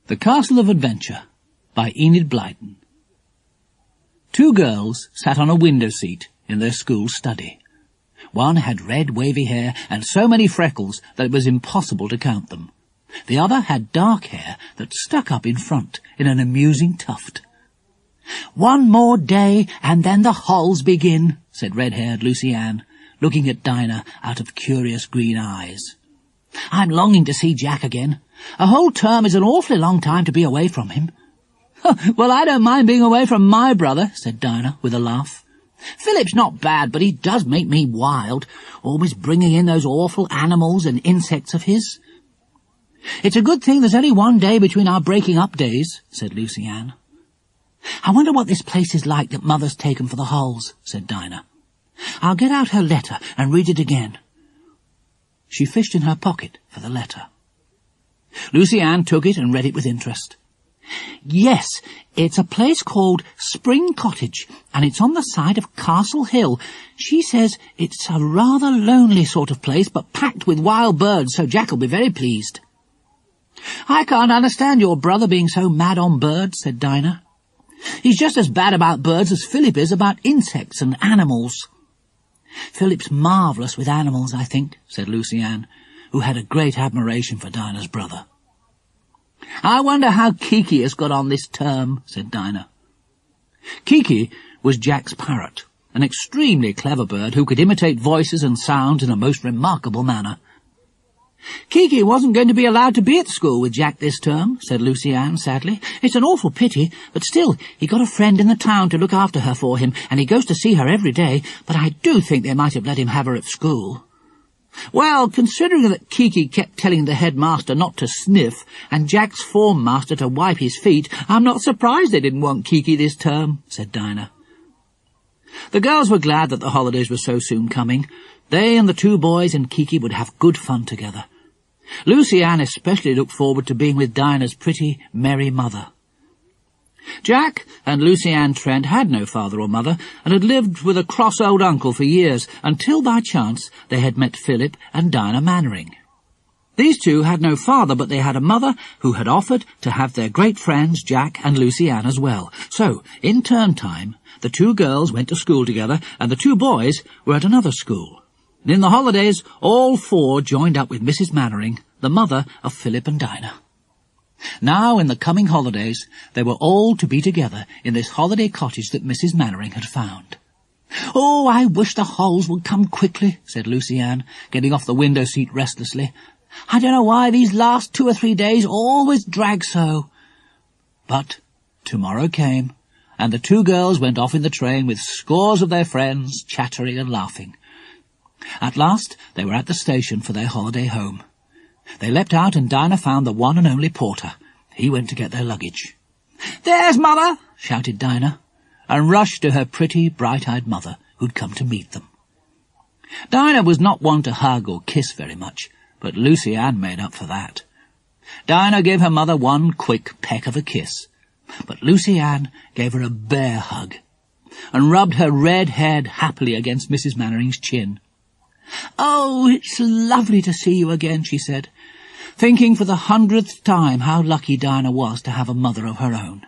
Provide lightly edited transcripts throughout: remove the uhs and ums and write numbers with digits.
The Castle of Adventure by Enid Blyton. Two girls sat on a window seat in their school study. One had red wavy hair and so many freckles that it was impossible to count them. The other had dark hair that stuck up in front in an amusing tuft. "One more day and then the halls begin," said red-haired Lucy Ann, looking at Dinah out of curious green eyes. "I'm longing to see Jack again. A whole term is an awfully long time to be away from him." "Well, I don't mind being away from my brother," said Dinah with a laugh. "Philip's not bad, but he does make me wild, always bringing in those awful animals and insects of his." "It's a good thing there's only one day between our breaking-up days," said Lucy Ann. "I wonder what this place is like that Mother's taken for the Halls," said Dinah. "I'll get out her letter and read it again." She fished in her pocket for the letter. Lucy Ann took it and read it with interest. "Yes, it's a place called Spring Cottage, and it's on the side of Castle Hill. She says it's a rather lonely sort of place, but packed with wild birds, so Jack'll be very pleased." "I can't understand your brother being so mad on birds," said Dinah. "He's just as bad about birds as Philip is about insects and animals." "Philip's marvellous with animals, I think," said Lucy Ann, who had a great admiration for Dinah's brother. "I wonder how Kiki has got on this term," said Dinah. Kiki was Jack's parrot, an extremely clever bird who could imitate voices and sounds in a most remarkable manner. "Kiki wasn't going to be allowed to be at school with Jack this term," said Lucy Ann sadly. "It's an awful pity, but still, he got a friend in the town to look after her for him, and he goes to see her every day, but I do think they might have let him have her at school." "Well, considering that Kiki kept telling the headmaster not to sniff, and Jack's form master to wipe his feet, I'm not surprised they didn't want Kiki this term," said Dinah. The girls were glad that the holidays were so soon coming. They and the two boys and Kiki would have good fun together. Lucy Ann especially looked forward to being with Dinah's pretty, merry mother. Jack and Lucy Ann Trent had no father or mother, and had lived with a cross old uncle for years, until by chance they had met Philip and Dinah Mannering. These two had no father, but they had a mother who had offered to have their great friends Jack and Lucy Ann as well. So, in term time, the two girls went to school together, and the two boys were at another school. And in the holidays, all four joined up with Mrs. Mannering, the mother of Philip and Dinah. Now, in the coming holidays, they were all to be together in this holiday cottage that Mrs. Mannering had found. "Oh, I wish the Halls would come quickly," said Lucy Ann, getting off the window seat restlessly. "I don't know why these last 2 or 3 days always drag so." But tomorrow came, and the two girls went off in the train with scores of their friends, chattering and laughing. At last they were at the station for their holiday home. They leapt out, and Dinah found the one and only porter. He went to get their luggage. "There's Mother!" shouted Dinah, and rushed to her pretty, bright-eyed mother, who'd come to meet them. Dinah was not one to hug or kiss very much, but Lucy Ann made up for that. Dinah gave her mother one quick peck of a kiss, but Lucy Ann gave her a bear hug, and rubbed her red head happily against Mrs. Mannering's chin. "Oh, it's lovely to see you again," she said, thinking for the 100th time how lucky Dinah was to have a mother of her own.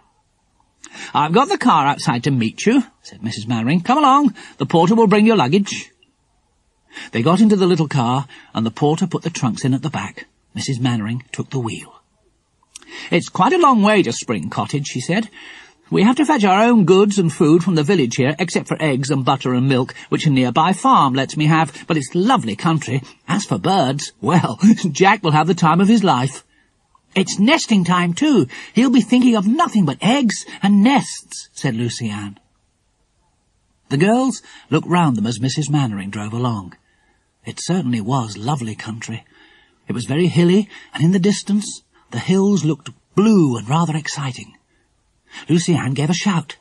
"I've got the car outside to meet you," said Mrs. Mannering. "Come along, the porter will bring your luggage." They got into the little car, and the porter put the trunks in at the back. Mrs. Mannering took the wheel. "It's quite a long way to Spring Cottage," she said. "We have to fetch our own goods and food from the village here, except for eggs and butter and milk, which a nearby farm lets me have, but it's lovely country. As for birds, well, Jack will have the time of his life. It's nesting time, too. He'll be thinking of nothing but eggs and nests," said Lucy Ann. The girls looked round them as Mrs. Mannering drove along. It certainly was lovely country. It was very hilly, and in the distance the hills looked blue and rather exciting. Lucy Ann gave a shout.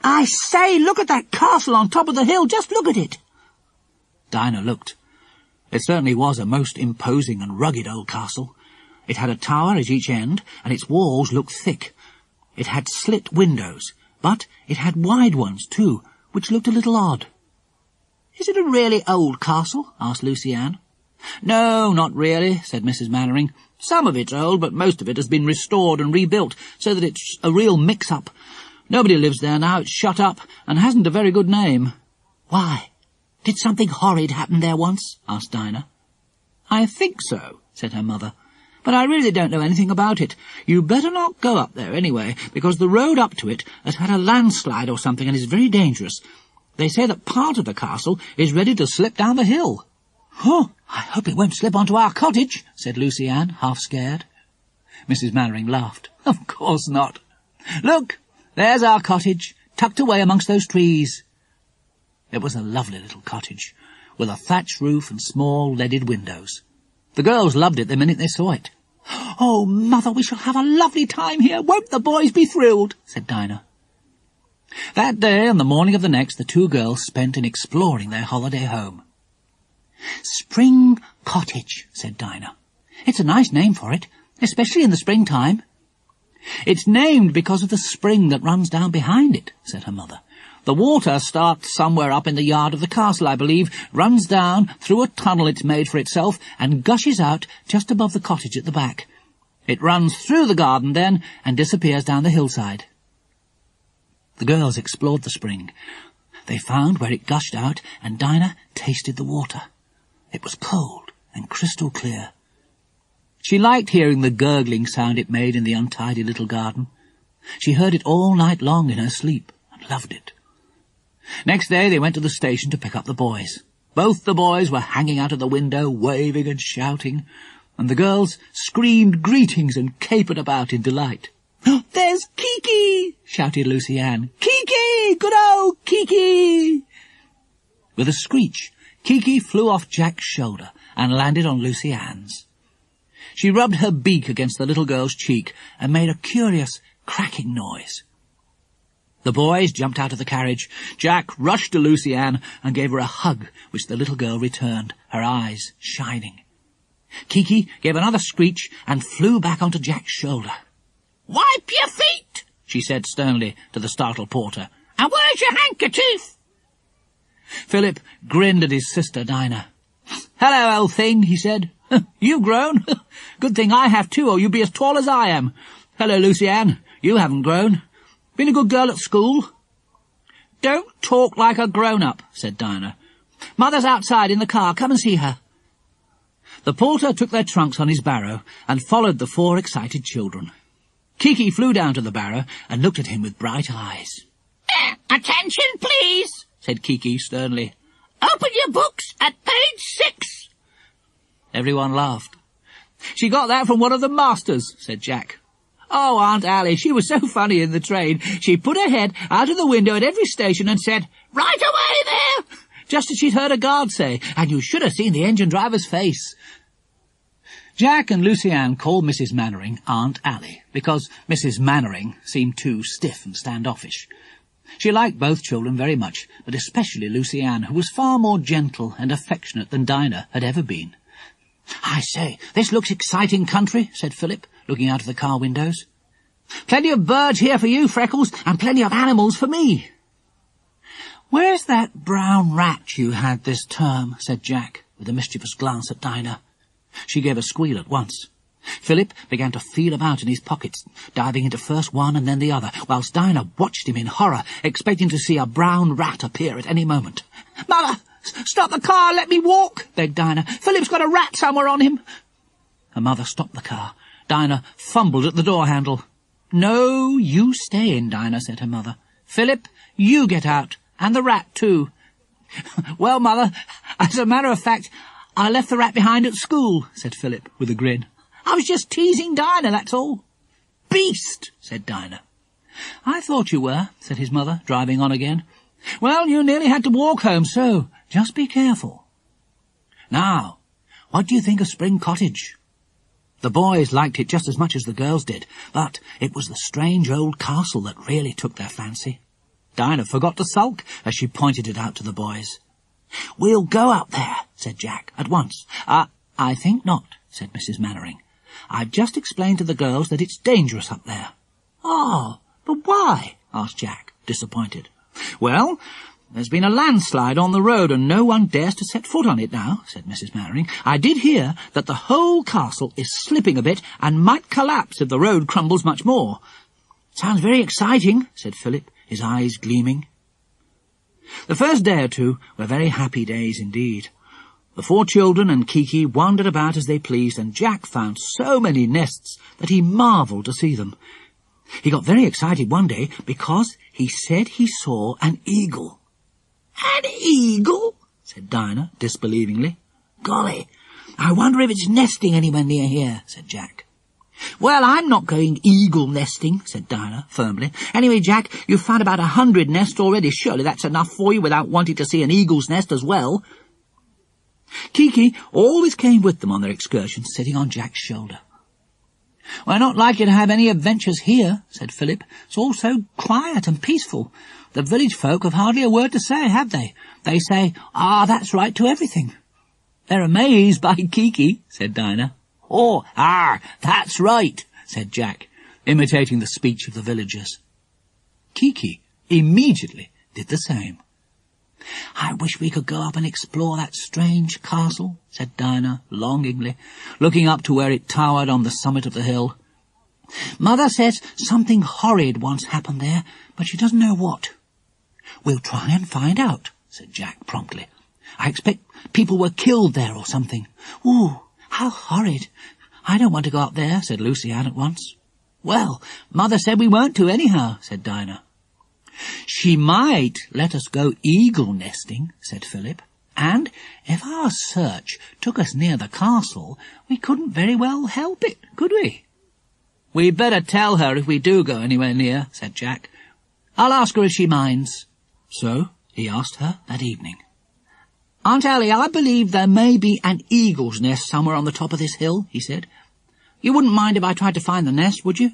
"I say, look at that castle on top of the hill! Just look at it!" Dinah looked. It certainly was a most imposing and rugged old castle. It had a tower at each end, and its walls looked thick. It had slit windows, but it had wide ones too, which looked a little odd. "Is it a really old castle?" asked Lucy Ann. "No, not really," said Mrs. Mannering. Some of it's old, but most of it has been restored and rebuilt, so that it's a real mix-up. Nobody lives there now, it's shut up, and hasn't a very good name. Why? Did something horrid happen there once? Asked Dinah. I think so, said her mother, but I really don't know anything about it. You better not go up there anyway, because the road up to it has had a landslide or something and is very dangerous. They say that part of the castle is ready to slip down the hill. Oh, I hope it won't slip onto our cottage, said Lucy Ann, half scared. Mrs. Mannering laughed. Of course not. Look, there's our cottage, tucked away amongst those trees. It was a lovely little cottage, with a thatched roof and small leaded windows. The girls loved it the minute they saw it. Oh, Mother, we shall have a lovely time here. Won't the boys be thrilled? Said Dinah. That day and the morning of the next, the two girls spent in exploring their holiday home. Spring Cottage, said Dinah. It's a nice name for it, especially in the springtime. It's named because of the spring that runs down behind it, said her mother. The water starts somewhere up in the yard of the castle, I believe, runs down through a tunnel it's made for itself, and gushes out just above the cottage at the back. It runs through the garden then, and disappears down the hillside. The girls explored the spring. They found where it gushed out, and Dinah tasted the water. It was cold and crystal clear. She liked hearing the gurgling sound it made in the untidy little garden. She heard it all night long in her sleep, and loved it. Next day they went to the station to pick up the boys. Both the boys were hanging out of the window, waving and shouting, and the girls screamed greetings and capered about in delight. "There's Kiki!" shouted Lucy Ann. "Kiki! Good old Kiki!" With a screech, Kiki flew off Jack's shoulder and landed on Lucy Ann's. She rubbed her beak against the little girl's cheek and made a curious cracking noise. The boys jumped out of the carriage. Jack rushed to Lucy Ann and gave her a hug, which the little girl returned, her eyes shining. Kiki gave another screech and flew back onto Jack's shoulder. "Wipe your feet," she said sternly to the startled porter. "And where's your handkerchief?" Philip grinned at his sister Dinah. "Hello, old thing," he said. "You've grown. Good thing I have too, or you'd be as tall as I am. Hello, Lucy Ann. You haven't grown. Been a good girl at school?" "Don't talk like a grown-up," said Dinah. "Mother's outside in the car. Come and see her." The porter took their trunks on his barrow and followed the four excited children. Kiki flew down to the barrow and looked at him with bright eyes. "Attention, please," said Kiki sternly. "Open your books at page 6. Everyone laughed. "She got that from one of the masters," said Jack. "Oh, Aunt Allie, she was so funny in the train. She put her head out of the window at every station and said, 'Right away there!' just as she'd heard a guard say, and you should have seen the engine driver's face." Jack and Lucy Ann called Mrs. Mannering Aunt Allie, because Mrs. Mannering seemed too stiff and standoffish. She liked both children very much, but especially Lucy Ann, who was far more gentle and affectionate than Dinah had ever been. "I say, this looks exciting country," said Philip, looking out of the car windows. "Plenty of birds here for you, Freckles, and plenty of animals for me." "Where's that brown rat you had this term?" said Jack, with a mischievous glance at Dinah. She gave a squeal at once. Philip began to feel about in his pockets, diving into first one and then the other, whilst Dinah watched him in horror, expecting to see a brown rat appear at any moment. "Mother, stop the car, let me walk," begged Dinah. "Philip's got a rat somewhere on him." Her mother stopped the car. Dinah fumbled at the door handle. "No, you stay in, Dinah," said her mother. "Philip, you get out, and the rat too." "Well, Mother, as a matter of fact, I left the rat behind at school," said Philip, with a grin. "I was just teasing Dinah, that's all." "Beast," said Dinah. "I thought you were," said his mother, driving on again. "Well, you nearly had to walk home, so just be careful. Now, what do you think of Spring Cottage?" The boys liked it just as much as the girls did, but it was the strange old castle that really took their fancy. Dinah forgot to sulk as she pointed it out to the boys. "We'll go up there," said Jack, "at once." I think not," said Mrs. Mannering. "I've just explained to the girls that it's dangerous up there." "Oh, but why?" asked Jack, disappointed. "Well, "There's been a landslide on the road, and no one dares to set foot on it now," said Mrs. Mannering. "I did hear that the whole castle is slipping a bit and might collapse if the road crumbles much more." "Sounds very exciting," said Philip, his eyes gleaming. The first day or two were very happy days indeed. The 4 children and Kiki wandered about as they pleased, and Jack found so many nests that he marvelled to see them. He got very excited one day because he said he saw an eagle. "An eagle?" said Dinah, disbelievingly. "Golly, I wonder if it's nesting anywhere near here," said Jack. "Well, I'm not going eagle nesting," said Dinah, firmly. "Anyway, Jack, you've found about 100 nests already. Surely that's enough for you without wanting to see an eagle's nest as well." Kiki always came with them on their excursions, sitting on Jack's shoulder. "We're not likely to have any adventures here," said Philip. "It's all so quiet and peaceful. The village folk have hardly a word to say, have they? They say, 'Ah, that's right,' to everything." "They're amazed by Kiki," said Dinah. "Oh, that's right," said Jack, imitating the speech of the villagers. Kiki immediately did the same. "I wish we could go up and explore that strange castle," said Dinah longingly, looking up to where it towered on the summit of the hill. "Mother says something horrid once happened there, but she doesn't know what." "We'll try and find out," said Jack promptly. "I expect people were killed there or something." "Ooh, how horrid. I don't want to go up there," said Lucy Ann at once. "Well, Mother said we weren't to anyhow," said Dinah. "She might let us go eagle nesting," said Philip, "and if our search took us near the castle, we couldn't very well help it, could we?" "We'd better tell her if we do go anywhere near," said Jack. "I'll ask her if she minds." So he asked her that evening. "Aunt Ellie, I believe there may be an eagle's nest somewhere on the top of this hill," he said. "You wouldn't mind if I tried to find the nest, would you?"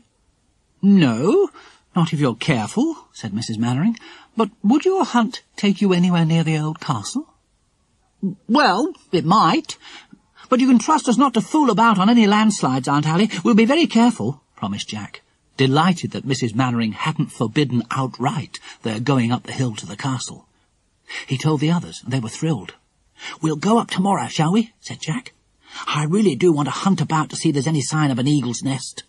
"No, not if you're careful," said Mrs. Mannering. "But would your hunt take you anywhere near the old castle?" "Well, it might. But you can trust us not to fool about on any landslides, Aunt Ellie. We'll be very careful," promised Jack, delighted that Mrs. Mannering hadn't forbidden outright their going up the hill to the castle. He told the others, and they were thrilled. "We'll go up tomorrow, shall we?" said Jack. "I really do want to hunt about to see if there's any sign of an eagle's nest."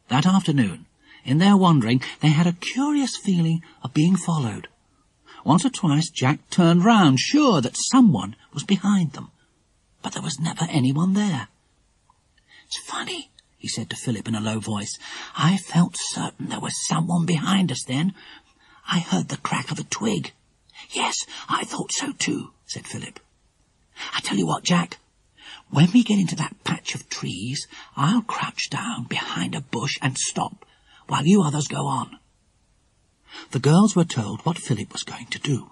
That afternoon, in their wandering, they had a curious feeling of being followed. Once or twice Jack turned round, sure that someone was behind them, but there was never anyone there. "It's funny," he said to Philip in a low voice. "I felt certain there was someone behind us then. I heard the crack of a twig." "Yes, I thought so too," said Philip. "I tell you what, Jack, when we get into that patch of trees, I'll crouch down behind a bush and stop while you others go on." The girls were told what Philip was going to do.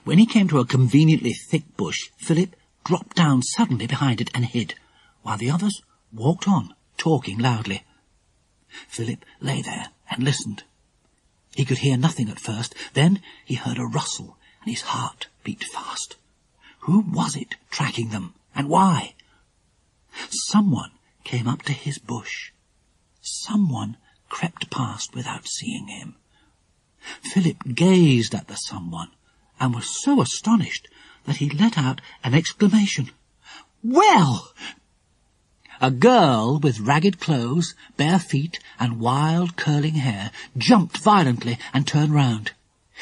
When he came to a conveniently thick bush, Philip dropped down suddenly behind it and hid, while the others walked on, talking loudly. Philip lay there and listened. He could hear nothing at first. Then he heard a rustle, and his heart beat fast. Who was it tracking them, and why? Someone came up to his bush. Someone crept past without seeing him. Philip gazed at the someone, and was so astonished that he let out an exclamation. "Well!" A girl with ragged clothes, bare feet, and wild curling hair jumped violently and turned round.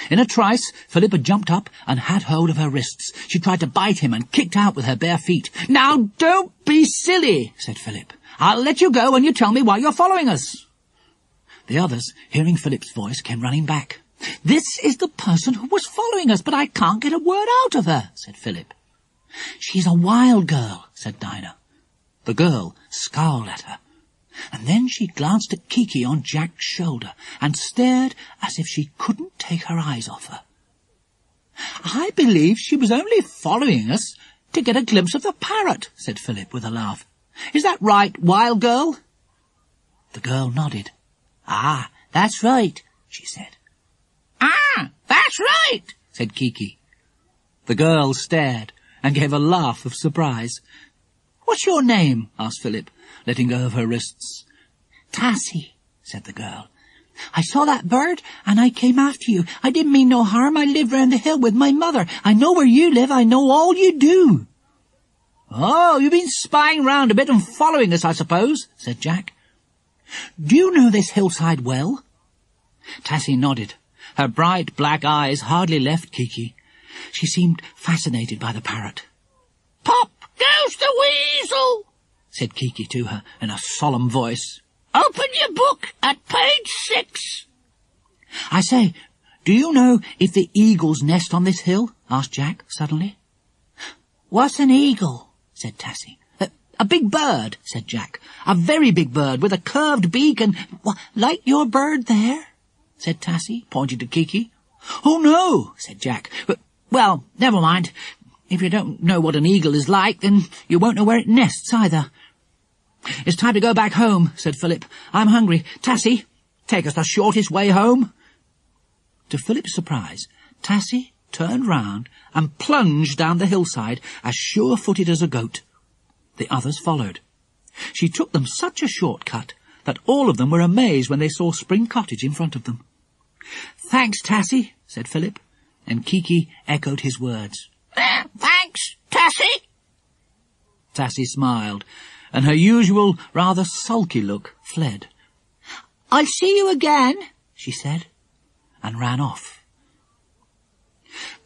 In a trice, Philip had jumped up and had hold of her wrists. She tried to bite him and kicked out with her bare feet. "Now, don't be silly," said Philip. "I'll let you go when you tell me why you're following us." The others, hearing Philip's voice, came running back. "This is the person who was following us, but I can't get a word out of her," said Philip. "She's a wild girl," said Dinah. The girl scowled at her, and then she glanced at Kiki on Jack's shoulder and stared as if she couldn't take her eyes off her. "I believe she was only following us to get a glimpse of the parrot," said Philip with a laugh. "Is that right, wild girl?" The girl nodded. "Ah, that's right," she said. "Ah, that's right," said Kiki. The girl stared and gave a laugh of surprise. "What's your name?" asked Philip, letting go of her wrists. "Tassy," said the girl. I saw that bird, and I came after you. I didn't mean no harm. I live round the hill with my mother. I know where you live. I know all you do." "Oh, you've been spying round a bit and following us, I suppose," said Jack. "Do you know this hillside well?" Tassy nodded. Her bright black eyes hardly left Kiki. She seemed fascinated by the parrot. "Pop goes the weasel," said Kiki to her in a solemn voice. "Open your book at page 6. "I say, do you know if the eagles nest on this hill?" asked Jack suddenly. "What's an eagle?" said Tassy. A big bird," said Jack. "A very big bird with a curved beak and—" "Like your bird there?" said Tassy, pointing to Kiki. "Oh, no," said Jack. "Well, never mind. If you don't know what an eagle is like, then you won't know where it nests either." "It's time to go back home," said Philip. "I'm hungry. Tassy, take us the shortest way home." To Philip's surprise, Tassy turned round and plunged down the hillside as sure-footed as a goat. The others followed. She took them such a short-cut that all of them were amazed when they saw Spring Cottage in front of them. "Thanks, Tassy," said Philip, and Kiki echoed his words. "Thanks, Tassy." Tassy smiled, and her usual rather sulky look fled. "I'll see you again," she said, and ran off.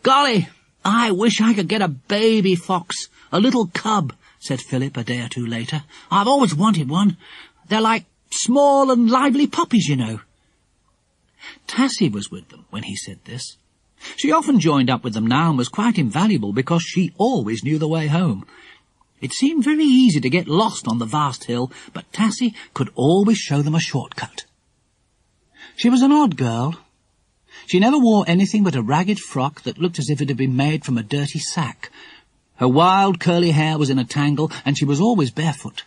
"Golly, I wish I could get a baby fox, a little cub," said Philip a day or two later. "I've always wanted one. They're like small and lively puppies, you know." Tassy was with them when he said this. She often joined up with them now and was quite invaluable because she always knew the way home. It seemed very easy to get lost on the vast hill, but Tassy could always show them a shortcut. She was an odd girl. She never wore anything but a ragged frock that looked as if it had been made from a dirty sack. Her wild curly hair was in a tangle, and she was always barefoot.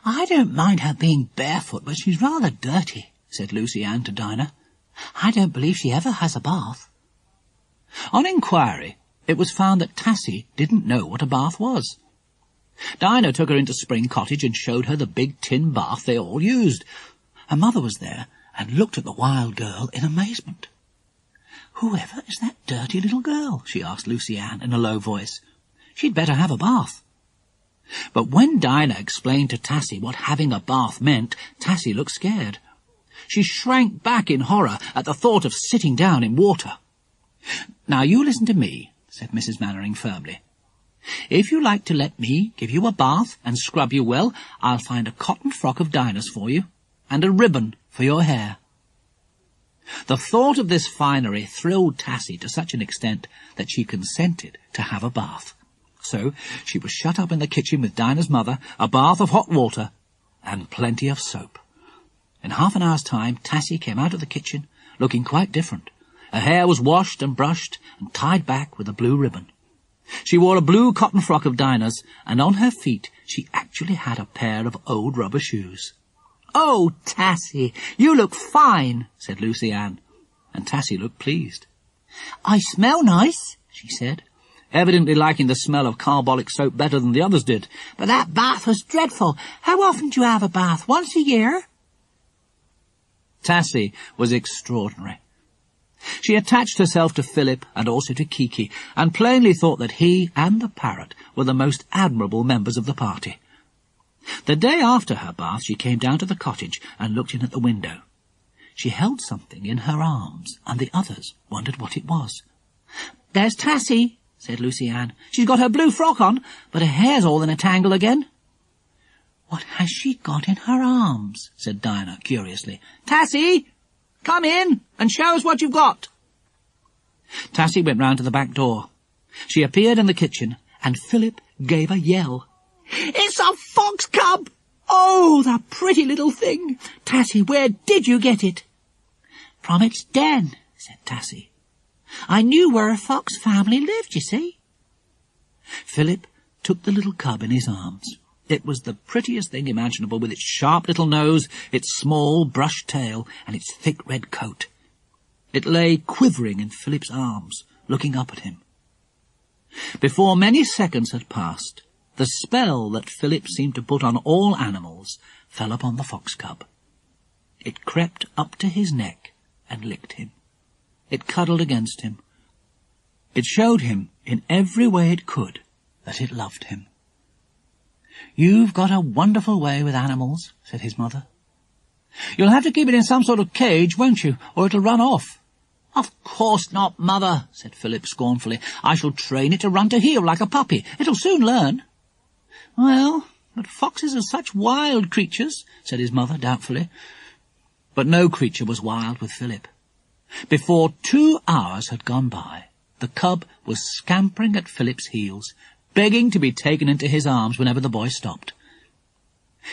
"I don't mind her being barefoot, but she's rather dirty," said Lucy Ann to Dinah. "I don't believe she ever has a bath." On inquiry, it was found that Tassy didn't know what a bath was. Dinah took her into Spring Cottage and showed her the big tin bath they all used. Her mother was there and looked at the wild girl in amazement. "Whoever is that dirty little girl?" she asked Lucy Ann in a low voice. "She'd better have a bath." But when Dinah explained to Tassy what having a bath meant, Tassy looked scared. She shrank back in horror at the thought of sitting down in water. "Now you listen to me," said Mrs. Mannering firmly. "If you like to let me give you a bath and scrub you well, I'll find a cotton frock of Dinah's for you, and a ribbon for your hair." The thought of this finery thrilled Tassy to such an extent that she consented to have a bath. So she was shut up in the kitchen with Dinah's mother, a bath of hot water, and plenty of soap. In half an hour's time, Tassy came out of the kitchen, looking quite different. Her hair was washed and brushed and tied back with a blue ribbon. She wore a blue cotton frock of Dinah's, and on her feet she actually had a pair of old rubber shoes. "Oh, Tassy, you look fine," said Lucy Ann, and Tassy looked pleased. "I smell nice," she said, evidently liking the smell of carbolic soap better than the others did. "But that bath was dreadful. How often do you have a bath? Once a year?" Tassy was extraordinary. She attached herself to Philip and also to Kiki, and plainly thought that he and the parrot were the most admirable members of the party. The day after her bath she came down to the cottage and looked in at the window. She held something in her arms, and the others wondered what it was. "There's Tassy," said Lucy Ann. "She's got her blue frock on, but her hair's all in a tangle again." "What has she got in her arms?" said Dinah curiously. "Tassy, come in and show us what you've got." Tassy went round to the back door. She appeared in the kitchen, and Philip gave a yell. "It's a fox cub! Oh, the pretty little thing! Tassy, where did you get it?" "From its den," said Tassy. "I knew where a fox family lived, you see." Philip took the little cub in his arms. It was the prettiest thing imaginable, with its sharp little nose, its small brushed tail, and its thick red coat. It lay quivering in Philip's arms, looking up at him. Before many seconds had passed, the spell that Philip seemed to put on all animals fell upon the fox cub. It crept up to his neck and licked him. It cuddled against him. It showed him in every way it could that it loved him. "You've got a wonderful way with animals," said his mother. "You'll have to keep it in some sort of cage, won't you, or it'll run off." "Of course not, Mother," said Philip scornfully. "I shall train it to run to heel like a puppy. It'll soon learn." "Well, but foxes are such wild creatures," said his mother doubtfully. But no creature was wild with Philip. Before 2 hours had gone by, the cub was scampering at Philip's heels, begging to be taken into his arms whenever the boy stopped.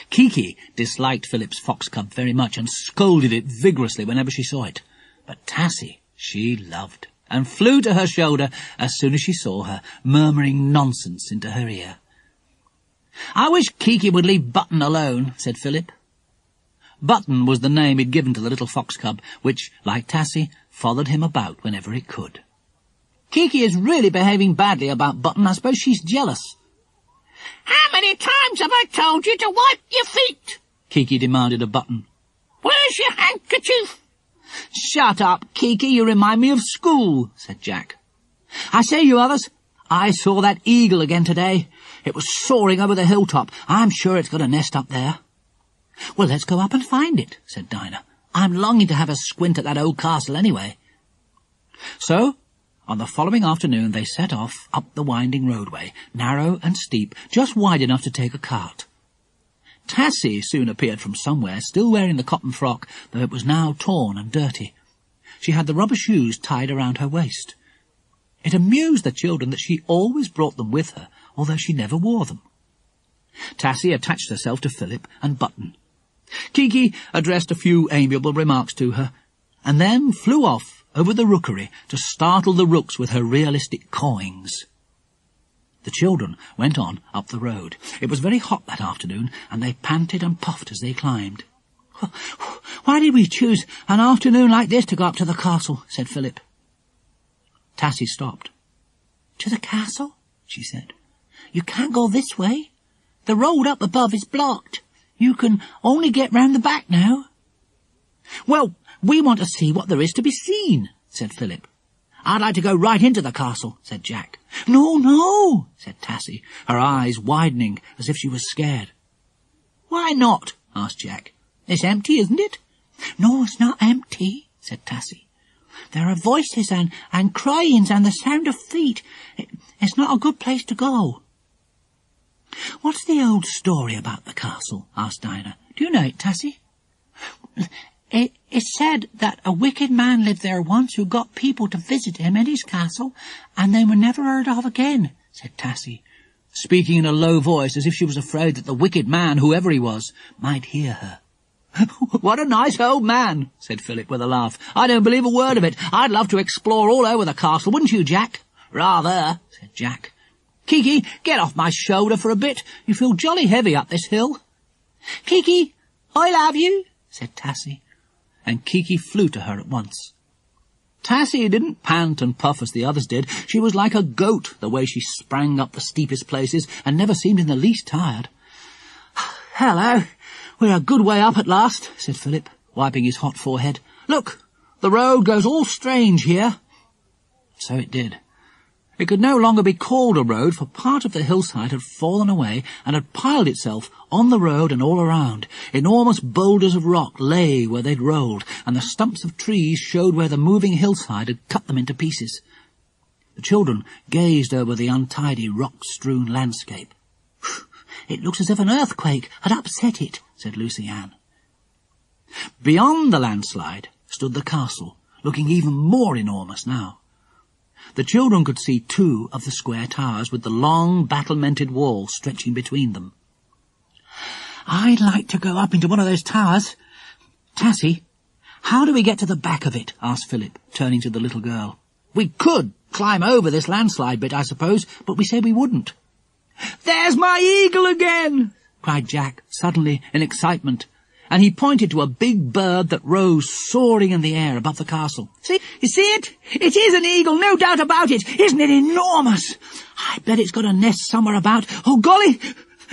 Kiki disliked Philip's fox cub very much and scolded it vigorously whenever she saw it. But Tassy she loved, and flew to her shoulder as soon as she saw her, murmuring nonsense into her ear. "I wish Kiki would leave Button alone," said Philip. Button was the name he'd given to the little fox cub, which, like Tassy, followed him about whenever it could. "Kiki is really behaving badly about Button. I suppose she's jealous." "How many times have I told you to wipe your feet?" Kiki demanded of Button. "Where's your handkerchief?" "Shut up, Kiki, you remind me of school," said Jack. "I say, you others, I saw that eagle again today. It was soaring over the hilltop. I'm sure it's got a nest up there." "Well, let's go up and find it," said Dinah. "I'm longing to have a squint at that old castle anyway." So, on the following afternoon they set off up the winding roadway, narrow and steep, just wide enough to take a cart. Tassy soon appeared from somewhere, still wearing the cotton frock, though it was now torn and dirty. She had the rubber shoes tied around her waist. It amused the children that she always brought them with her, although she never wore them. Tassy attached herself to Philip and Button. Kiki addressed a few amiable remarks to her, and then flew off over the rookery to startle the rooks with her realistic cawings. The children went on up the road. It was very hot that afternoon, and they panted and puffed as they climbed. "Why did we choose an afternoon like this to go up to the castle?" said Philip. Tassy stopped. "To the castle?" she said. "You can't go this way. The road up above is blocked. You can only get round the back now." "Well, we want to see what there is to be seen," said Philip. "I'd like to go right into the castle," said Jack. "No, no," said Tassy, her eyes widening as if she was scared. "Why not?" asked Jack. "It's empty, isn't it?" "No, it's not empty," said Tassy. "There are voices and cryings and the sound of feet. It's not a good place to go." "What's the old story about the castle?" asked Dinah. "Do you know it, Tassy?" It's said that a wicked man lived there once who got people to visit him in his castle, and they were never heard of again," said Tassy, speaking in a low voice as if she was afraid that the wicked man, whoever he was, might hear her. "What a nice old man," said Philip with a laugh. "I don't believe a word of it. I'd love to explore all over the castle, wouldn't you, Jack?" "Rather," said Jack. "Kiki, get off my shoulder for a bit. You feel jolly heavy up this hill." "Kiki, I love you," said Tassy, and Kiki flew to her at once. Tassy didn't pant and puff as the others did. She was like a goat, the way she sprang up the steepest places, and never seemed in the least tired. "Hello, we're a good way up at last," said Philip, wiping his hot forehead. "Look, the road goes all strange here." So it did. It could no longer be called a road, for part of the hillside had fallen away and had piled itself on the road and all around. Enormous boulders of rock lay where they'd rolled, and the stumps of trees showed where the moving hillside had cut them into pieces. The children gazed over the untidy, rock-strewn landscape. "It looks as if an earthquake had upset it," said Lucy Ann. Beyond the landslide stood the castle, looking even more enormous now. The children could see 2 of the square towers with the long, battlemented wall stretching between them. "I'd like to go up into one of those towers. Tassy, how do we get to the back of it?" asked Philip, turning to the little girl. "We could climb over this landslide bit, I suppose, but we said we wouldn't." "There's my eagle again!" cried Jack, suddenly in excitement, and he pointed to a big bird that rose soaring in the air above the castle. "See? You see it? It is an eagle, no doubt about it. Isn't it enormous? I bet it's got a nest somewhere about. Oh, golly,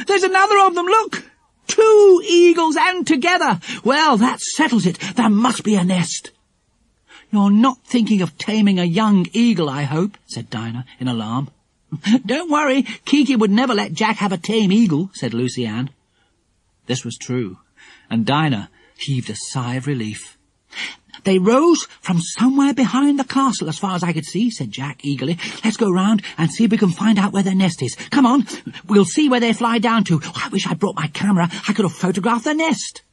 there's another of them, look!" 2 eagles and together! Well, that settles it. There must be a nest. You're not thinking of taming a young eagle, I hope, said Dinah in alarm. Don't worry, Kiki would never let Jack have a tame eagle, said Lucy Ann. This was true, and Dinah heaved a sigh of relief. They rose from somewhere behind the castle, as far as I could see, said Jack eagerly. Let's go round and see if we can find out where their nest is. Come on, we'll see where they fly down to. I wish I'd brought my camera. I could have photographed the nest.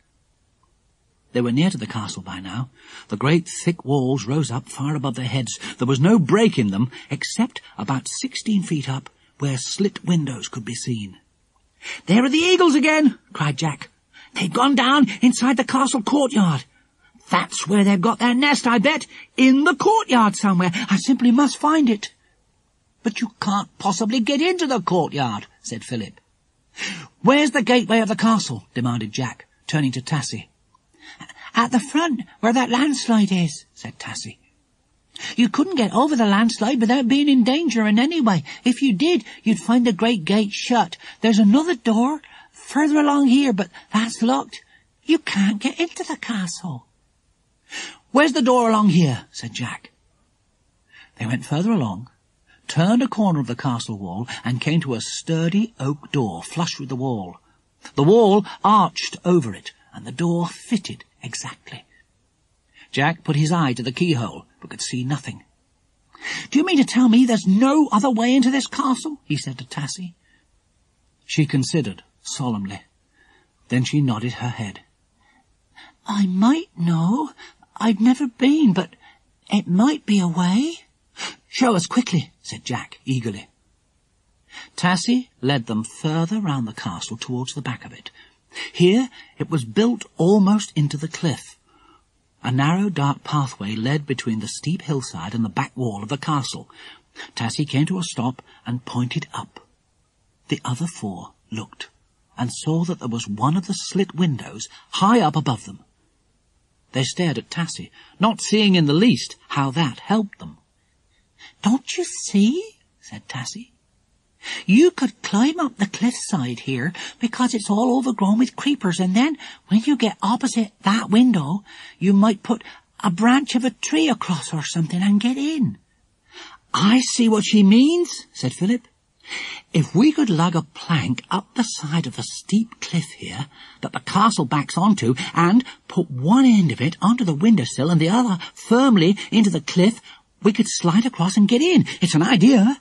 They were near to the castle by now. The great thick walls rose up far above their heads. There was no break in them, except about 16 feet up, where slit windows could be seen. There are the eagles again, cried Jack. They've gone down inside the castle courtyard. That's where they've got their nest, I bet, in the courtyard somewhere. I simply must find it. But you can't possibly get into the courtyard, said Philip. Where's the gateway of the castle? Demanded Jack, turning to Tassy. At the front, where that landslide is, said Tassy. You couldn't get over the landslide without being in danger in any way. If you did, you'd find the great gate shut. There's another door further along here, but that's locked. You can't get into the castle. Where's the door along here? Said Jack. They went further along, turned a corner of the castle wall, and came to a sturdy oak door flush with the wall. The wall arched over it, and the door fitted exactly. Jack put his eye to the keyhole, but could see nothing. Do you mean to tell me there's no other way into this castle? He said to Tassy. She considered solemnly. Then she nodded her head. I might know. I've never been, but it might be a way. Show us quickly, said Jack eagerly. Tassy led them further round the castle towards the back of it. Here it was built almost into the cliff. A narrow, dark pathway led between the steep hillside and the back wall of the castle. Tassy came to a stop and pointed up. The other 4 looked and saw that there was one of the slit windows high up above them. They stared at Tassy, not seeing in the least how that helped them. Don't you see? said Tassy. You could climb up the cliffside here because it's all overgrown with creepers, and then when you get opposite that window, you might put a branch of a tree across or something and get in. I see what she means, said Philip. If we could lug a plank up the side of the steep cliff here that the castle backs onto and put one end of it onto the windowsill and the other firmly into the cliff, we could slide across and get in. It's an idea.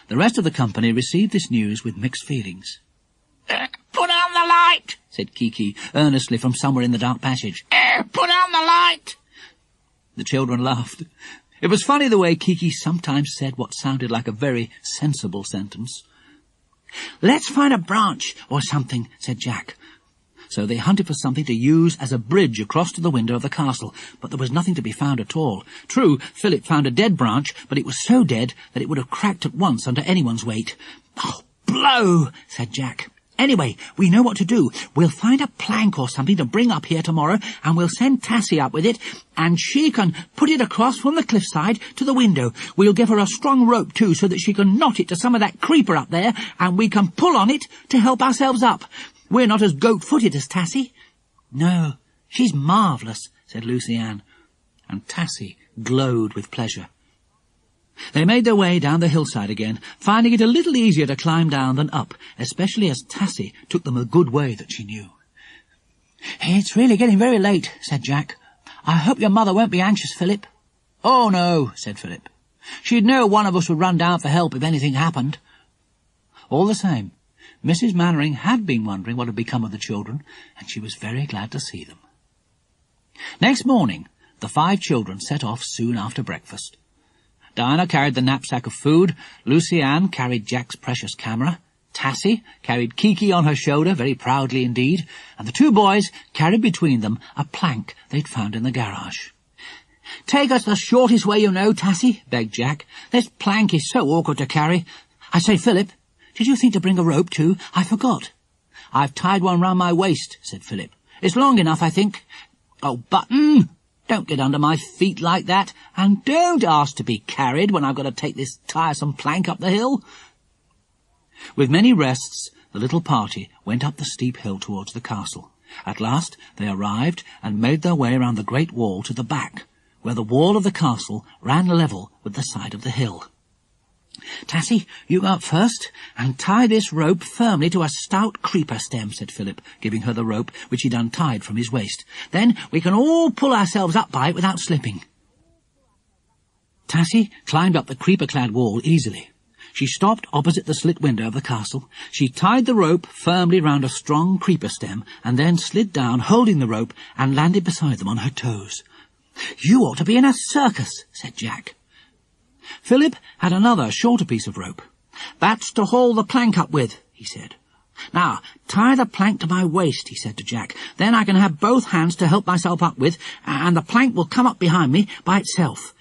The rest of the company received this news with mixed feelings. Put on the light, said Kiki earnestly from somewhere in the dark passage. Put on the light. The children laughed. It was funny the way Kiki sometimes said what sounded like a very sensible sentence. Let's find a branch or something, said Jack. So they hunted for something to use as a bridge across to the window of the castle, but there was nothing to be found at all. True, Philip found a dead branch, but it was so dead that it would have cracked at once under anyone's weight. Oh, blow, said Jack. Anyway, we know what to do. We'll find a plank or something to bring up here tomorrow, and we'll send Tassy up with it, and she can put it across from the cliffside to the window. We'll give her a strong rope, too, so that she can knot it to some of that creeper up there, and we can pull on it to help ourselves up. We're not as goat-footed as Tassy. No, she's marvellous, said Lucy Ann, and Tassy glowed with pleasure. They made their way down the hillside again, finding it a little easier to climb down than up, especially as Tassy took them a good way that she knew. It's really getting very late, said Jack. I hope your mother won't be anxious, Philip. Oh, no, said Philip. She'd know one of us would run down for help if anything happened. All the same, Mrs. Mannering had been wondering what had become of the children, and she was very glad to see them. Next morning, the 5 children set off soon after breakfast. Dinah carried the knapsack of food, Lucy Ann carried Jack's precious camera, Tassy carried Kiki on her shoulder, very proudly indeed, and the 2 boys carried between them a plank they'd found in the garage. Take us the shortest way you know, Tassy, begged Jack. This plank is so awkward to carry. I say, Philip, did you think to bring a rope too? I forgot. I've tied one round my waist, said Philip. It's long enough, I think. Oh, Button! Don't get under my feet like that, and don't ask to be carried when I've got to take this tiresome plank up the hill. With many rests, the little party went up the steep hill towards the castle. At last they arrived and made their way around the great wall to the back, where the wall of the castle ran level with the side of the hill. "Tassy, you go up first, and tie this rope firmly to a stout creeper stem," said Philip, giving her the rope, which he'd untied from his waist. "Then we can all pull ourselves up by it without slipping." Tassy climbed up the creeper-clad wall easily. She stopped opposite the slit window of the castle. She tied the rope firmly round a strong creeper stem, and then slid down, holding the rope, and landed beside them on her toes. "You ought to be in a circus," said Jack. Philip had another, shorter piece of rope. "That's to haul the plank up with," he said. "Now, tie the plank to my waist," he said to Jack. "Then I can have both hands to help myself up with, and the plank will come up behind me by itself."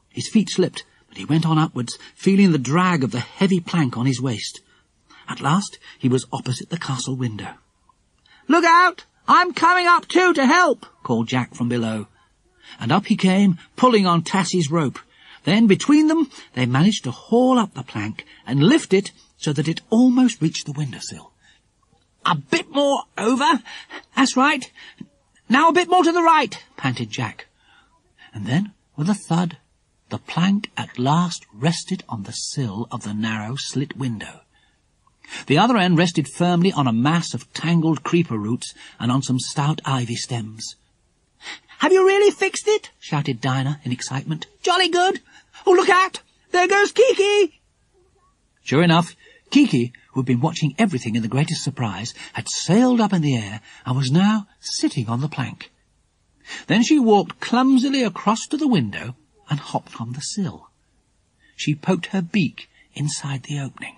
His feet slipped, but he went on upwards, feeling the drag of the heavy plank on his waist. At last he was opposite the castle window. "Look out! I'm coming up too to help," called Jack from below. And up he came, pulling on Tassy's rope. Then, between them, they managed to haul up the plank and lift it so that it almost reached the windowsill. "A bit more over. That's right. Now a bit more to the right," panted Jack. And then, with a thud, the plank at last rested on the sill of the narrow slit window. The other end rested firmly on a mass of tangled creeper roots and on some stout ivy stems. "Have you really fixed it?" shouted Dinah in excitement. "Jolly good! Oh, look out! There goes Kiki!" Sure enough, Kiki, who had been watching everything in the greatest surprise, had sailed up in the air and was now sitting on the plank. Then she walked clumsily across to the window and hopped on the sill. She poked her beak inside the opening.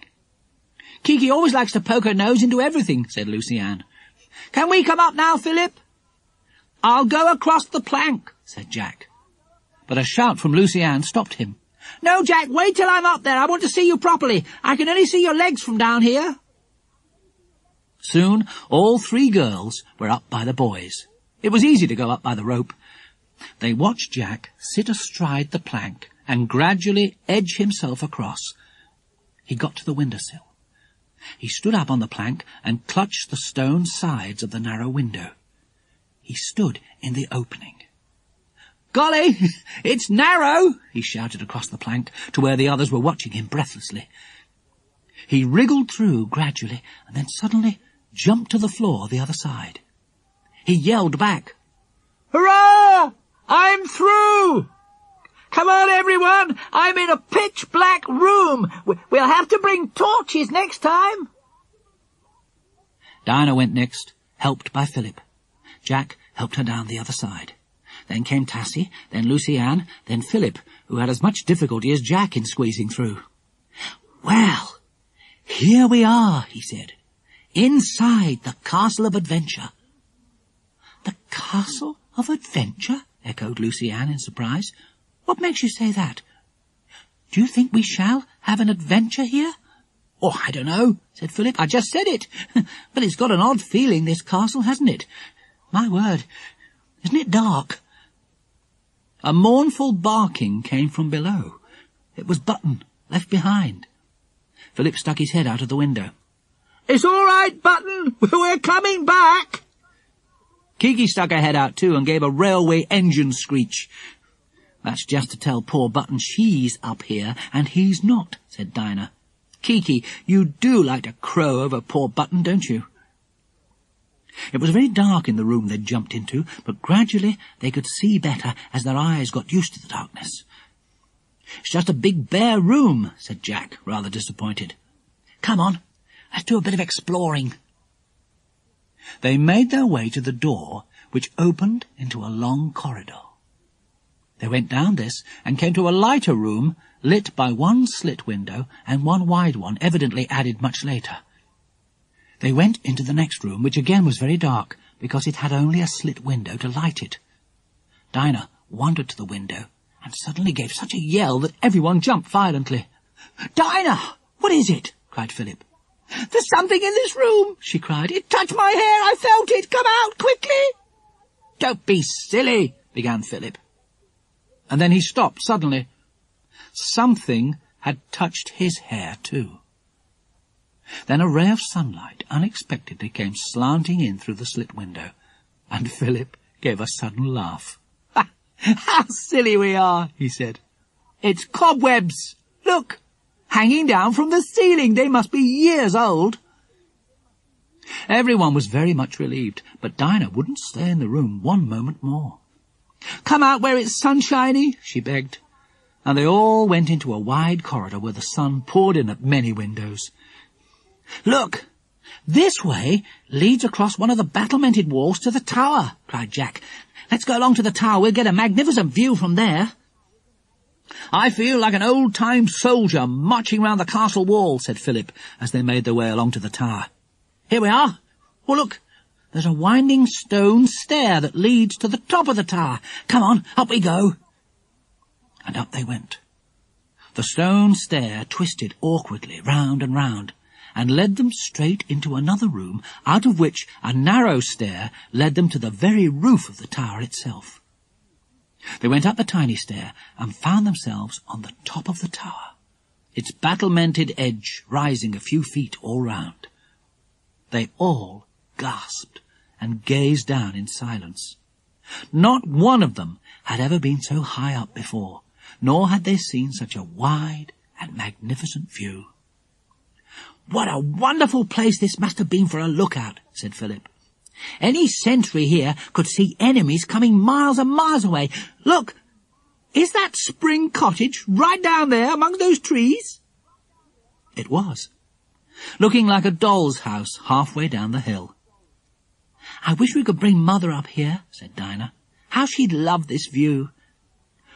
"Kiki always likes to poke her nose into everything," said Lucy Ann. "Can we come up now, Philip?" "I'll go across the plank," said Jack. But a shout from Lucy Ann stopped him. "No, Jack, wait till I'm up there. I want to see you properly. I can only see your legs from down here." Soon all three girls were up by the boys. It was easy to go up by the rope. They watched Jack sit astride the plank and gradually edge himself across. He got to the windowsill. He stood up on the plank and clutched the stone sides of the narrow window. He stood in the opening. "Golly, it's narrow!" he shouted across the plank to where the others were watching him breathlessly. He wriggled through gradually and then suddenly jumped to the floor the other side. He yelled back, "Hurrah! I'm through! Come on, everyone! I'm in a pitch-black room! We'll have to bring torches next time!" Dinah went next, helped by Philip. Jack helped her down the other side. Then came Tassy, then Lucy Ann, then Philip, who had as much difficulty as Jack in squeezing through. "Well, here we are," he said, "inside the Castle of Adventure." "The Castle of Adventure?" echoed Lucy Ann in surprise. "What makes you say that? Do you think we shall have an adventure here?" "Oh, I don't know," said Philip. "I just said it. But it's got an odd feeling, this castle, hasn't it? My word, isn't it dark?" A mournful barking came from below. It was Button, left behind. Philip stuck his head out of the window. "It's all right, Button. We're coming back." Kiki stuck her head out too and gave a railway engine screech. "That's just to tell poor Button she's up here and he's not," said Dinah. "Kiki, you do like to crow over poor Button, don't you?" It was very dark in the room they'd jumped into, but gradually they could see better as their eyes got used to the darkness. "It's just a big bare room," said Jack, rather disappointed. "Come on, let's do a bit of exploring." They made their way to the door, which opened into a long corridor. They went down this and came to a lighter room lit by one slit window and one wide one, evidently added much later. They went into the next room, which again was very dark, because it had only a slit window to light it. Dinah wandered to the window and suddenly gave such a yell that everyone jumped violently. "Dinah! What is it?" cried Philip. "There's something in this room," she cried. "It touched my hair. I felt it. Come out, quickly." "Don't be silly," began Philip. And then he stopped suddenly. Something had touched his hair too. Then a ray of sunlight unexpectedly came slanting in through the slit window, and Philip gave a sudden laugh. "How silly we are," he said. "It's cobwebs! Look! Hanging down from the ceiling! They must be years old." Everyone was very much relieved, but Dinah wouldn't stay in the room one moment more. "Come out where it's sunshiny," she begged, and they all went into a wide corridor where the sun poured in at many windows. "Look! This way leads across one of the battlemented walls to the tower," cried Jack. "Let's go along to the tower. We'll get a magnificent view from there." "I feel like an old-time soldier marching round the castle wall," said Philip, as they made their way along to the tower. "Here we are. Oh, look, there's a winding stone stair that leads to the top of the tower. Come on, up we go." And up they went. The stone stair twisted awkwardly round and round, and led them straight into another room, out of which a narrow stair led them to the very roof of the tower itself. They went up the tiny stair and found themselves on the top of the tower, its battlemented edge rising a few feet all round. They all gasped and gazed down in silence. Not one of them had ever been so high up before, nor had they seen such a wide and magnificent view. "What a wonderful place this must have been for a lookout," said Philip. "Any sentry here could see enemies coming miles and miles away. Look, is that spring cottage right down there among those trees?" It was, looking like a doll's house halfway down the hill. "I wish we could bring Mother up here," said Dinah. "How she'd love this view."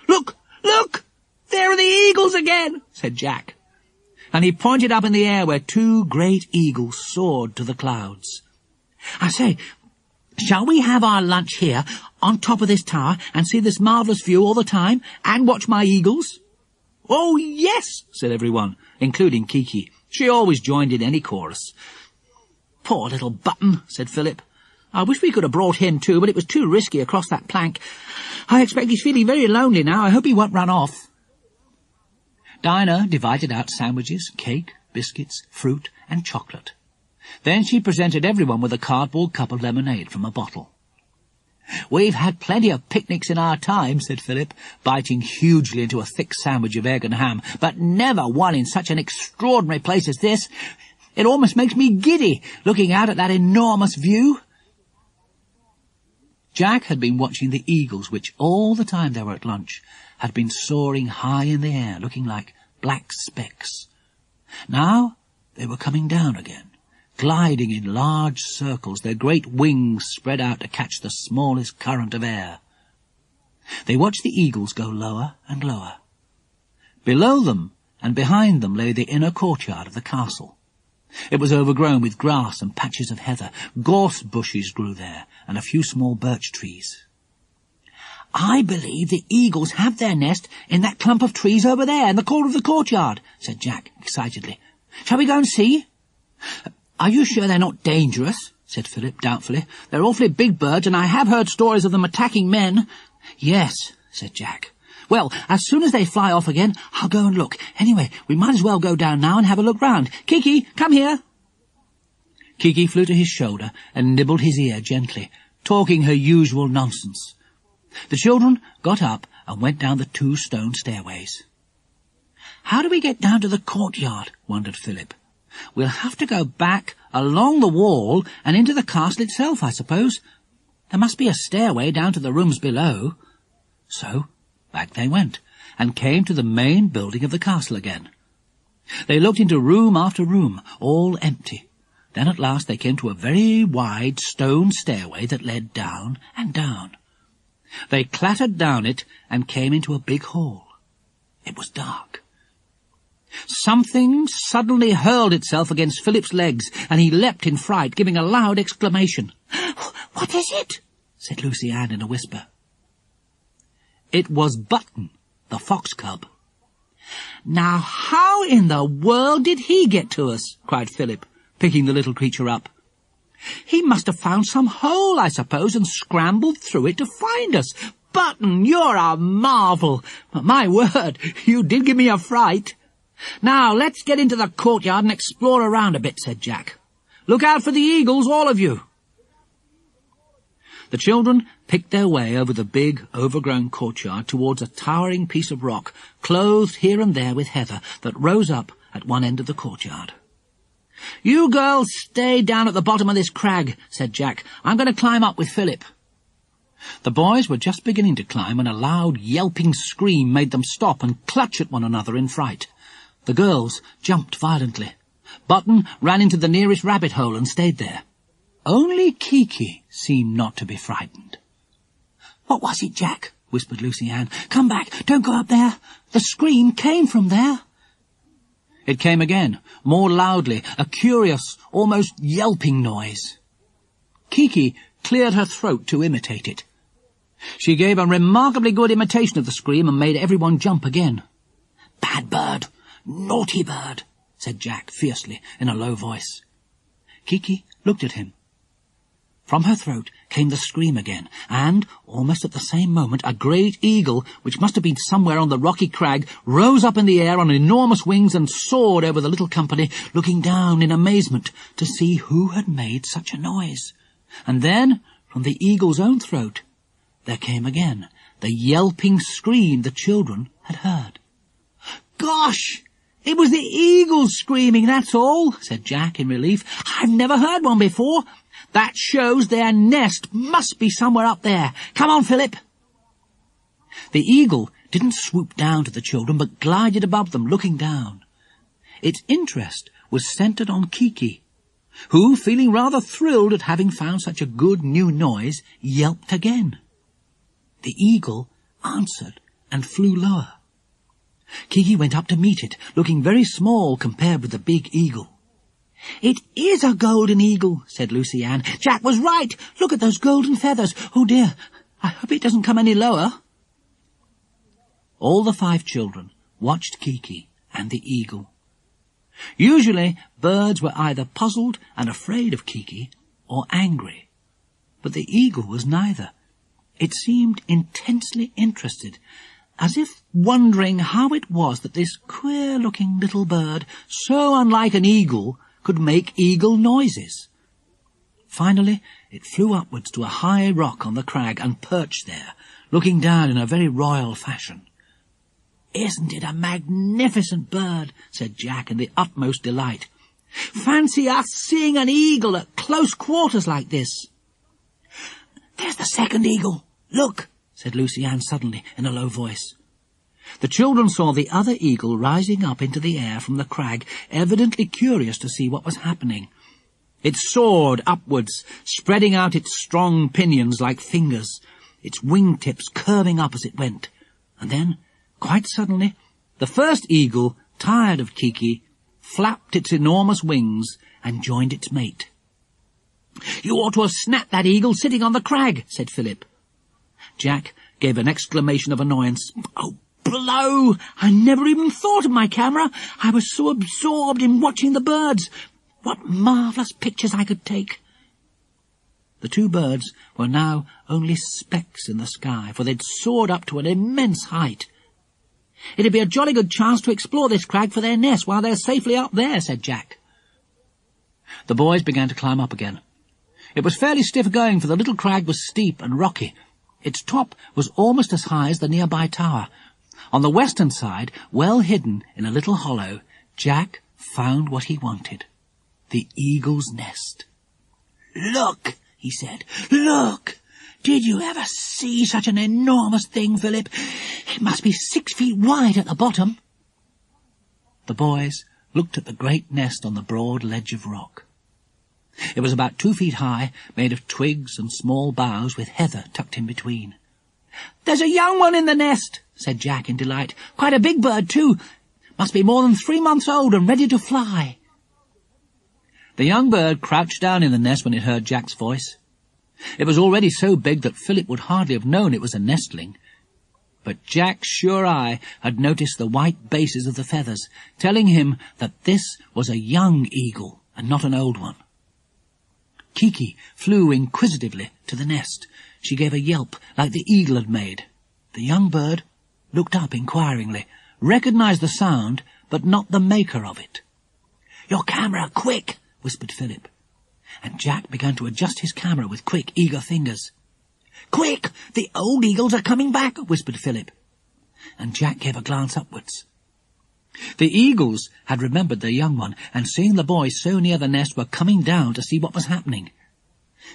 "Look, look! There are the eagles again," said Jack. And he pointed up in the air where two great eagles soared to the clouds. "I say, shall we have our lunch here, on top of this tower, and see this marvellous view all the time, and watch my eagles?" "Oh, yes," said everyone, including Kiki. She always joined in any chorus. "Poor little Button," said Philip. "I wish we could have brought him too, but it was too risky across that plank. I expect he's feeling very lonely now. I hope he won't run off." Dinah divided out sandwiches, cake, biscuits, fruit, and chocolate. Then she presented everyone with a cardboard cup of lemonade from a bottle. "We've had plenty of picnics in our time," said Philip, biting hugely into a thick sandwich of egg and ham, "but never one in such an extraordinary place as this. It almost makes me giddy, looking out at that enormous view." Jack had been watching the eagles, which all the time they were at lunch had been soaring high in the air, looking like black specks. Now they were coming down again, gliding in large circles, their great wings spread out to catch the smallest current of air. They watched the eagles go lower and lower. Below them and behind them lay the inner courtyard of the castle. It was overgrown with grass and patches of heather. Gorse bushes grew there, and a few small birch trees. "I believe the eagles have their nest in that clump of trees over there in the corner of the courtyard," said Jack excitedly. "Shall we go and see?" "Are you sure they're not dangerous?" said Philip doubtfully. "They're awfully big birds, and I have heard stories of them attacking men." "Yes," said Jack. "Well, as soon as they fly off again, I'll go and look. Anyway, we might as well go down now and have a look round. Kiki, come here." Kiki flew to his shoulder and nibbled his ear gently, talking her usual nonsense. The children got up and went down the two stone stairways. "How do we get down to the courtyard?" wondered Philip. "We'll have to go back along the wall and into the castle itself, I suppose. There must be a stairway down to the rooms below." So back they went, and came to the main building of the castle again. They looked into room after room, all empty. Then at last they came to a very wide stone stairway that led down and down. They clattered down it and came into a big hall. It was dark. Something suddenly hurled itself against Philip's legs, and he leapt in fright, giving a loud exclamation. "What is it?" said Lucy Ann in a whisper. It was Button, the fox cub. "Now how in the world did he get to us?" cried Philip, picking the little creature up. "He must have found some hole, I suppose, and scrambled through it to find us. Button, you're a marvel. But my word, you did give me a fright." "Now, let's get into the courtyard and explore around a bit," said Jack. "Look out for the eagles, all of you." The children picked their way over the big, overgrown courtyard towards a towering piece of rock, clothed here and there with heather, that rose up at one end of the courtyard. "You girls stay down at the bottom of this crag," said Jack. "I'm going to climb up with Philip." The boys were just beginning to climb when a loud, yelping scream made them stop and clutch at one another in fright. The girls jumped violently. Button ran into the nearest rabbit hole and stayed there. Only Kiki seemed not to be frightened. "What was it, Jack?" whispered Lucy Ann. "Come back, don't go up there. The scream came from there." It came again, more loudly, a curious, almost yelping noise. Kiki cleared her throat to imitate it. She gave a remarkably good imitation of the scream and made everyone jump again. "Bad bird, naughty bird," said Jack fiercely in a low voice. Kiki looked at him. From her throat came the scream again, and, almost at the same moment, a great eagle, which must have been somewhere on the rocky crag, rose up in the air on enormous wings and soared over the little company, looking down in amazement to see who had made such a noise. And then, from the eagle's own throat, there came again the yelping scream the children had heard. "Gosh! It was the eagle screaming, that's all," said Jack in relief. "I've never heard one before. That shows their nest must be somewhere up there. Come on, Philip." The eagle didn't swoop down to the children, but glided above them, looking down. Its interest was centred on Kiki, who, feeling rather thrilled at having found such a good new noise, yelped again. The eagle answered and flew lower. Kiki went up to meet it, looking very small compared with the big eagle. "It is a golden eagle," said Lucy Ann. "Jack was right. Look at those golden feathers. Oh dear, I hope it doesn't come any lower." All the 5 children watched Kiki and the eagle. Usually birds were either puzzled and afraid of Kiki or angry, but the eagle was neither. It seemed intensely interested, as if wondering how it was that this queer-looking little bird, so unlike an eagle, could make eagle noises. Finally, it flew upwards to a high rock on the crag and perched there, looking down in a very royal fashion. "Isn't it a magnificent bird?" said Jack in the utmost delight. "Fancy us seeing an eagle at close quarters like this." "There's the second eagle. Look," said Lucy Ann suddenly in a low voice. The children saw the other eagle rising up into the air from the crag, evidently curious to see what was happening. It soared upwards, spreading out its strong pinions like fingers, its wing-tips curving up as it went. And then, quite suddenly, the first eagle, tired of Kiki, flapped its enormous wings and joined its mate. "You ought to have snapped that eagle sitting on the crag," said Philip. Jack gave an exclamation of annoyance. "Oh, blow! I never even thought of my camera. I was so absorbed in watching the birds. What marvellous pictures I could take." The 2 birds were now only specks in the sky, for they'd soared up to an immense height. "It'd be a jolly good chance to explore this crag for their nest while they're safely up there," said Jack. The boys began to climb up again. It was fairly stiff going, for the little crag was steep and rocky. Its top was almost as high as the nearby tower. On the western side, well hidden in a little hollow, Jack found what he wanted: the eagle's nest. "Look," he said, "look! Did you ever see such an enormous thing, Philip? It must be 6 feet wide at the bottom." The boys looked at the great nest on the broad ledge of rock. It was about 2 feet high, made of twigs and small boughs with heather tucked in between. "There's a young one in the nest," said Jack in delight. "Quite a big bird, too. Must be more than 3 months old and ready to fly." The young bird crouched down in the nest when it heard Jack's voice. It was already so big that Philip would hardly have known it was a nestling. But Jack's sure eye had noticed the white bases of the feathers, telling him that this was a young eagle and not an old one. Kiki flew inquisitively to the nest. She gave a yelp like the eagle had made. The young bird looked up inquiringly, recognized the sound, but not the maker of it. "Your camera, quick!" whispered Philip, and Jack began to adjust his camera with quick, eager fingers. "Quick! The old eagles are coming back!" whispered Philip, and Jack gave a glance upwards. The eagles had remembered their young one, and seeing the boys so near the nest were coming down to see what was happening.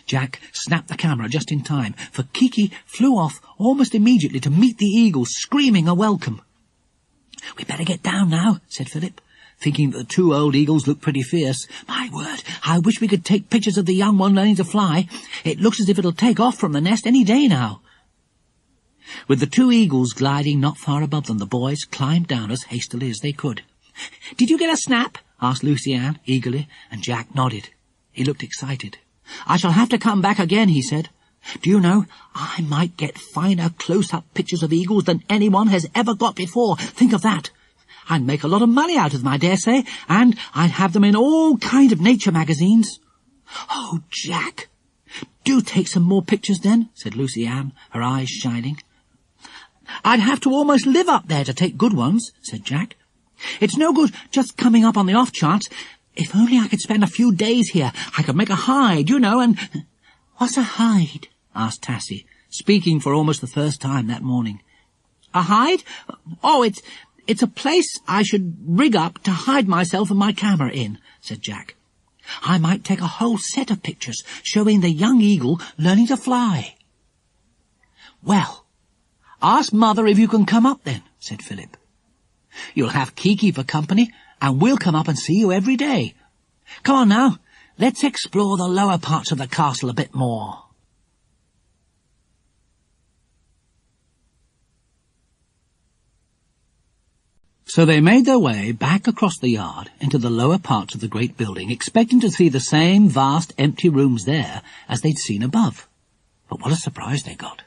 Jack snapped the camera just in time, for Kiki flew off almost immediately to meet the eagles, screaming a welcome. "We'd better get down now," said Philip, thinking that the two old eagles looked pretty fierce. "My word, I wish we could take pictures of the young one learning to fly. It looks as if it'll take off from the nest any day now." With the two eagles gliding not far above them, the boys climbed down as hastily as they could. "Did you get a snap?" asked Lucy Ann eagerly, and Jack nodded. He looked excited. "I shall have to come back again," he said. "Do you know, I might get finer close-up pictures of eagles than anyone has ever got before. Think of that. I'd make a lot of money out of them, I dare say, and I'd have them in all kinds of nature magazines." "Oh, Jack, do take some more pictures then," said Lucy Ann, her eyes shining. "I'd have to almost live up there to take good ones," said Jack. "It's no good just coming up on the off chance. If only I could spend a few days here, I could make a hide, you know, and—" "What's a hide?" asked Tassy, speaking for almost the first time that morning. "A hide? Oh, it's a place I should rig up to hide myself and my camera in," said Jack. "I might take a whole set of pictures showing the young eagle learning to fly." "Well, ask Mother if you can come up then," said Philip. "You'll have Kiki for company, and we'll come up and see you every day. Come on now, let's explore the lower parts of the castle a bit more." So they made their way back across the yard into the lower parts of the great building, expecting to see the same vast empty rooms there as they'd seen above. But what a surprise they got.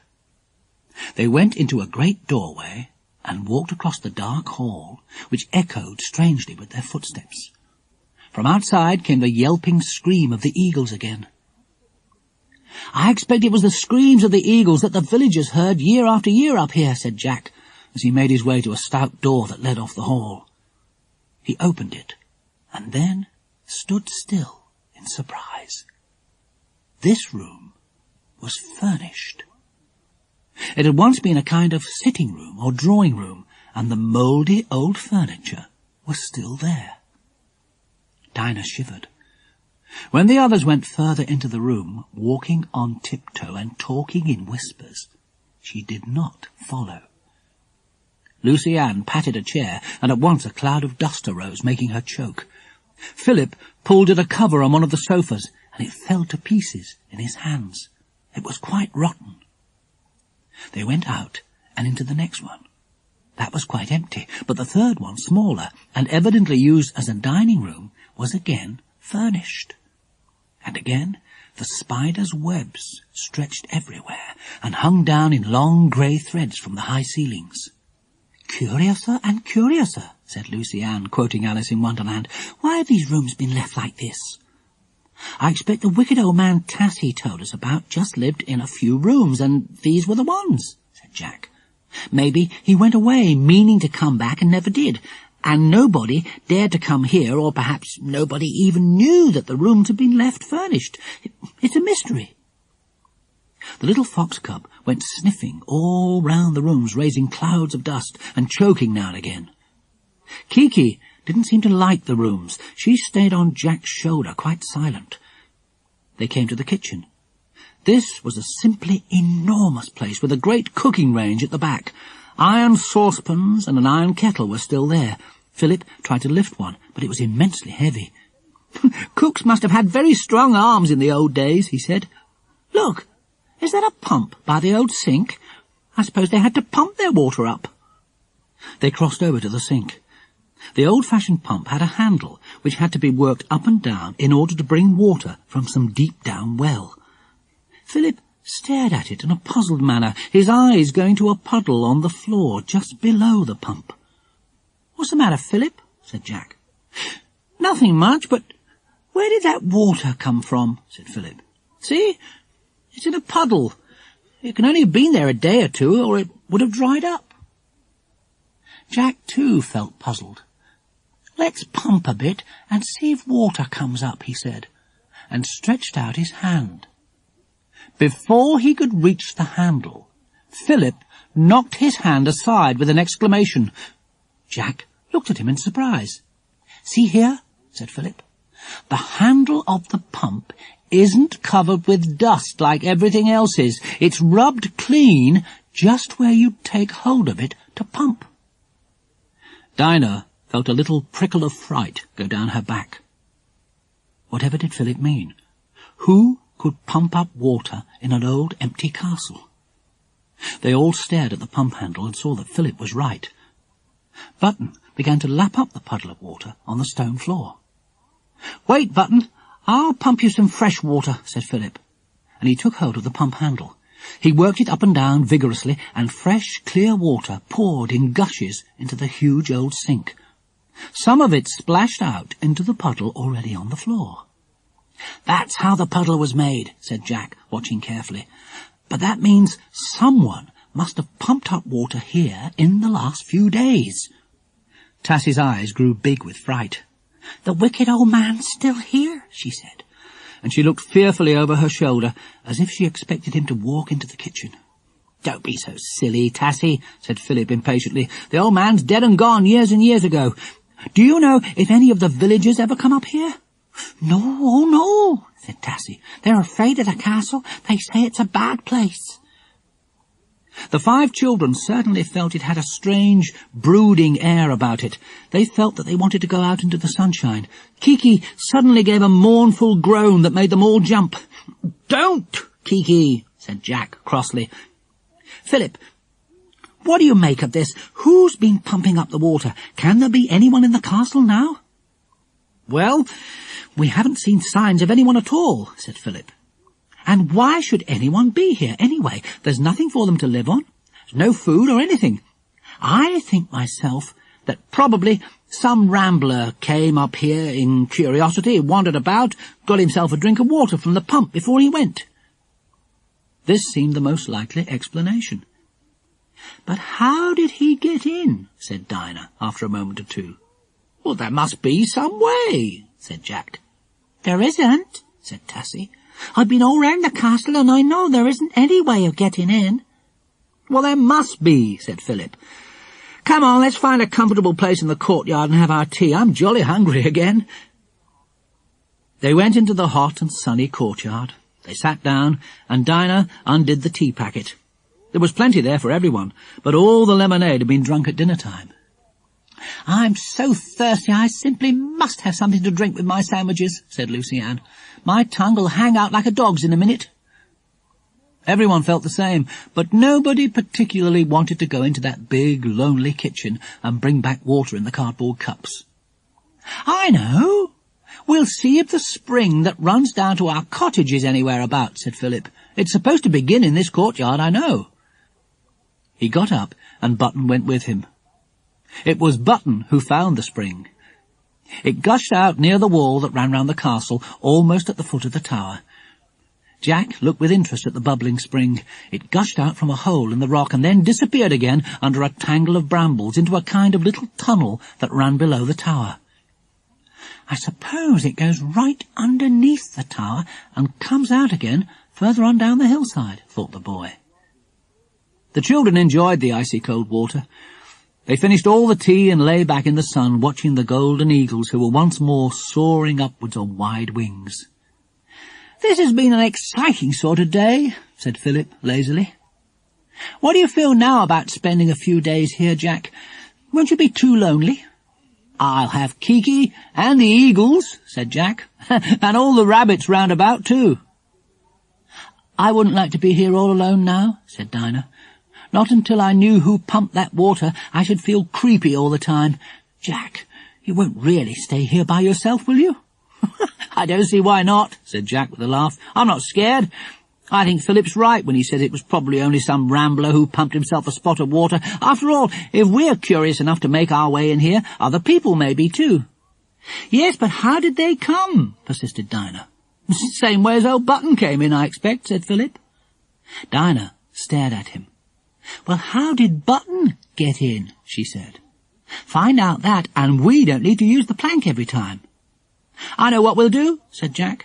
They went into a great doorway and walked across the dark hall, which echoed strangely with their footsteps. From outside came the yelping scream of the eagles again. "I expect it was the screams of the eagles that the villagers heard year after year up here," said Jack, as he made his way to a stout door that led off the hall. He opened it, and then stood still in surprise. This room was furnished. It had once been a kind of sitting room or drawing room, and the mouldy old furniture was still there. Dinah shivered. When the others went further into the room, walking on tiptoe and talking in whispers, she did not follow. Lucy Ann patted a chair, and at once a cloud of dust arose, making her choke. Philip pulled at a cover on one of the sofas, and it fell to pieces in his hands. It was quite rotten. They went out and into the next one. That was quite empty, but the third one, smaller, and evidently used as a dining room, was again furnished. And again the spiders' webs stretched everywhere, and hung down in long grey threads from the high ceilings. "Curiouser and curiouser," said Lucy Ann, quoting Alice in Wonderland. "Why have these rooms been left like this?" "I expect the wicked old man Tassy told us about just lived in a few rooms, and these were the ones," said Jack. "Maybe he went away, meaning to come back, and never did, and nobody dared to come here, or perhaps nobody even knew that the rooms had been left furnished. It's a mystery." The little fox cub went sniffing all round the rooms, raising clouds of dust and choking now and again. Kiki didn't seem to like the rooms. She stayed on Jack's shoulder, quite silent. They came to the kitchen. This was a simply enormous place, with a great cooking range at the back. Iron saucepans and an iron kettle were still there. Philip tried to lift one, but it was immensely heavy. "Cooks must have had very strong arms in the old days," he said. "Look! Is that a pump by the old sink? I suppose they had to pump their water up." They crossed over to the sink. The old-fashioned pump had a handle which had to be worked up and down in order to bring water from some deep-down well. Philip stared at it in a puzzled manner, his eyes going to a puddle on the floor just below the pump. "What's the matter, Philip?" said Jack. "Nothing much, but where did that water come from?" said Philip. "See? It's in a puddle. It can only have been there a day or two, or it would have dried up." Jack, too, felt puzzled. "Let's pump a bit and see if water comes up," he said, and stretched out his hand. Before he could reach the handle, Philip knocked his hand aside with an exclamation. Jack looked at him in surprise. "See here," said Philip. "The handle of the pump isn't covered with dust like everything else is. It's rubbed clean just where you take hold of it to pump." Dinah felt a little prickle of fright go down her back. Whatever did Philip mean? Who could pump up water in an old empty castle? They all stared at the pump handle and saw that Philip was right. Button began to lap up the puddle of water on the stone floor. "Wait, Button, I'll pump you some fresh water," said Philip, and he took hold of the pump handle. He worked it up and down vigorously, and fresh, clear water poured in gushes into the huge old sink. Some of it splashed out into the puddle already on the floor. "That's how the puddle was made," said Jack, watching carefully. "But that means someone must have pumped up water here in the last few days." Tassy's eyes grew big with fright. "The wicked old man's still here," she said, and she looked fearfully over her shoulder, as if she expected him to walk into the kitchen. "Don't be so silly, Tassy," said Philip impatiently. "The old man's dead and gone years and years ago. Do you know if any of the villagers ever come up here?" "No, oh no," said Tassy. "They're afraid of the castle. They say it's a bad place." The 5 children certainly felt it had a strange, brooding air about it. They felt that they wanted to go out into the sunshine. Kiki suddenly gave a mournful groan that made them all jump. "Don't, Kiki," said Jack crossly. "Philip, what do you make of this? Who's been pumping up the water? Can there be anyone in the castle now?" "Well, we haven't seen signs of anyone at all," said Philip. "And why should anyone be here anyway? There's nothing for them to live on. There's no food or anything. I think myself that probably some rambler came up here in curiosity, wandered about, got himself a drink of water from the pump before he went." This seemed the most likely explanation. "But how did he get in?" said Dinah, after a moment or two. "Well, there must be some way," said Jack. "There isn't," said Tassy. "I've been all round the castle and I know there isn't any way of getting in." "Well, there must be," said Philip. "Come on, let's find a comfortable place in the courtyard and have our tea. I'm jolly hungry again." They went into the hot and sunny courtyard. They sat down, and Dinah undid the tea packet. There was plenty there for everyone, but all the lemonade had been drunk at dinner time. "I'm so thirsty I simply must have something to drink with my sandwiches," said Lucy Ann. "My tongue will hang out like a dog's in a minute." Everyone felt the same, but nobody particularly wanted to go into that big, lonely kitchen and bring back water in the cardboard cups. "I know. We'll see if the spring that runs down to our cottage is anywhere about," said Philip. "It's supposed to begin in this courtyard, I know." He got up, and Button went with him. It was Button who found the spring. It gushed out near the wall that ran round the castle, almost at the foot of the tower. Jack looked with interest at the bubbling spring. It gushed out from a hole in the rock and then disappeared again under a tangle of brambles into a kind of little tunnel that ran below the tower. "I suppose it goes right underneath the tower and comes out again further on down the hillside," thought the boy. The children enjoyed the icy cold water. They finished all the tea and lay back in the sun, watching the golden eagles who were once more soaring upwards on wide wings. "This has been an exciting sort of day," said Philip lazily. "What do you feel now about spending a few days here, Jack? Won't you be too lonely?" "I'll have Kiki and the eagles," said Jack, "and all the rabbits round about too." "I wouldn't like to be here all alone now," said Dinah. "Not until I knew who pumped that water. I should feel creepy all the time. Jack, you won't really stay here by yourself, will you?" "I don't see why not," said Jack with a laugh. "I'm not scared. I think Philip's right when he says it was probably only some rambler who pumped himself a spot of water. After all, if we're curious enough to make our way in here, other people may be too." "Yes, but how did they come?" persisted Dinah. "Same way as old Button came in, I expect," said Philip. Dinah stared at him. "Well, how did Button get in?" she said. find out that, and we don't need to use the plank every time. I know what we'll do, said Jack.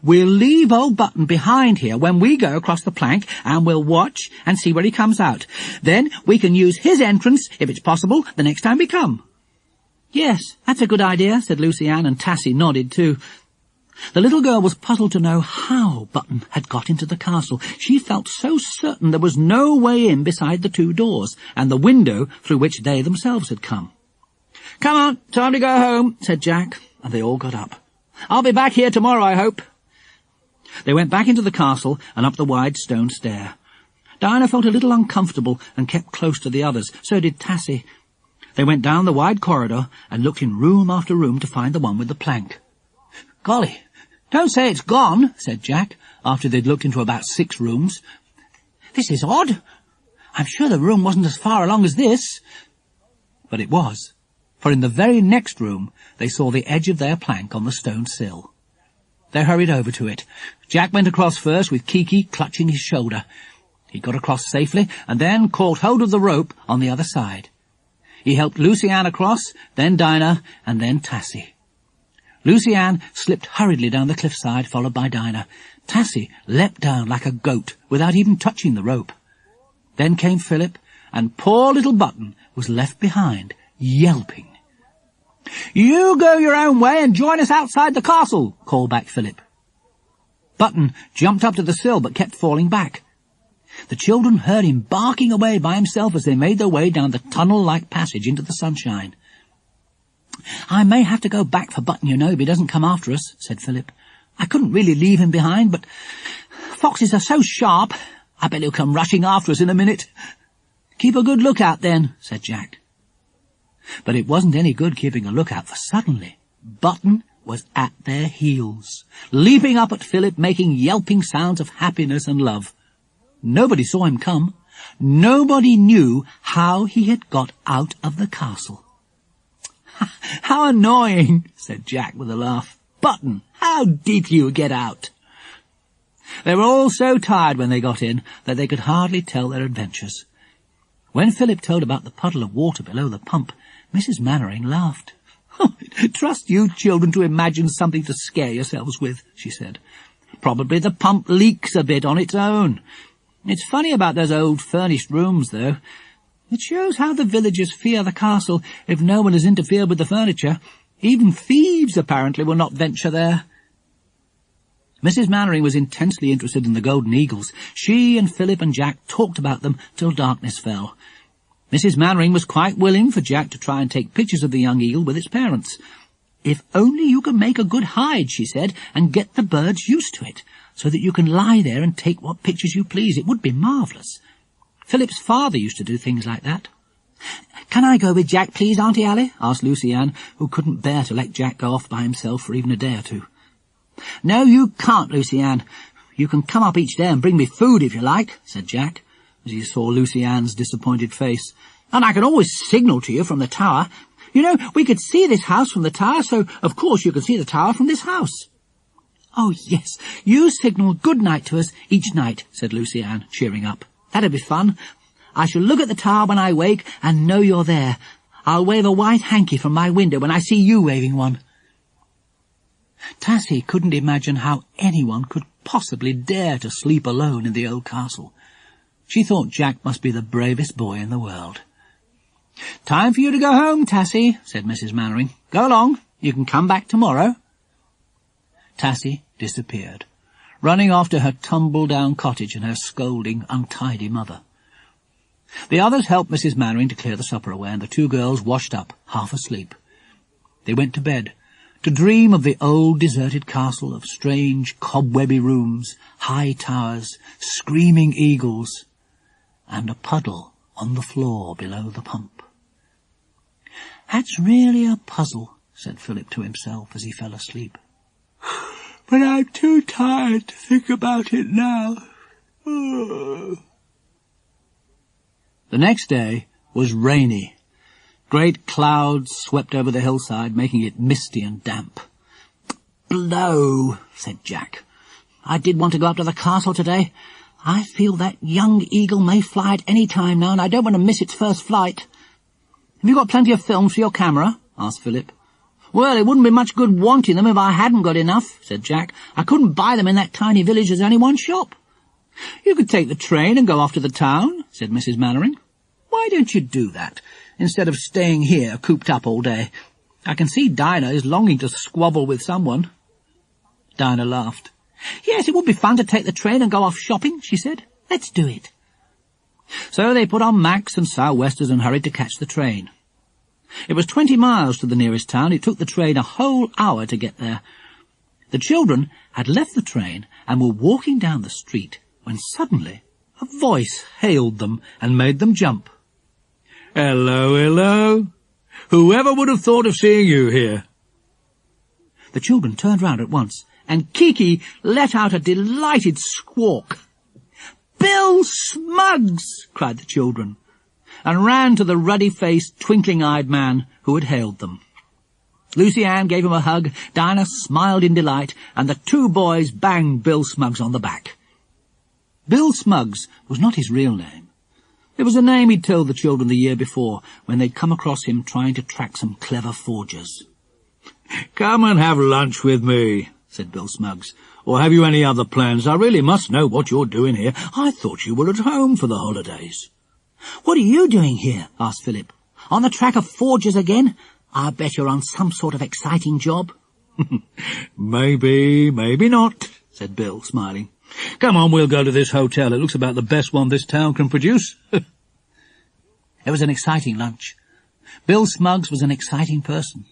We'll leave old Button behind here when we go across the plank, and we'll watch and see where he comes out. Then we can use his entrance, if it's possible, the next time we come. Yes, that's a good idea, said Lucy Ann, and Tassy nodded too. The little girl was puzzled to know how Button had got into the castle. She felt so certain there was no way in beside the two doors, and the window through which they themselves had come. Come on, time to go home, said Jack, and they all got up. I'll be back here tomorrow, I hope. They went back into the castle and up the wide stone stair. Dinah felt a little uncomfortable and kept close to the others. So did Tassy. They went down the wide corridor and looked in room after room to find the one with the plank. Golly, don't say it's gone, said Jack, after they'd looked into about 6 rooms. This is odd. I'm sure the room wasn't as far along as this. But it was, for in the very next room they saw the edge of their plank on the stone sill. They hurried over to it. Jack went across first, with Kiki clutching his shoulder. He got across safely, and then caught hold of the rope on the other side. He helped Lucy Ann across, then Dinah, and then Tassy. Lucy Ann slipped hurriedly down the cliffside, followed by Dinah. Tassy leapt down like a goat, without even touching the rope. Then came Philip, and poor little Button was left behind, yelping. You go your own way and join us outside the castle, called back Philip. Button jumped up to the sill, but kept falling back. The children heard him barking away by himself as they made their way down the tunnel-like passage into the sunshine. I may have to go back for Button, you know, if he doesn't come after us, said Philip. I couldn't really leave him behind, but foxes are so sharp, I bet he'll come rushing after us in a minute. Keep a good lookout then, said Jack. But it wasn't any good keeping a lookout, for suddenly Button was at their heels, leaping up at Philip, making yelping sounds of happiness and love. Nobody saw him come. Nobody knew how he had got out of the castle. How annoying, said Jack with a laugh. Button, how did you get out? They were all so tired when they got in that they could hardly tell their adventures. When Philip told about the puddle of water below the pump, Mrs. Mannering laughed. Trust you children to imagine something to scare yourselves with, she said. Probably the pump leaks a bit on its own. It's funny about those old furnished rooms, though. It shows how the villagers fear the castle if no one has interfered with the furniture. Even thieves, apparently, will not venture there. Mrs. Mannering was intensely interested in the golden eagles. She and Philip and Jack talked about them till darkness fell. Mrs. Mannering was quite willing for Jack to try and take pictures of the young eagle with its parents. If only you could make a good hide, she said, and get the birds used to it, so that you can lie there and take what pictures you please. It would be marvellous. Philip's father used to do things like that. Can I go with Jack, please, Auntie Allie? Asked Lucy Ann, who couldn't bear to let Jack go off by himself for even a day or two. No, you can't, Lucy Ann. You can come up each day and bring me food if you like, said Jack, as he saw Lucy Ann's disappointed face. And I can always signal to you from the tower. You know, we could see this house from the tower, so of course you can see the tower from this house. Oh, yes, you signal good night to us each night, said Lucy Ann, cheering up. That'll be fun. I shall look at the tower when I wake and know you're there. I'll wave a white hanky from my window when I see you waving one. Tassy couldn't imagine how anyone could possibly dare to sleep alone in the old castle. She thought Jack must be the bravest boy in the world. Time for you to go home, Tassy, said Mrs. Mannering. Go along. You can come back tomorrow. Tassy disappeared, running after her tumble-down cottage and her scolding, untidy mother. The others helped Mrs. Mannering to clear the supper away, and the two girls washed up, half asleep. They went to bed, to dream of the old deserted castle, of strange cobwebby rooms, high towers, screaming eagles, and a puddle on the floor below the pump. That's really a puzzle, said Philip to himself as he fell asleep. But I'm too tired to think about it now. The next day was rainy. Great clouds swept over the hillside, making it misty and damp. Blow, said Jack. I did want to go up to the castle today. I feel that young eagle may fly at any time now, and I don't want to miss its first flight. Have you got plenty of films for your camera? Asked Philip. Well, it wouldn't be much good wanting them if I hadn't got enough, said Jack. I couldn't buy them in that tiny village. There's only one shop. You could take the train and go off to the town, said Mrs. Mannering. Why don't you do that, instead of staying here cooped up all day? I can see Dinah is longing to squabble with someone. Dinah laughed. Yes, it would be fun to take the train and go off shopping, she said. Let's do it. So they put on Macs and sou'westers and hurried to catch the train. It was 20 miles to the nearest town. It took the train a whole hour to get there. The children had left the train and were walking down the street when suddenly a voice hailed them and made them jump. Hello, hello. Whoever would have thought of seeing you here? The children turned round at once, and Kiki let out a delighted squawk. Bill Smugs! Cried the children, and ran to the ruddy-faced, twinkling-eyed man who had hailed them. Lucy Ann gave him a hug, Dinah smiled in delight, and the two boys banged Bill Smugs on the back. Bill Smugs was not his real name. It was a name he'd told the children the year before, when they'd come across him trying to track some clever forgers. Come and have lunch with me, said Bill Smugs. Or have you any other plans? I really must know what you're doing here. I thought you were at home for the holidays. What are you doing here? Asked Philip. On the track of forgers again? I bet you're on some sort of exciting job. Maybe, maybe not, said Bill, smiling. Come on, we'll go to this hotel. It looks about the best one this town can produce. It was an exciting lunch. Bill Smugs was an exciting person.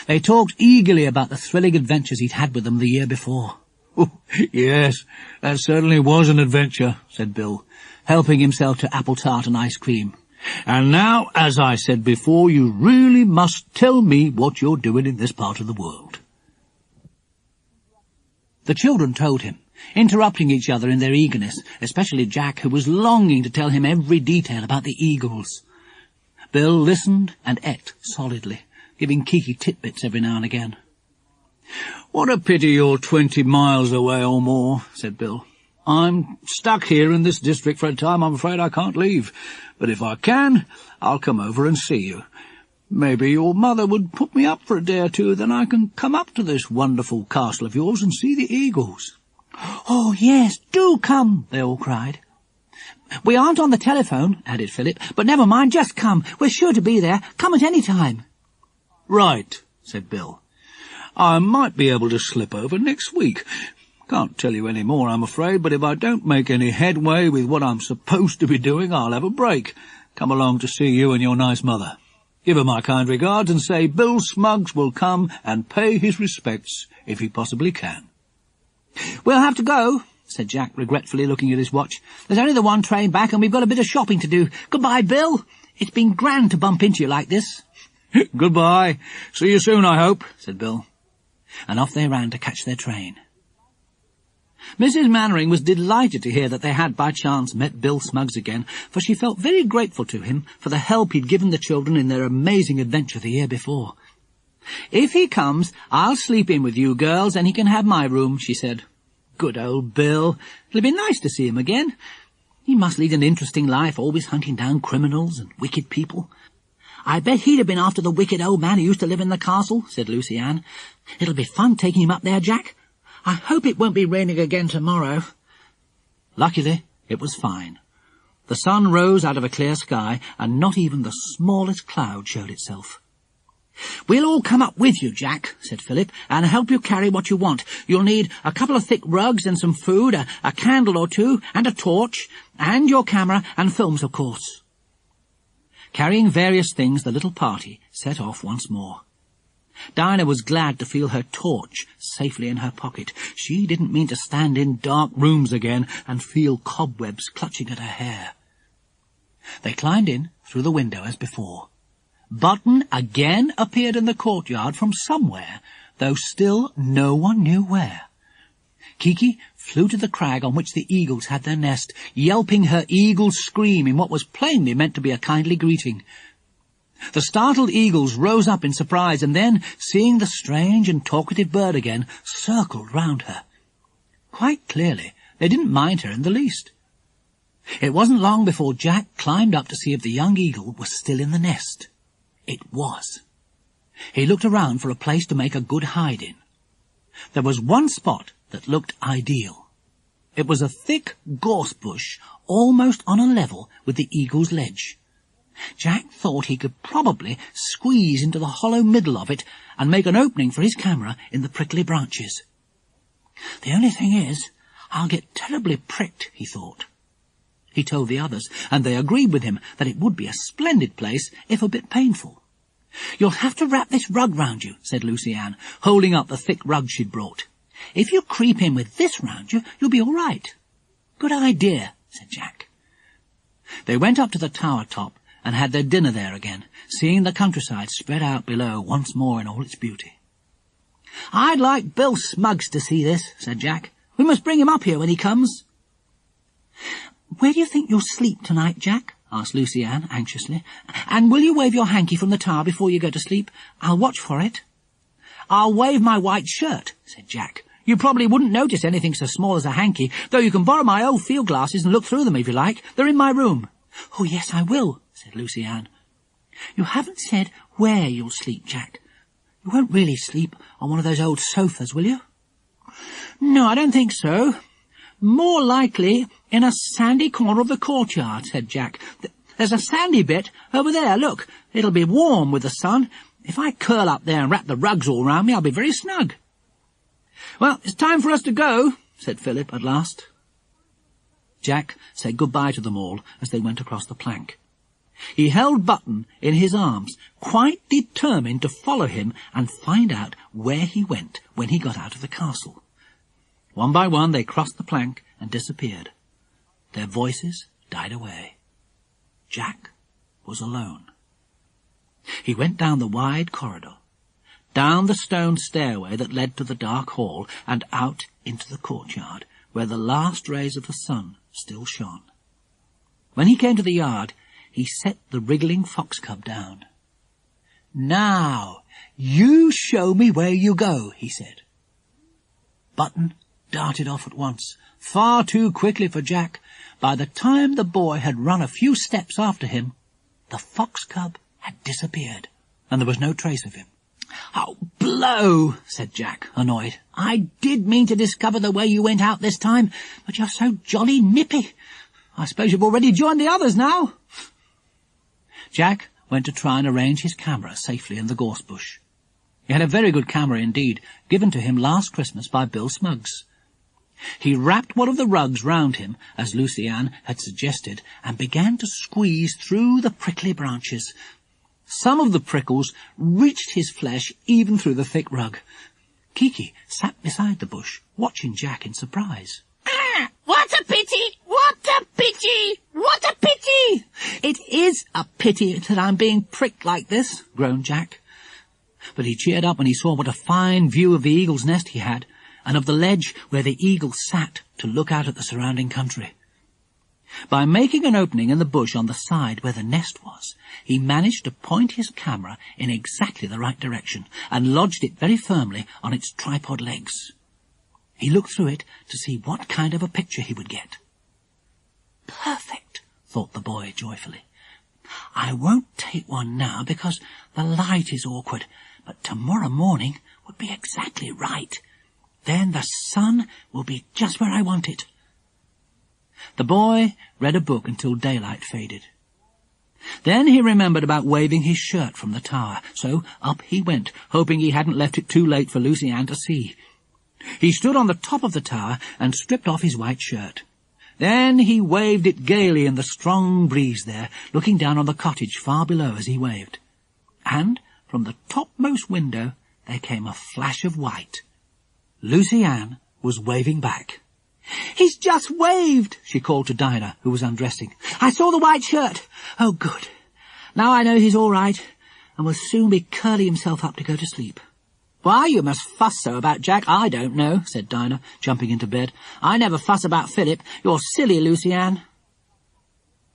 They talked eagerly about the thrilling adventures he'd had with them the year before. Oh, yes, that certainly was an adventure, said Bill, helping himself to apple tart and ice cream. And now, as I said before, you really must tell me what you're doing in this part of the world. The children told him, interrupting each other in their eagerness, especially Jack, who was longing to tell him every detail about the eagles. Bill listened and ate solidly, giving Kiki titbits every now and again. What a pity you're 20 miles away or more, said Bill. I'm stuck here in this district for a time. I'm afraid I can't leave. But if I can, I'll come over and see you. Maybe your mother would put me up for a day or two, then I can come up to this wonderful castle of yours and see the eagles. Oh, yes, do come, they all cried. We aren't on the telephone, added Philip, but never mind, just come. We're sure to be there. Come at any time. Right, said Bill. I might be able to slip over next week. Can't tell you any more, I'm afraid, but if I don't make any headway with what I'm supposed to be doing, I'll have a break. Come along to see you and your nice mother. Give her my kind regards and say Bill Smugs will come and pay his respects if he possibly can. We'll have to go, said Jack, regretfully looking at his watch. There's only the one train back and we've got a bit of shopping to do. Goodbye, Bill. It's been grand to bump into you like this. Goodbye. See you soon, I hope, said Bill. And off they ran to catch their train. Mrs. Mannering was delighted to hear that they had by chance met Bill Smugs again, for she felt very grateful to him for the help he'd given the children in their amazing adventure the year before. If he comes, I'll sleep in with you girls, and he can have my room, she said. Good old Bill. It'll be nice to see him again. He must lead an interesting life, always hunting down criminals and wicked people. I bet he'd have been after the wicked old man who used to live in the castle, said Lucy Ann. It'll be fun taking him up there, Jack. I hope it won't be raining again tomorrow. Luckily, it was fine. The sun rose out of a clear sky, and not even the smallest cloud showed itself. We'll all come up with you, Jack, said Philip, and help you carry what you want. You'll need a couple of thick rugs and some food, a candle or two, and a torch, and your camera and films, of course. Carrying various things, the little party set off once more. Dinah was glad to feel her torch safely in her pocket. She didn't mean to stand in dark rooms again and feel cobwebs clutching at her hair. They climbed in through the window as before. Button again appeared in the courtyard from somewhere, though still no one knew where. Kiki flew to the crag on which the eagles had their nest, yelping her eagle scream in what was plainly meant to be a kindly greeting. The startled eagles rose up in surprise, and then, seeing the strange and talkative bird again, circled round her. Quite clearly, they didn't mind her in the least. It wasn't long before Jack climbed up to see if the young eagle was still in the nest. It was. He looked around for a place to make a good hide-in. There was one spot that looked ideal. It was a thick gorse bush, almost on a level with the eagle's ledge. Jack thought he could probably squeeze into the hollow middle of it and make an opening for his camera in the prickly branches. The only thing is, I'll get terribly pricked, he thought. He told the others, and they agreed with him that it would be a splendid place, if a bit painful. "You'll have to wrap this rug round you," said Lucy Ann, holding up the thick rug she'd brought. "If you creep in with this round you, you'll be all right." "Good idea," said Jack. They went up to the tower top and had their dinner there again, seeing the countryside spread out below once more in all its beauty. "I'd like Bill Smugs to see this," said Jack. "We must bring him up here when he comes." "Where do you think you'll sleep tonight, Jack?" asked Lucy Ann anxiously. "And will you wave your hanky from the tower before you go to sleep? I'll watch for it." "I'll wave my white shirt," said Jack. "You probably wouldn't notice anything so small as a hanky, though you can borrow my old field glasses and look through them if you like. They're in my room." "Oh, yes, I will," said Lucy Ann. "You haven't said where you'll sleep, Jack. You won't really sleep on one of those old sofas, will you?" "No, I don't think so. More likely in a sandy corner of the courtyard," said Jack. "There's a sandy bit over there, look. It'll be warm with the sun. If I curl up there and wrap the rugs all round me, I'll be very snug." "Well, it's time for us to go," said Philip at last. Jack said goodbye to them all as they went across the plank. He held Button in his arms, quite determined to follow him and find out where he went when he got out of the castle. One by one they crossed the plank and disappeared. Their voices died away. Jack was alone. He went down the wide corridor, down the stone stairway that led to the dark hall, and out into the courtyard, where the last rays of the sun still shone. When he came to the yard, he set the wriggling fox cub down. "Now, you show me where you go," he said. Button darted off at once, far too quickly for Jack. By the time the boy had run a few steps after him, the fox cub had disappeared, and there was no trace of him. "Oh, blow!" said Jack, annoyed. "I did mean to discover the way you went out this time, but you're so jolly nippy. I suppose you've already joined the others now." Jack went to try and arrange his camera safely in the gorse bush. He had a very good camera indeed, given to him last Christmas by Bill Smugs. He wrapped one of the rugs round him, as Lucy Ann had suggested, and began to squeeze through the prickly branches. Some of the prickles reached his flesh even through the thick rug. Kiki sat beside the bush, watching Jack in surprise. "Ah, what a pity! What a pity! What a pity!" "It is a pity that I'm being pricked like this," groaned Jack. But he cheered up when he saw what a fine view of the eagle's nest he had, and of the ledge where the eagle sat to look out at the surrounding country. By making an opening in the bush on the side where the nest was, he managed to point his camera in exactly the right direction, and lodged it very firmly on its tripod legs. He looked through it to see what kind of a picture he would get. "Perfect," thought the boy joyfully. "I won't take one now because the light is awkward, but tomorrow morning would be exactly right. Then the sun will be just where I want it." The boy read a book until daylight faded. Then he remembered about waving his shirt from the tower, so up he went, hoping he hadn't left it too late for Lucy Ann to see. He stood on the top of the tower and stripped off his white shirt. Then he waved it gaily in the strong breeze there, looking down on the cottage far below as he waved. And from the topmost window there came a flash of white. Lucy Ann was waving back. "He's just waved," she called to Dinah, who was undressing. "I saw the white shirt. Oh, good. Now I know he's all right, and will soon be curling himself up to go to sleep." "Why you must fuss so about Jack, I don't know," said Dinah, jumping into bed. "I never fuss about Philip. You're silly, Lucy Ann."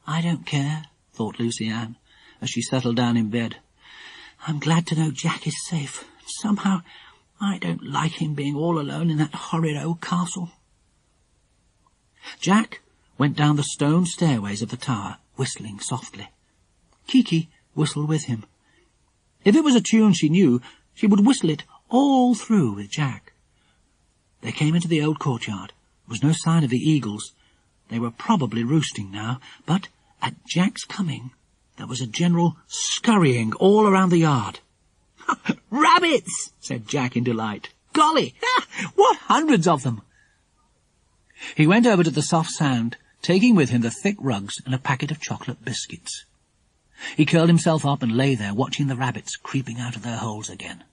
"I don't care," thought Lucy Ann, as she settled down in bed. "I'm glad to know Jack is safe. Somehow I don't like him being all alone in that horrid old castle." Jack went down the stone stairways of the tower, whistling softly. Kiki whistled with him. If it was a tune she knew, she would whistle it all through with Jack. They came into the old courtyard. There was no sign of the eagles. They were probably roosting now, but at Jack's coming there was a general scurrying all around the yard. "Rabbits!" said Jack in delight. "Golly! What hundreds of them!" He went over to the soft sand, taking with him the thick rugs and a packet of chocolate biscuits. He curled himself up and lay there watching the rabbits creeping out of their holes again.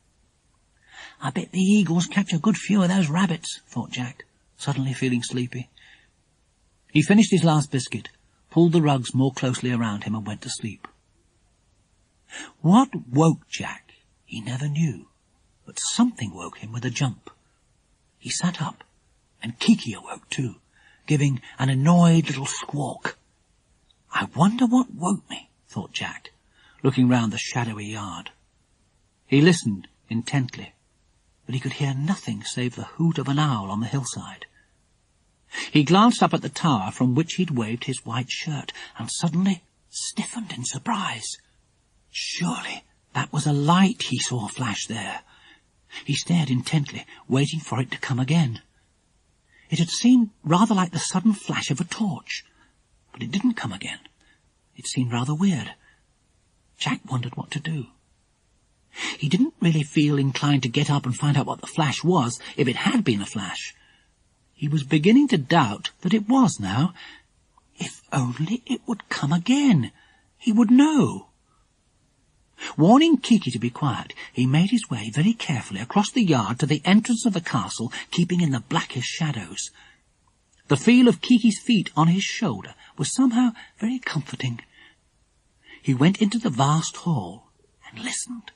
"I bet the eagles catch a good few of those rabbits," thought Jack, suddenly feeling sleepy. He finished his last biscuit, pulled the rugs more closely around him and went to sleep. What woke Jack, he never knew, but something woke him with a jump. He sat up, and Kiki awoke too, giving an annoyed little squawk. "I wonder what woke me," thought Jack, looking round the shadowy yard. He listened intently, but he could hear nothing save the hoot of an owl on the hillside. He glanced up at the tower from which he'd waved his white shirt, and suddenly stiffened in surprise. Surely that was a light he saw flash there. He stared intently, waiting for it to come again. It had seemed rather like the sudden flash of a torch, but it didn't come again. It seemed rather weird. Jack wondered what to do. He didn't really feel inclined to get up and find out what the flash was, if it had been a flash. He was beginning to doubt that it was now. If only it would come again, he would know. Warning Kiki to be quiet, he made his way very carefully across the yard to the entrance of the castle, keeping in the blackest shadows. The feel of Kiki's feet on his shoulder was somehow very comforting. He went into the vast hall and listened.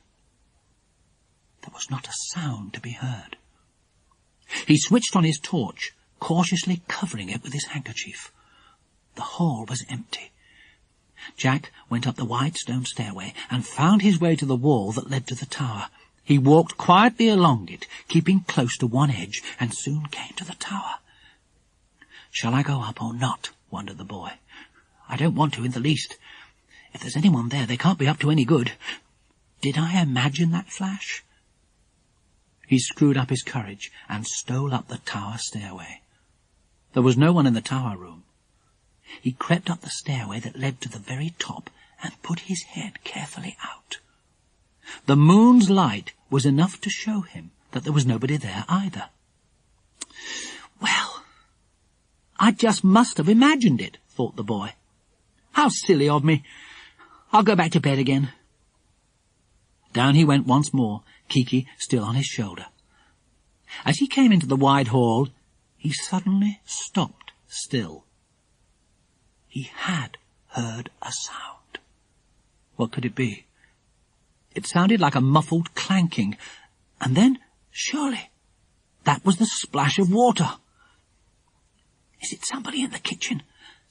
There was not a sound to be heard. He switched on his torch, cautiously covering it with his handkerchief. The hall was empty. Jack went up the wide stone stairway and found his way to the wall that led to the tower. He walked quietly along it, keeping close to one edge, and soon came to the tower. "Shall I go up or not?" wondered the boy. "I don't want to in the least. If there's anyone there, they can't be up to any good. Did I imagine that flash?" He screwed up his courage and stole up the tower stairway. There was no one in the tower room. He crept up the stairway that led to the very top and put his head carefully out. The moon's light was enough to show him that there was nobody there either. "Well, I just must have imagined it," thought the boy. "How silly of me. I'll go back to bed again." Down he went once more, Kiki still on his shoulder. As he came into the wide hall, he suddenly stopped still. He had heard a sound. What could it be? It sounded like a muffled clanking, and then, surely, that was the splash of water. "Is it somebody in the kitchen?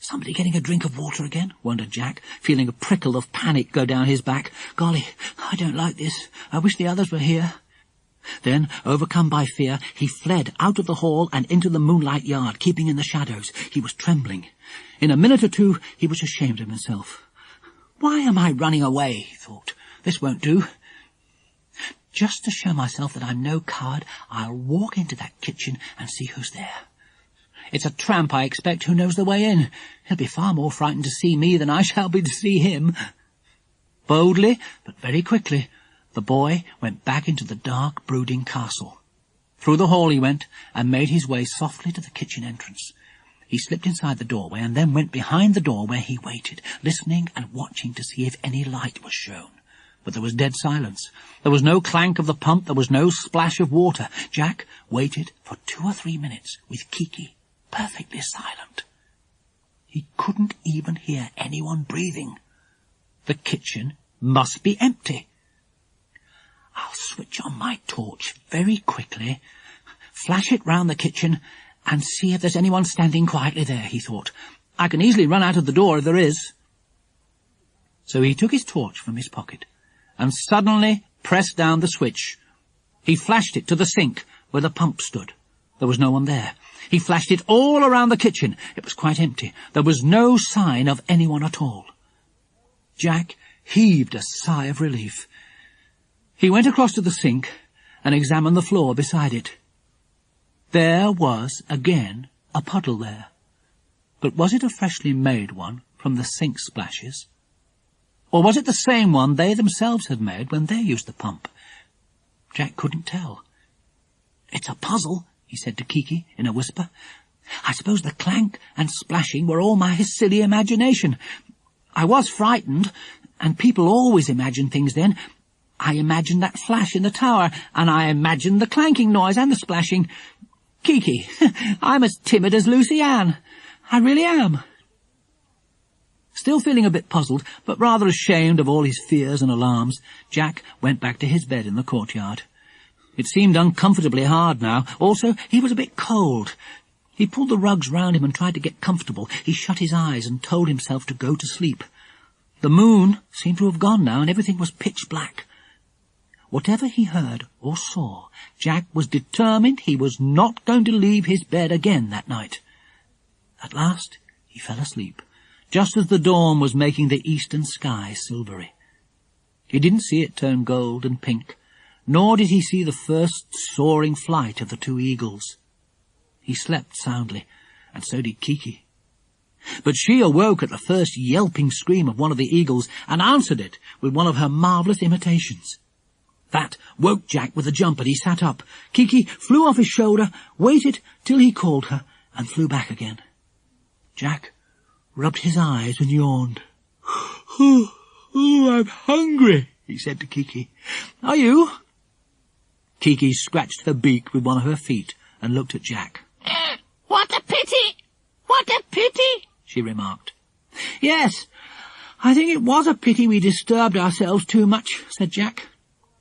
Somebody getting a drink of water again?" wondered Jack, feeling a prickle of panic go down his back. "Golly, I don't like this. I wish the others were here." Then, overcome by fear, he fled out of the hall and into the moonlight yard, keeping in the shadows. He was trembling. In a minute or two, he was ashamed of himself. "Why am I running away?" he thought. "This won't do. Just to show myself that I'm no coward, I'll walk into that kitchen and see who's there. It's a tramp, I expect, who knows the way in. He'll be far more frightened to see me than I shall be to see him." Boldly, but very quickly, the boy went back into the dark, brooding castle. Through the hall he went, and made his way softly to the kitchen entrance. He slipped inside the doorway, and then went behind the door where he waited, listening and watching to see if any light was shown. But there was dead silence. There was no clank of the pump, there was no splash of water. Jack waited for 2 or 3 minutes, with Kiki perfectly silent. He couldn't even hear anyone breathing. The kitchen must be empty. "I'll switch on my torch very quickly, flash it round the kitchen, and see if there's anyone standing quietly there," he thought. "I can easily run out of the door if there is." So he took his torch from his pocket and suddenly pressed down the switch. He flashed it to the sink where the pump stood. There was no one there. He flashed it all around the kitchen. It was quite empty. There was no sign of anyone at all. Jack heaved a sigh of relief. He went across to the sink and examined the floor beside it. There was, again, a puddle there. But was it a freshly made one from the sink splashes? Or was it the same one they themselves had made when they used the pump? Jack couldn't tell. "It's a puzzle," he said to Kiki in a whisper. "I suppose the clank and splashing were all my silly imagination. I was frightened, and people always imagine things then. I imagined that flash in the tower, and I imagined the clanking noise and the splashing. Kiki, I'm as timid as Lucy Ann. I really am." Still feeling a bit puzzled, but rather ashamed of all his fears and alarms, Jack went back to his bed in the courtyard. It seemed uncomfortably hard now. Also, he was a bit cold. He pulled the rugs round him and tried to get comfortable. He shut his eyes and told himself to go to sleep. The moon seemed to have gone now, and everything was pitch black. Whatever he heard or saw, Jack was determined he was not going to leave his bed again that night. At last he fell asleep, just as the dawn was making the eastern sky silvery. He didn't see it turn gold and pink, nor did he see the first soaring flight of the two eagles. He slept soundly, and so did Kiki. But she awoke at the first yelping scream of one of the eagles and answered it with one of her marvellous imitations. That woke Jack with a jump, and he sat up. Kiki flew off his shoulder, waited till he called her, and flew back again. Jack rubbed his eyes and yawned. "Oh, I'm hungry," he said to Kiki. "Are you?" Kiki scratched her beak with one of her feet and looked at Jack. What a pity! What a pity!" she remarked. "Yes, I think it was a pity we disturbed ourselves too much," said Jack.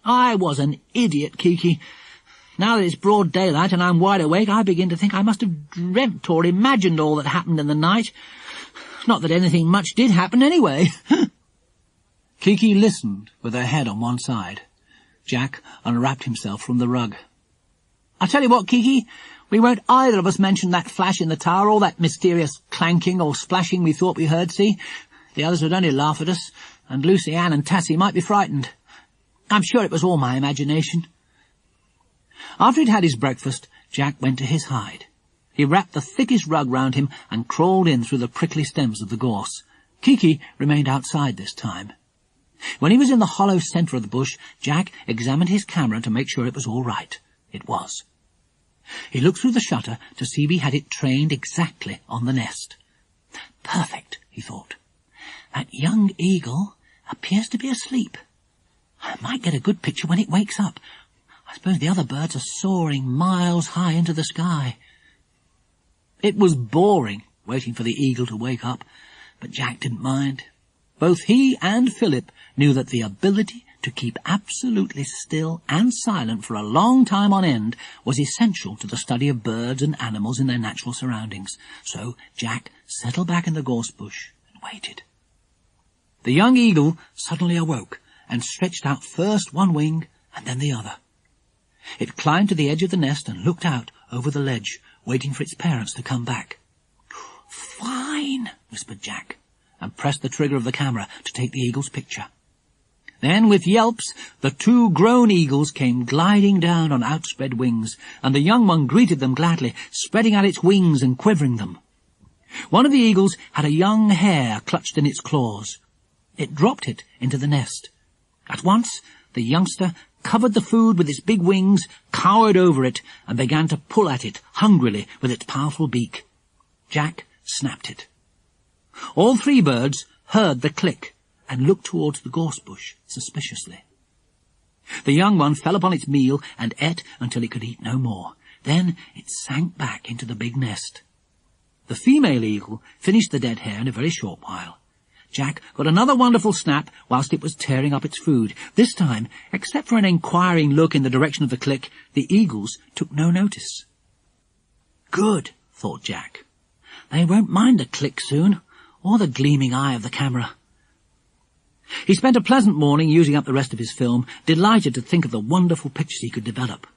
"I was an idiot, Kiki. Now that it's broad daylight and I'm wide awake, I begin to think I must have dreamt or imagined all that happened in the night. Not that anything much did happen anyway." Kiki listened with her head on one side. Jack unwrapped himself from the rug. "I tell you what, Kiki, we won't either of us mention that flash in the tower or that mysterious clanking or splashing we thought we heard, see? The others would only laugh at us, and Lucy Ann and Tassy might be frightened. I'm sure it was all my imagination." After he'd had his breakfast, Jack went to his hide. He wrapped the thickest rug round him and crawled in through the prickly stems of the gorse. Kiki remained outside this time. When he was in the hollow centre of the bush, Jack examined his camera to make sure it was all right. It was. He looked through the shutter to see if he had it trained exactly on the nest. "Perfect," he thought. "That young eagle appears to be asleep. I might get a good picture when it wakes up. I suppose the other birds are soaring miles high into the sky." It was boring waiting for the eagle to wake up, but Jack didn't mind. Both he and Philip knew that the ability to keep absolutely still and silent for a long time on end was essential to the study of birds and animals in their natural surroundings. So Jack settled back in the gorse bush and waited. The young eagle suddenly awoke and stretched out first one wing and then the other. It climbed to the edge of the nest and looked out over the ledge, waiting for its parents to come back. "Fine," whispered Jack, and pressed the trigger of the camera to take the eagle's picture. Then, with yelps, the two grown eagles came gliding down on outspread wings, and the young one greeted them gladly, spreading out its wings and quivering them. One of the eagles had a young hare clutched in its claws. It dropped it into the nest. At once, the youngster covered the food with its big wings, cowered over it, and began to pull at it hungrily with its powerful beak. Jack snapped it. All three birds heard the click and looked towards the gorse bush suspiciously. The young one fell upon its meal and ate until it could eat no more. Then it sank back into the big nest. The female eagle finished the dead hare in a very short while. Jack got another wonderful snap whilst it was tearing up its food. This time, except for an inquiring look in the direction of the click, the eagles took no notice. "Good," thought Jack. "They won't mind the click soon, or the gleaming eye of the camera." He spent a pleasant morning using up the rest of his film, delighted to think of the wonderful pictures he could develop.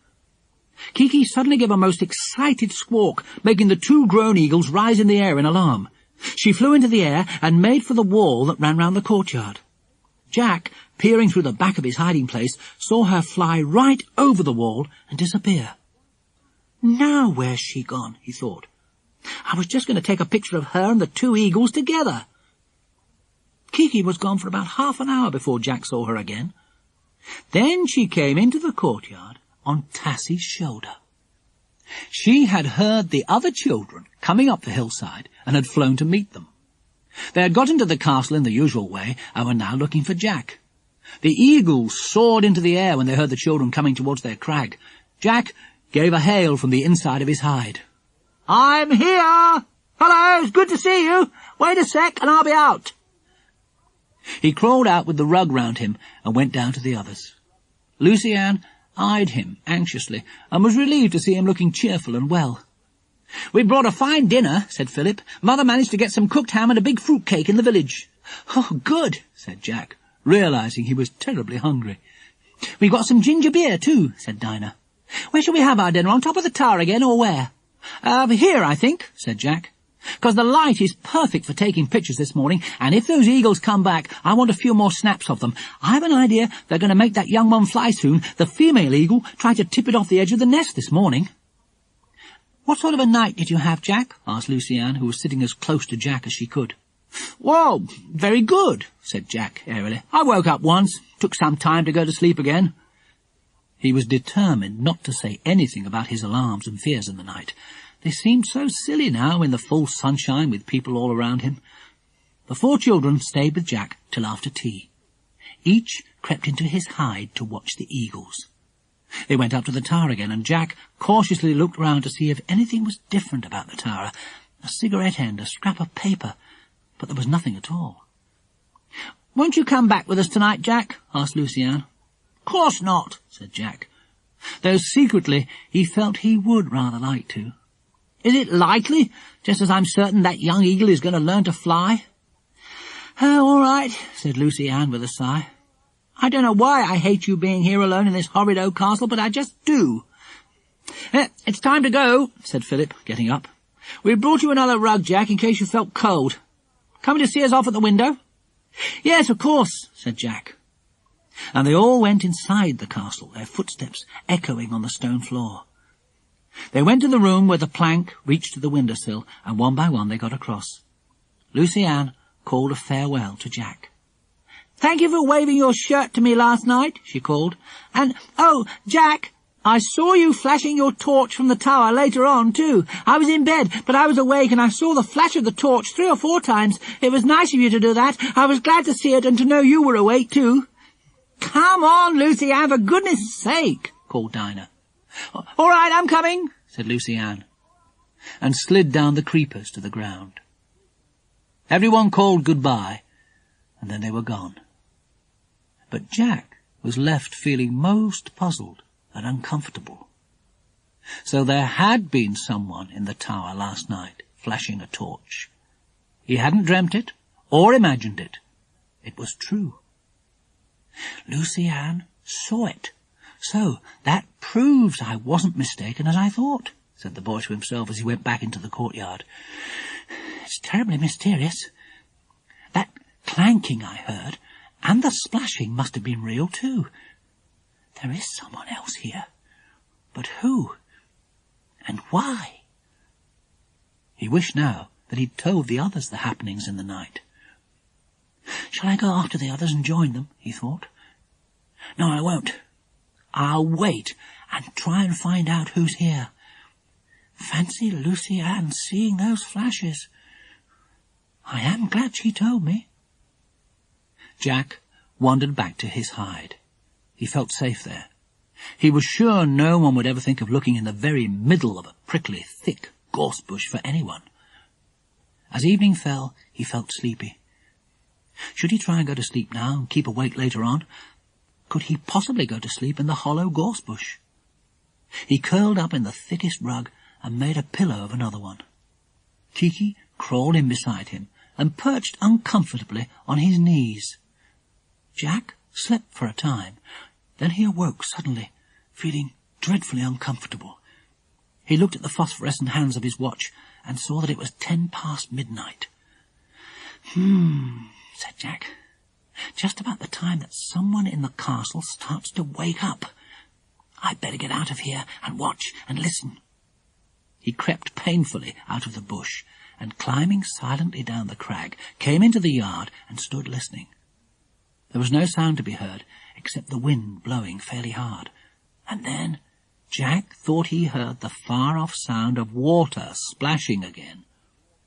Kiki suddenly gave a most excited squawk, making the two grown eagles rise in the air in alarm. She flew into the air and made for the wall that ran round the courtyard. Jack, peering through the back of his hiding place, saw her fly right over the wall and disappear. Now where's she gone, he thought. I was just going to take a picture of her and the two eagles together. Kiki was gone for about half an hour before Jack saw her again. Then she came into the courtyard on Tassy's shoulder. She had heard the other children coming up the hillside and had flown to meet them. They had got into the castle in the usual way and were now looking for Jack. The eagles soared into the air when they heard the children coming towards their crag. Jack gave a hail from the inside of his hide. "I'm here! Hello, it's good to see you. Wait a sec and I'll be out." He crawled out with the rug round him and went down to the others. Lucy Ann eyed him anxiously and was relieved to see him looking cheerful and well. "We brought a fine dinner," said Philip. "Mother managed to get some cooked ham and a big fruit cake in the village." "Oh, good," said Jack, realising he was terribly hungry. "We've got some ginger beer too," said Dinah. "Where shall we have our dinner, on top of the tower again, or where?" Here, I think," said Jack. "'Cause the light is perfect for taking pictures this morning, and if those eagles come back, I want a few more snaps of them. I've an idea they're going to make that young one fly soon. The female eagle tried to tip it off the edge of the nest this morning." "What sort of a night did you have, Jack?" asked Lucy Ann, who was sitting as close to Jack as she could. "Well, very good," said Jack airily. "I woke up once, took some time to go to sleep again." He was determined not to say anything about his alarms and fears in the night. They seemed so silly now in the full sunshine with people all around him. The 4 children stayed with Jack till after tea. Each crept into his hide to watch the eagles. They went up to the tower again, and Jack cautiously looked round to see if anything was different about the tower. A cigarette end, a scrap of paper, but there was nothing at all. "Won't you come back with us tonight, Jack?" asked Lucy Ann. "Course not," said Jack, though secretly he felt he would rather like to. "Is it likely, just as I'm certain that young eagle is going to learn to fly?" All right," said Lucy Ann with a sigh. "I don't know why I hate you being here alone in this horrid old castle, but I just do." "It's time to go," said Philip, getting up. "We brought you another rug, Jack, in case you felt cold. Coming to see us off at the window?" "Yes, of course," said Jack. And they all went inside the castle, their footsteps echoing on the stone floor. They went to the room where the plank reached to the windowsill, and one by one they got across. Lucy Ann called a farewell to Jack. "Thank you for waving your shirt to me last night," she called. "And, oh, Jack, I saw you flashing your torch from the tower later on, too. I was in bed, but I was awake, and I saw the flash of the torch 3 or 4 times. It was nice of you to do that. I was glad to see it and to know you were awake, too." "Come on, Lucy Ann, for goodness' sake," called Dinah. "All right, I'm coming," said Lucy Ann, and slid down the creepers to the ground. Everyone called goodbye, and then they were gone. But Jack was left feeling most puzzled and uncomfortable. So there had been someone in the tower last night flashing a torch. He hadn't dreamt it or imagined it. It was true. Lucy Ann saw it. "So that proves I wasn't mistaken as I thought," said the boy to himself as he went back into the courtyard. "It's terribly mysterious. That clanking I heard and the splashing must have been real too. There is someone else here. But who? And why?" He wished now that he'd told the others the happenings in the night. "Shall I go after the others and join them?" he thought. "No, I won't. I'll wait and try and find out who's here. Fancy Lucy Ann seeing those flashes. I am glad she told me." Jack wandered back to his hide. He felt safe there. He was sure no one would ever think of looking in the very middle of a prickly, thick gorse bush for anyone. As evening fell, he felt sleepy. Should he try and go to sleep now and keep awake later on? Could he possibly go to sleep in the hollow gorse bush? He curled up in the thickest rug and made a pillow of another one. Kiki crawled in beside him and perched uncomfortably on his knees. Jack slept for a time. Then he awoke suddenly, feeling dreadfully uncomfortable. He looked at the phosphorescent hands of his watch and saw that it was 10 past midnight. Said Jack. just about the time that someone in the castle starts to wake up. I'd better get out of here and watch and listen. He crept painfully out of the bush and, climbing silently down the crag, came into the yard and stood listening. There was no sound to be heard except the wind blowing fairly hard. And then Jack thought he heard the far-off sound of water splashing again,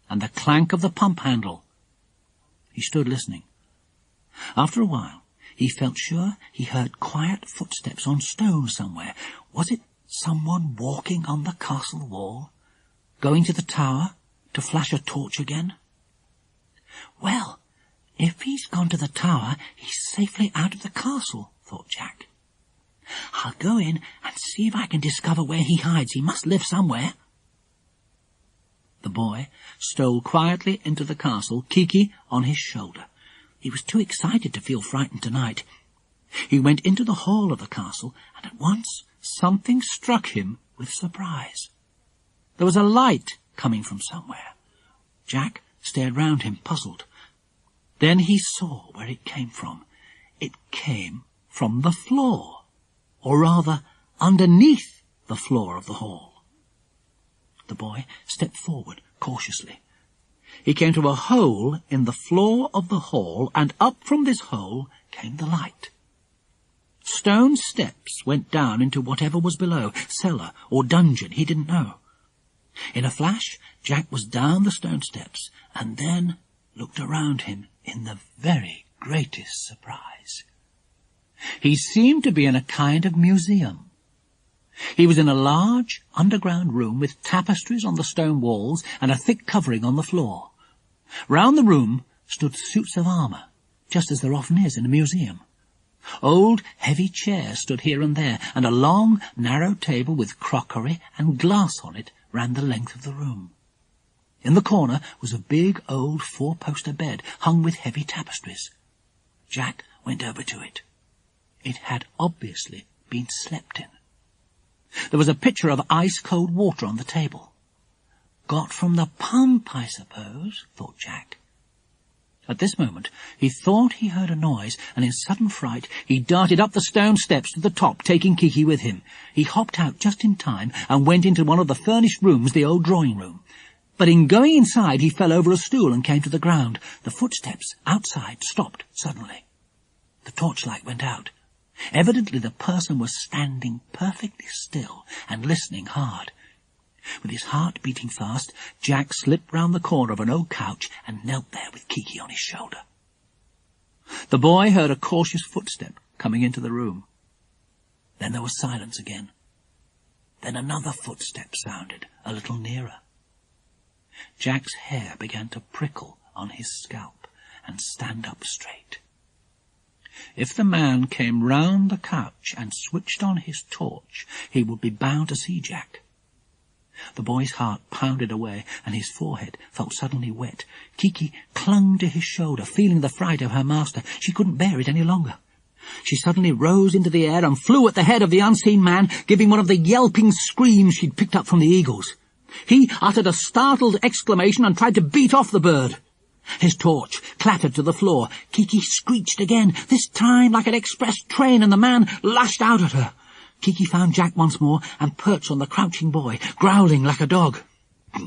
and the clank of the pump handle. He stood listening. After a while, he felt sure he heard quiet footsteps on stone somewhere. Was it someone walking on the castle wall, going to the tower to flash a torch again? Well, if he's gone to the tower, he's safely out of the castle, thought Jack. I'll go in and see if I can discover where he hides. He must live somewhere. The boy stole quietly into the castle, Kiki on his shoulder. He was too excited to feel frightened tonight. He went into the hall of the castle, and at once something struck him with surprise. There was a light coming from somewhere. Jack stared round him, puzzled. Then he saw where it came from. It came from the floor, or rather, underneath the floor of the hall. The boy stepped forward cautiously. He came to a hole in the floor of the hall, and up from this hole came the light. Stone steps went down into whatever was below, cellar or dungeon, he didn't know. In a flash, Jack was down the stone steps, and then looked around him in the very greatest surprise. He seemed to be in a kind of museum. He was in a large underground room with tapestries on the stone walls and a thick covering on the floor. Round the room stood suits of armour, just as there often is in a museum. Old, heavy chairs stood here and there, and a long, narrow table with crockery and glass on it ran the length of the room. In the corner was a big old four-poster bed hung with heavy tapestries. Jack went over to it. It had obviously been slept in. There was a pitcher of ice-cold water on the table. Got from the pump, I suppose, thought Jack. At this moment he thought he heard a noise, and in sudden fright he darted up the stone steps to the top, taking Kiki with him. He hopped out just in time and went into one of the furnished rooms, the old drawing-room. But in going inside he fell over a stool and came to the ground. The footsteps outside stopped suddenly. The torchlight went out. Evidently the person was standing perfectly still and listening hard. With his heart beating fast, Jack slipped round the corner of an old couch and knelt there with Kiki on his shoulder. The boy heard a cautious footstep coming into the room. Then there was silence again. Then another footstep sounded, a little nearer. Jack's hair began to prickle on his scalp and stand up straight. If the man came round the couch and switched on his torch, he would be bound to see Jack. The boy's heart pounded away, and his forehead felt suddenly wet. Kiki clung to his shoulder, feeling the fright of her master. She couldn't bear it any longer. She suddenly rose into the air and flew at the head of the unseen man, giving one of the yelping screams she'd picked up from the eagles. He uttered a startled exclamation and tried to beat off the bird. His torch clattered to the floor. Kiki screeched again, this time like an express train, and the man lashed out at her. Kiki found Jack once more and perched on the crouching boy, growling like a dog.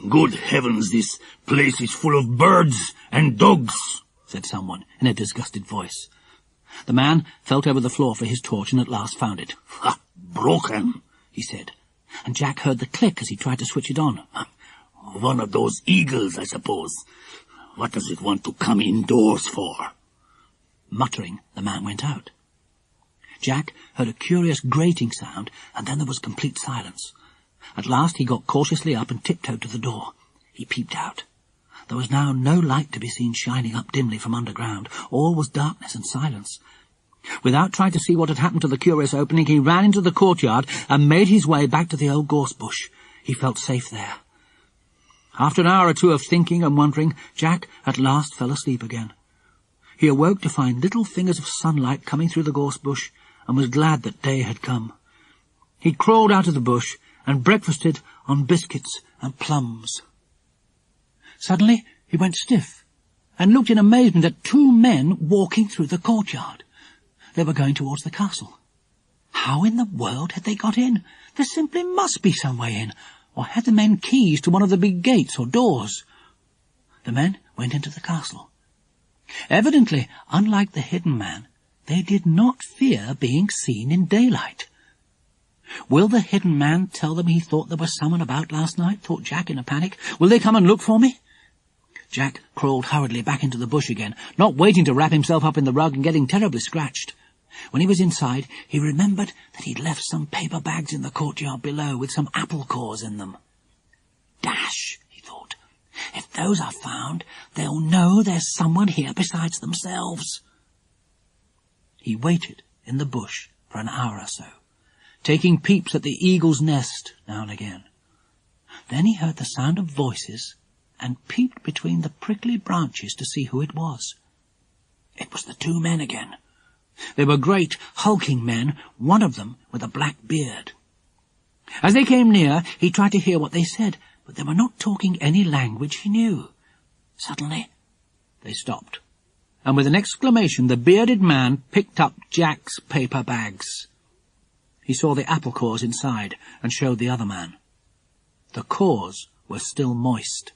"Good heavens, this place is full of birds and dogs," said someone in a disgusted voice. The man felt over the floor for his torch and at last found it. "Ha! Broken," he said, and Jack heard the click as he tried to switch it on. "One of those eagles, I suppose. What does it want to come indoors for?" Muttering, the man went out. Jack heard a curious grating sound, and then there was complete silence. At last he got cautiously up and tiptoed to the door. He peeped out. There was now no light to be seen shining up dimly from underground. All was darkness and silence. Without trying to see what had happened to the curious opening, he ran into the courtyard and made his way back to the old gorse bush. He felt safe there. After an hour or two of thinking and wondering, Jack at last fell asleep again. He awoke to find little fingers of sunlight coming through the gorse bush, and was glad that day had come. He crawled out of the bush and breakfasted on biscuits and plums. Suddenly he went stiff and looked in amazement at two men walking through the courtyard. They were going towards the castle. How in the world had they got in? There simply must be some way in, or had the men keys to one of the big gates or doors? The men went into the castle. Evidently, unlike the hidden man, they did not fear being seen in daylight. Will the hidden man tell them he thought there was someone about last night, thought Jack in a panic. Will they come and look for me? Jack crawled hurriedly back into the bush again, not waiting to wrap himself up in the rug and getting terribly scratched. When he was inside, he remembered that he'd left some paper bags in the courtyard below with some apple cores in them. Dash, he thought. If those are found, they'll know there's someone here besides themselves. He waited in the bush for an hour or so, taking peeps at the eagle's nest now and again. Then he heard the sound of voices and peeped between the prickly branches to see who it was. It was the two men again. They were great, hulking men, one of them with a black beard. As they came near, he tried to hear what they said, but they were not talking any language he knew. Suddenly, they stopped, and with an exclamation, the bearded man picked up Jack's paper bags. He saw the apple cores inside and showed the other man. The cores were still moist.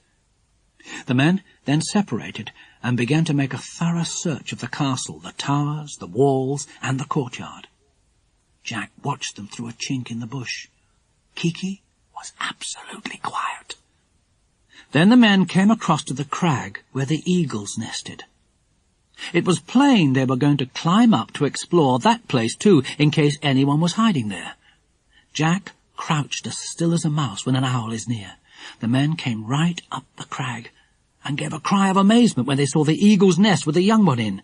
The men then separated and began to make a thorough search of the castle, the towers, the walls, and the courtyard. Jack watched them through a chink in the bush. Kiki was absolutely quiet. Then the men came across to the crag where the eagles nested. It was plain they were going to climb up to explore that place too, in case anyone was hiding there. Jack crouched as still as a mouse when an owl is near. The men came right up the crag and gave a cry of amazement when they saw the eagle's nest with the young one in.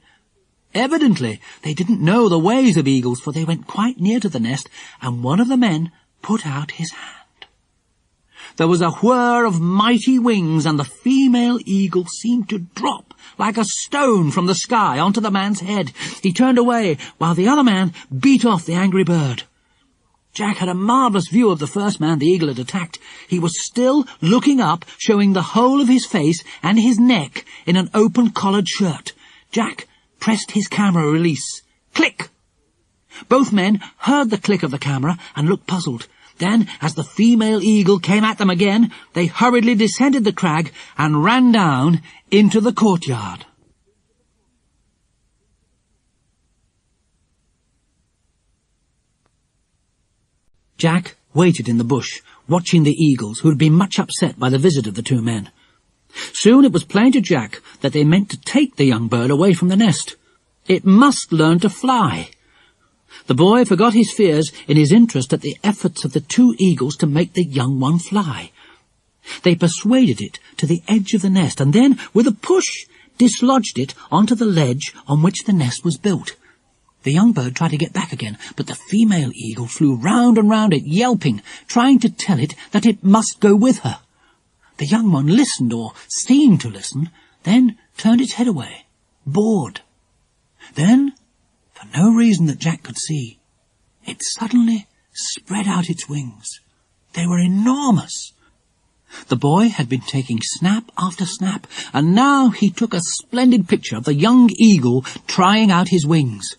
Evidently, they didn't know the ways of eagles, for they went quite near to the nest, and one of the men put out his hand. There was a whir of mighty wings, and the female eagle seemed to drop like a stone from the sky onto the man's head. He turned away, while the other man beat off the angry bird. Jack had a marvellous view of the first man the eagle had attacked. He was still looking up, showing the whole of his face and his neck in an open-collared shirt. Jack pressed his camera release. Click! Both men heard the click of the camera and looked puzzled. Then, as the female eagle came at them again, they hurriedly descended the crag and ran down into the courtyard. Jack waited in the bush, watching the eagles, who had been much upset by the visit of the two men. Soon it was plain to Jack that they meant to take the young bird away from the nest. It must learn to fly. The boy forgot his fears in his interest at the efforts of the two eagles to make the young one fly. They persuaded it to the edge of the nest, and then, with a push, dislodged it onto the ledge on which the nest was built. The young bird tried to get back again, but the female eagle flew round and round it, yelping, trying to tell it that it must go with her. The young one listened, or seemed to listen, then turned its head away, bored. Then, for no reason that Jack could see, it suddenly spread out its wings. They were enormous. The boy had been taking snap after snap, and now he took a splendid picture of the young eagle trying out his wings.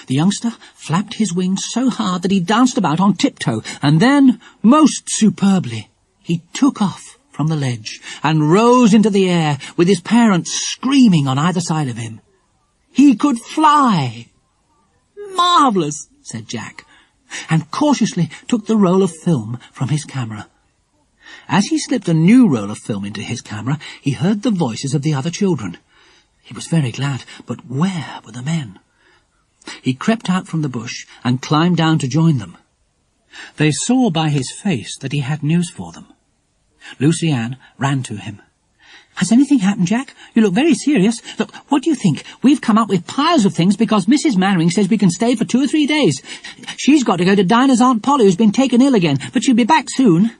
The youngster flapped his wings so hard that he danced about on tiptoe, and then, most superbly, he took off from the ledge and rose into the air with his parents screaming on either side of him. He could fly! "Marvellous," said Jack, and cautiously took the roll of film from his camera. As he slipped a new roll of film into his camera, he heard the voices of the other children. He was very glad, but where were the men? He crept out from the bush and climbed down to join them. They saw by his face that he had news for them. Lucy Ann ran to him. "Has anything happened, Jack? You look very serious. Look, what do you think? We've come up with piles of things because Mrs. Mannering says we can stay for 2 or 3 days. She's got to go to Dinah's Aunt Polly, who's been taken ill again, but she'll be back soon.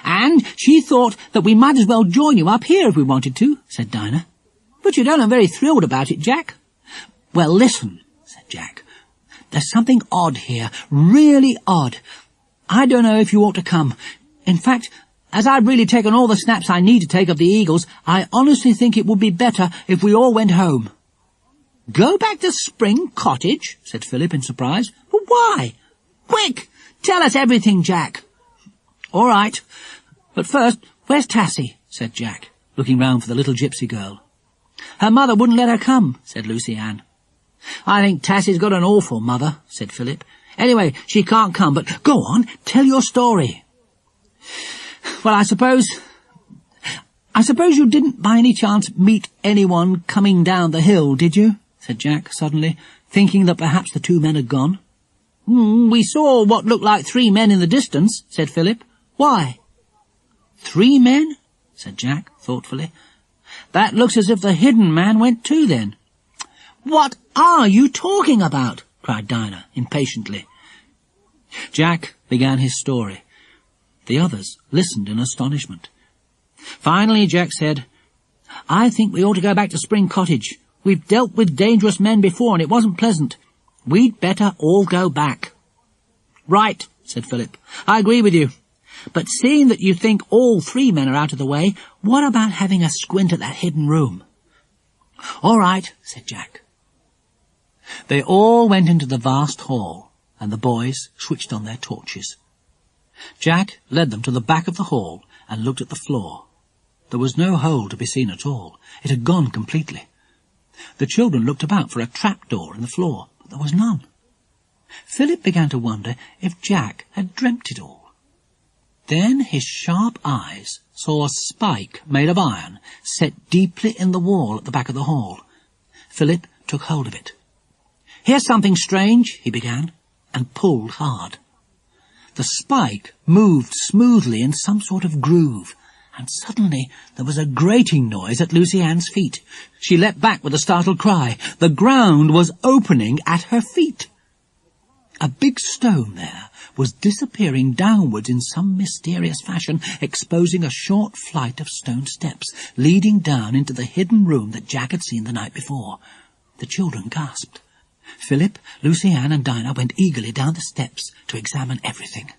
And she thought that we might as well join you up here if we wanted to," said Dinah. "But you don't look very thrilled about it, Jack." "Well, listen," said Jack. "There's something odd here, really odd. I don't know if you ought to come. In fact, As I've really taken all the snaps I need to take of the eagles, I honestly think it would be better if we all went home." "Go back to Spring Cottage?" said Philip in surprise. "But why? Quick, tell us everything, Jack." "All right, but first, where's Tassy?" said Jack, looking round for the little gypsy girl. "Her mother wouldn't let her come," said Lucy Ann. "I think Tassy's got an awful mother," said Philip. "Anyway, she can't come, but go on, tell your story." "Well, I suppose you didn't by any chance meet anyone coming down the hill, did you?" said Jack suddenly, thinking that perhaps the two men had gone. "We saw what looked like 3 men in the distance," said Philip. "Why?" "3 men?" said Jack thoughtfully. "That looks as if the hidden man went too, then." "What are you talking about?" cried Dinah impatiently. Jack began his story. The others listened in astonishment. Finally Jack said, "I think we ought to go back to Spring Cottage. We've dealt with dangerous men before and it wasn't pleasant. We'd better all go back." "Right," said Philip. "I agree with you. But seeing that you think all 3 men are out of the way, what about having a squint at that hidden room?" "All right," said Jack. They all went into the vast hall, and the boys switched on their torches. Jack led them to the back of the hall and looked at the floor. There was no hole to be seen at all. It had gone completely. The children looked about for a trapdoor in the floor, but there was none. Philip began to wonder if Jack had dreamt it all. Then his sharp eyes saw a spike made of iron set deeply in the wall at the back of the hall. Philip took hold of it. "Here's something strange," he began, and pulled hard. The spike moved smoothly in some sort of groove, and suddenly there was a grating noise at Lucy Ann's feet. She leapt back with a startled cry. The ground was opening at her feet. A big stone there was disappearing downwards in some mysterious fashion, exposing a short flight of stone steps leading down into the hidden room that Jack had seen the night before. The children gasped. Philip, Lucy Ann and Dinah went eagerly down the steps to examine everything.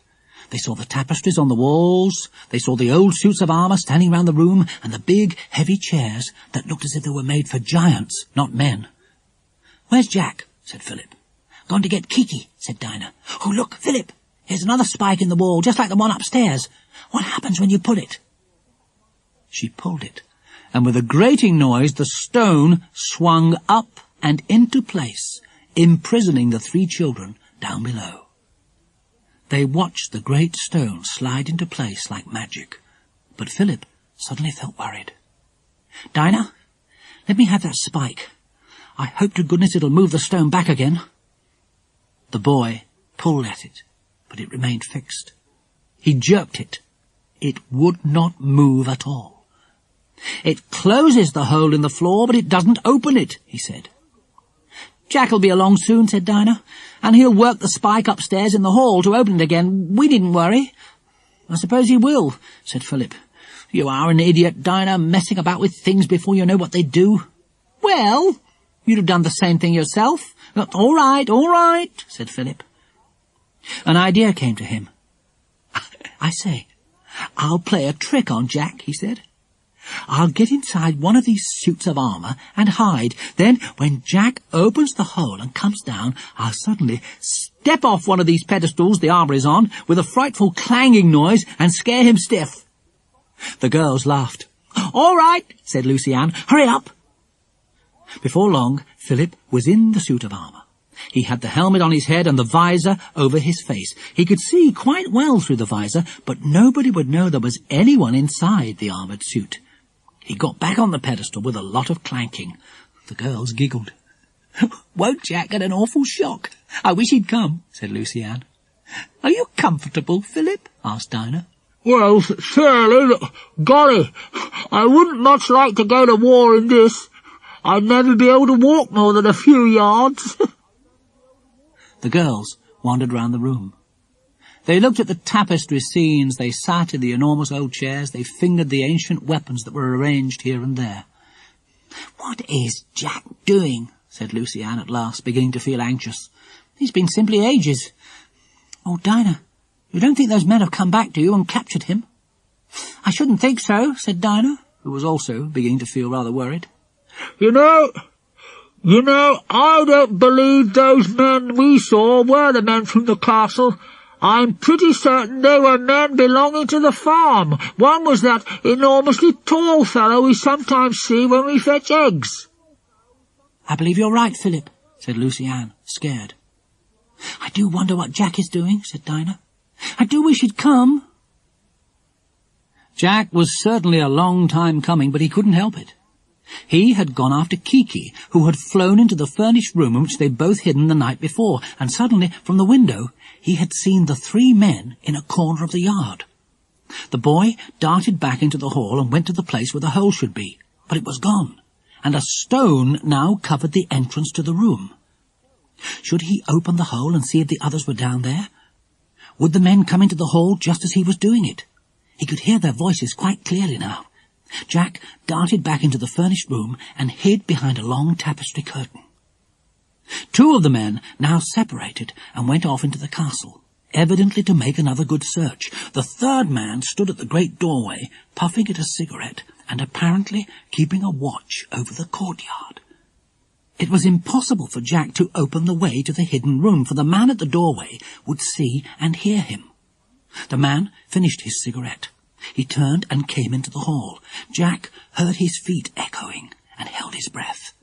They saw the tapestries on the walls, they saw the old suits of armour standing round the room, and the big, heavy chairs that looked as if they were made for giants, not men. "Where's Jack?" said Philip. "Gone to get Kiki," said Dinah. "Oh, look, Philip, here's another spike in the wall, just like the one upstairs. What happens when you pull it?" She pulled it, and with a grating noise the stone swung up and into place, imprisoning the 3 children down below. They watched the great stone slide into place like magic, but Philip suddenly felt worried. "Dinah, let me have that spike. I hope to goodness it'll move the stone back again." The boy pulled at it, but it remained fixed. He jerked it. It would not move at all. "It closes the hole in the floor, but it doesn't open it," he said. "Jack'll be along soon," said Dinah, "and he'll work the spike upstairs in the hall to open it again. We needn't worry." "I suppose he will," said Philip. "You are an idiot, Dinah, messing about with things before you know what they do." "Well, you'd have done the same thing yourself." All right, said Philip. An idea came to him. "I say, I'll play a trick on Jack," he said. "I'll get inside one of these suits of armour and hide. Then, when Jack opens the hole and comes down, I'll suddenly step off one of these pedestals the armour is on with a frightful clanging noise and scare him stiff." The girls laughed. "All right," said Lucy Ann. "Hurry up." Before long, Philip was in the suit of armour. He had the helmet on his head and the visor over his face. He could see quite well through the visor, but nobody would know there was anyone inside the armoured suit. He got back on the pedestal with a lot of clanking. The girls giggled. "Won't Jack get an awful shock? I wish he'd come," said Lucy Ann. "Are you comfortable, Philip?" asked Dinah. "Well, surely, golly, I wouldn't much like to go to war in this. I'd never be able to walk more than a few yards." The girls wandered round the room. They looked at the tapestry scenes, they sat in the enormous old chairs, they fingered the ancient weapons that were arranged here and there. "What is Jack doing?" said Lucy Ann at last, beginning to feel anxious. "He's been simply ages. Oh, Dinah, you don't think those men have come back, do you, and captured him?" "I shouldn't think so," said Dinah, who was also beginning to feel rather worried. You know, I don't believe those men we saw were the men from the castle. I'm pretty certain they were men belonging to the farm. One was that enormously tall fellow we sometimes see when we fetch eggs." "I believe you're right, Philip," said Lucy Ann, scared. "I do wonder what Jack is doing," said Dinah. "I do wish he'd come." Jack was certainly a long time coming, but he couldn't help it. He had gone after Kiki, who had flown into the furnished room in which they'd both hidden the night before, and suddenly, from the window, he had seen the 3 men in a corner of the yard. The boy darted back into the hall and went to the place where the hole should be, but it was gone, and a stone now covered the entrance to the room. Should he open the hole and see if the others were down there? Would the men come into the hall just as he was doing it? He could hear their voices quite clearly now. Jack darted back into the furnished room and hid behind a long tapestry curtain. 2 of the men now separated and went off into the castle, evidently to make another good search. The 3rd man stood at the great doorway, puffing at a cigarette and apparently keeping a watch over the courtyard. It was impossible for Jack to open the way to the hidden room, for the man at the doorway would see and hear him. The man finished his cigarette. He turned and came into the hall. Jack heard his feet echoing and held his breath.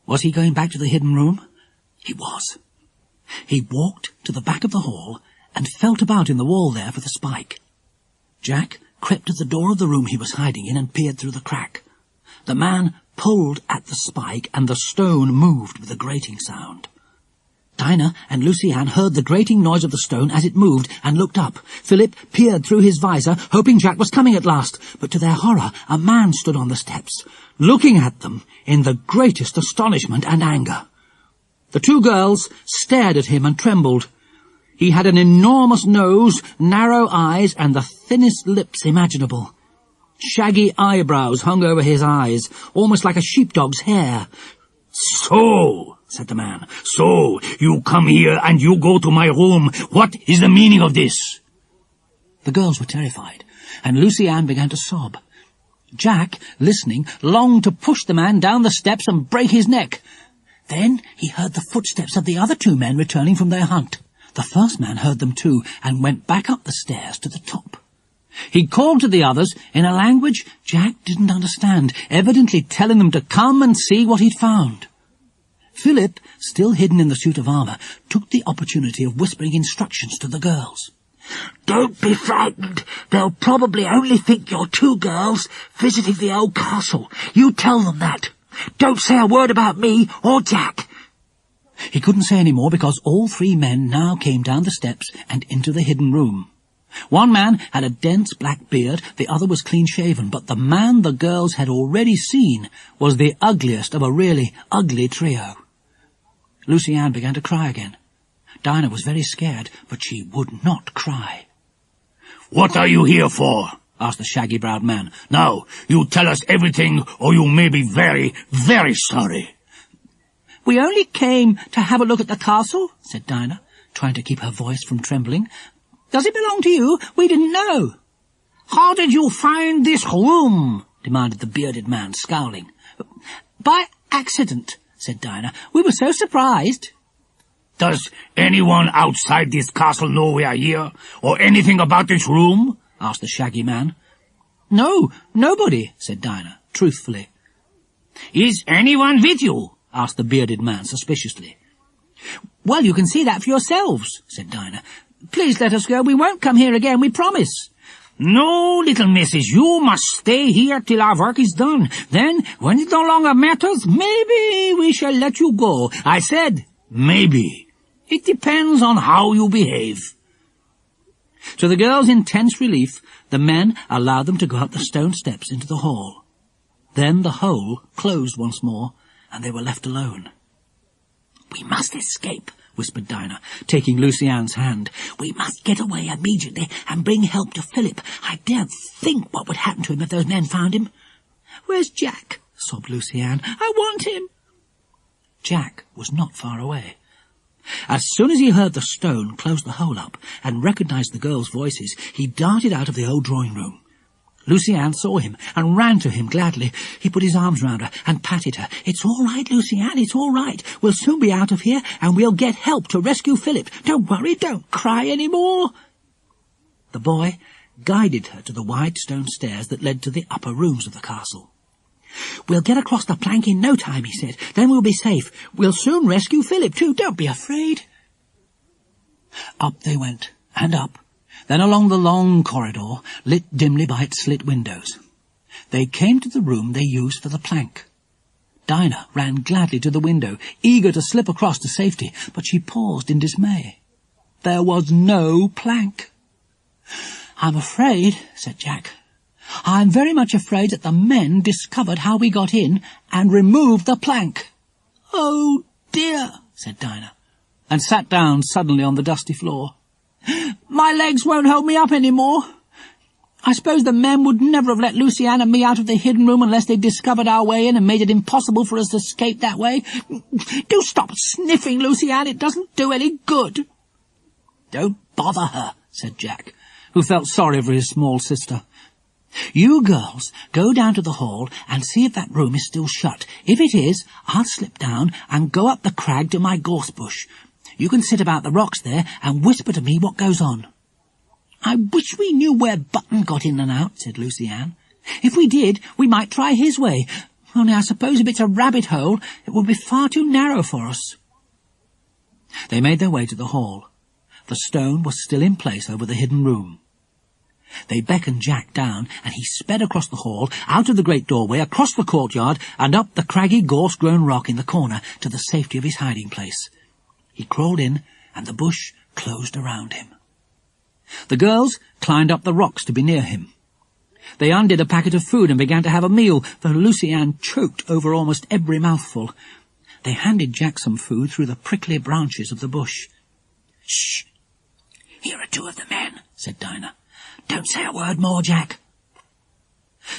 Was he going back to the hidden room? He was. He walked to the back of the hall and felt about in the wall there for the spike. Jack crept to the door of the room he was hiding in and peered through the crack. The man pulled at the spike and the stone moved with a grating sound. Dinah and Lucy Ann heard the grating noise of the stone as it moved and looked up. Philip peered through his visor, hoping Jack was coming at last, but to their horror a man stood on the steps, looking at them in the greatest astonishment and anger. The 2 girls stared at him and trembled. He had an enormous nose, narrow eyes, and the thinnest lips imaginable. Shaggy eyebrows hung over his eyes, almost like a sheepdog's hair. "So," said the man, "so you come here and you go to my room. What is the meaning of this?" The girls were terrified, and Lucy Ann began to sob. Jack, listening, longed to push the man down the steps and break his neck. Then he heard the footsteps of the other 2 men returning from their hunt. The first man heard them too, and went back up the stairs to the top. He called to the others in a language Jack didn't understand, evidently telling them to come and see what he'd found. Philip, still hidden in the suit of armour, took the opportunity of whispering instructions to the girls. "Don't be frightened. They'll probably only think you're 2 girls visiting the old castle. You tell them that. Don't say a word about me or Jack." He couldn't say any more because all 3 men now came down the steps and into the hidden room. One man had a dense black beard, the other was clean-shaven, but the man the girls had already seen was the ugliest of a really ugly trio. Lucy Ann began to cry again. Dinah was very scared, but she would not cry. "What are you here for?" asked the shaggy-browed man. "Now, you tell us everything, or you may be very, very sorry." "We only came to have a look at the castle," said Dinah, trying to keep her voice from trembling. "Does it belong to you? We didn't know." "How did you find this room?" demanded the bearded man, scowling. "By accident," said Dinah. "We were so surprised." "Does anyone outside this castle know we are here, or anything about this room?" asked the shaggy man. "No, nobody," said Dinah, truthfully. "Is anyone with you?" asked the bearded man suspiciously. "Well, you can see that for yourselves," said Dinah. "Please let us go. We won't come here again, we promise." "No, little missus, you must stay here till our work is done. Then, when it no longer matters, maybe we shall let you go. I said, maybe. It depends on how you behave." To the girls' intense relief, the men allowed them to go up the stone steps into the hall. Then the hole closed once more, and they were left alone. "We must escape," whispered Dinah, taking Lucy Ann's hand. "We must get away immediately and bring help to Philip. I daren't think what would happen to him if those men found him." "Where's Jack?" sobbed Lucy Ann. "I want him." Jack was not far away. As soon as he heard the stone close the hole up and recognized the girls' voices, he darted out of the old drawing-room. Lucy-Anne saw him and ran to him gladly. He put his arms round her and patted her. "It's all right, Lucy-Anne, it's all right. We'll soon be out of here, and we'll get help to rescue Philip. Don't worry, don't cry any more." The boy guided her to the wide stone stairs that led to the upper rooms of the castle. "We'll get across the plank in no time," he said. "Then we'll be safe. We'll soon rescue Philip, too. Don't be afraid." Up they went, and up, then along the long corridor, lit dimly by its slit windows. They came to the room they used for the plank. Dinah ran gladly to the window, eager to slip across to safety, but she paused in dismay. There was no plank. "I'm afraid," said Jack, "I'm very much afraid that the men discovered how we got in and removed the plank." "Oh, dear," said Dinah, and sat down suddenly on the dusty floor. "My legs won't hold me up any more. I suppose the men would never have let Lucy-Anne and me out of the hidden room unless they'd discovered our way in and made it impossible for us to escape that way. Do stop sniffing, Lucy-Anne. It doesn't do any good." "Don't bother her," said Jack, who felt sorry for his small sister. "You girls go down to the hall and see if that room is still shut. If it is, I'll slip down and go up the crag to my gorse bush. You can sit about the rocks there and whisper to me what goes on." "I wish we knew where Button got in and out," said Lucy-Anne. "If we did, we might try his way. Only I suppose if it's a rabbit hole, it will be far too narrow for us." They made their way to the hall. The stone was still in place over the hidden room. They beckoned Jack down, and he sped across the hall, out of the great doorway, across the courtyard, and up the craggy, gorse-grown rock in the corner to the safety of his hiding place. He crawled in, and the bush closed around him. The girls climbed up the rocks to be near him. They undid a packet of food and began to have a meal, though Lucy-Anne choked over almost every mouthful. They handed Jack some food through the prickly branches of the bush. "Shh! Here are two of the men," said Dinah. "Don't say a word more, Jack."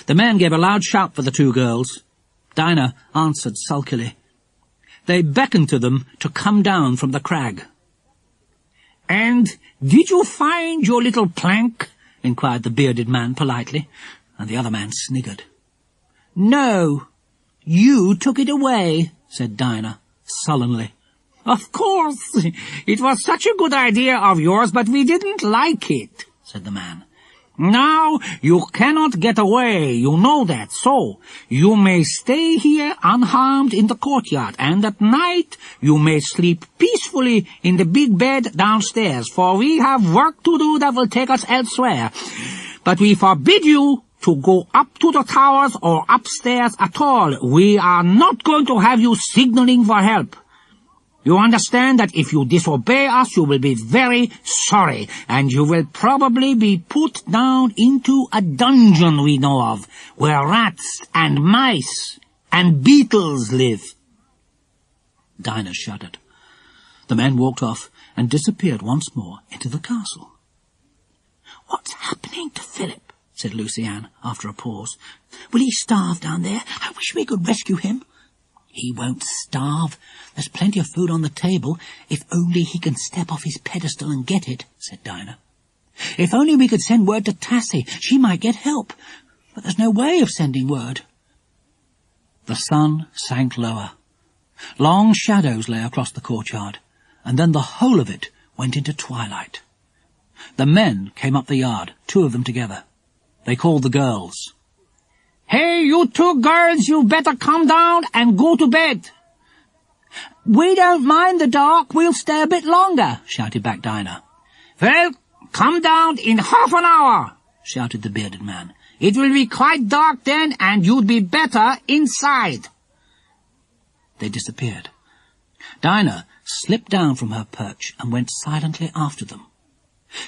The men gave a loud shout for the two girls. Dinah answered sulkily. They beckoned to them to come down from the crag. "And did you find your little plank?" inquired the bearded man politely, and the other man sniggered. "No, you took it away," said Dinah sullenly. "Of course, it was such a good idea of yours, but we didn't like it," said the man. "Now you cannot get away, you know that, so you may stay here unharmed in the courtyard, and at night you may sleep peacefully in the big bed downstairs, for we have work to do that will take us elsewhere. But we forbid you to go up to the towers or upstairs at all. We are not going to have you signaling for help. You understand that if you disobey us, you will be very sorry, and you will probably be put down into a dungeon we know of, where rats and mice and beetles live." Dinah shuddered. The men walked off and disappeared once more into the castle. "What's happening to Philip?" said Lucy-Anne after a pause. "Will he starve down there? I wish we could rescue him." "He won't starve. There's plenty of food on the table, if only he can step off his pedestal and get it," said Dinah. "If only we could send word to Tassy, she might get help. But there's no way of sending word." The sun sank lower. Long shadows lay across the courtyard, and then the whole of it went into twilight. The men came up the yard, two of them together. They called the girls. "Hey, you two girls, you better come down and go to bed." "We don't mind the dark, we'll stay a bit longer," shouted back Dinah. "Well, come down in half an hour," shouted the bearded man. "It will be quite dark then, and you'd be better inside." They disappeared. Dinah slipped down from her perch and went silently after them.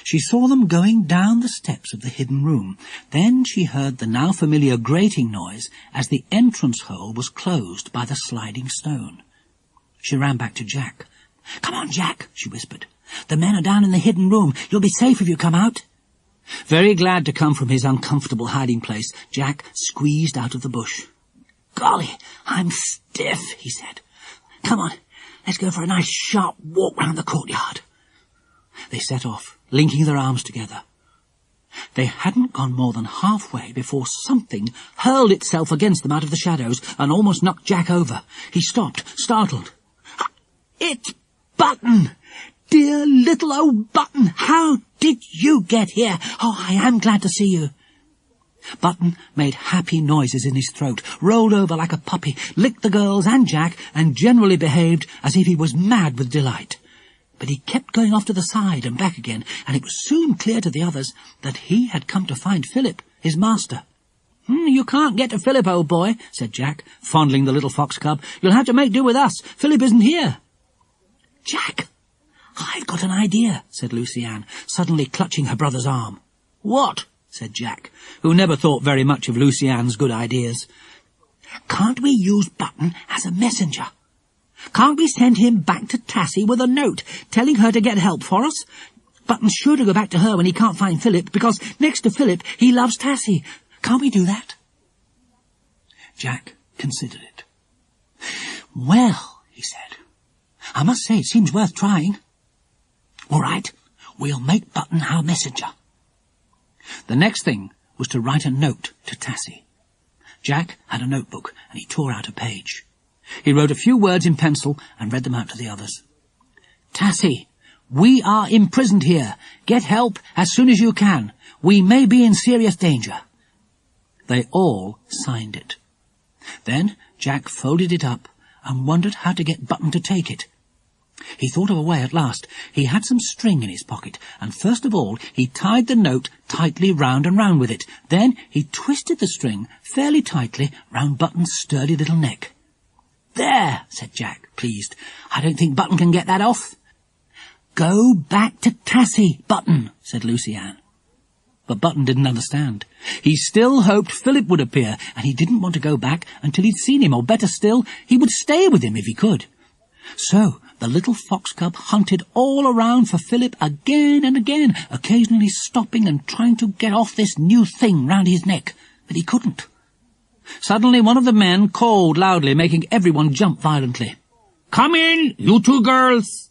She saw them going down the steps of the hidden room. Then she heard the now familiar grating noise as the entrance hole was closed by the sliding stone. She ran back to Jack. "Come on, Jack," she whispered. "The men are down in the hidden room. You'll be safe if you come out." Very glad to come from his uncomfortable hiding place, Jack squeezed out of the bush. "Golly, I'm stiff," he said. "Come on, let's go for a nice sharp walk round the courtyard." They set off, linking their arms together. They hadn't gone more than halfway before something hurled itself against them out of the shadows and almost knocked Jack over. He stopped, startled. "It's Button! Dear little old Button! How did you get here? Oh, I am glad to see you." Button made happy noises in his throat, rolled over like a puppy, licked the girls and Jack, and generally behaved as if he was mad with delight. But he kept going off to the side and back again, and it was soon clear to the others that he had come to find Philip, his master. "You can't get to Philip, old boy," said Jack, fondling the little fox cub. "You'll have to make do with us. Philip isn't here." "Jack, I've got an idea," said Lucy Ann, suddenly clutching her brother's arm. "What?" said Jack, who never thought very much of Lucy Ann's good ideas. "Can't we use Button as a messenger? Can't we send him back to Tassy with a note, telling her to get help for us? Button's sure to go back to her when he can't find Philip, because next to Philip he loves Tassy. Can't we do that?" Jack considered it. "Well," he said, "I must say it seems worth trying. All right, we'll make Button our messenger." The next thing was to write a note to Tassy. Jack had a notebook, and he tore out a page. He wrote a few words in pencil and read them out to the others. "Tassy, we are imprisoned here. Get help as soon as you can. We may be in serious danger." They all signed it. Then Jack folded it up and wondered how to get Button to take it. He thought of a way at last. He had some string in his pocket, and first of all he tied the note tightly round and round with it. Then he twisted the string fairly tightly round Button's sturdy little neck. "There," said Jack, pleased. "I don't think Button can get that off." "Go back to Tassy, Button," said Lucy Ann. But Button didn't understand. He still hoped Philip would appear, and he didn't want to go back until he'd seen him, or better still, he would stay with him if he could. So the little fox cub hunted all around for Philip again and again, occasionally stopping and trying to get off this new thing round his neck, but he couldn't. Suddenly one of the men called loudly, making everyone jump violently. "Come in, you two girls."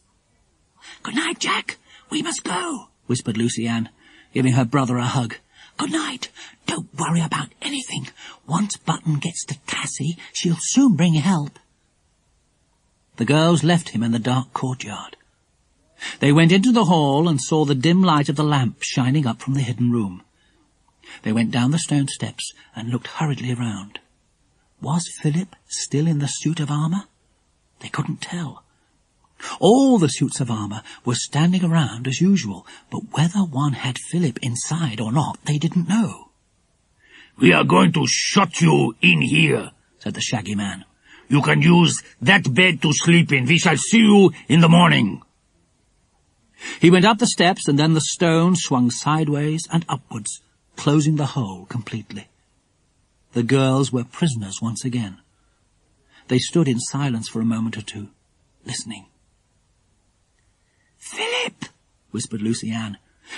"Good night, Jack. We must go," whispered Lucy Ann, giving her brother a hug. "Good night. Don't worry about anything. Once Button gets to Tassy, she'll soon bring help." The girls left him in the dark courtyard. They went into the hall and saw the dim light of the lamp shining up from the hidden room. They went down the stone steps and looked hurriedly around. Was Philip still in the suit of armour? They couldn't tell. All the suits of armour were standing around as usual, but whether one had Philip inside or not, they didn't know. "We are going to shut you in here," said the shaggy man. "You can use that bed to sleep in. We shall see you in the morning." He went up the steps, and then the stone swung sideways and upwards, closing the hole completely. The girls were prisoners once again. They stood in silence for a moment or two, listening. "Philip," whispered Lucy Ann,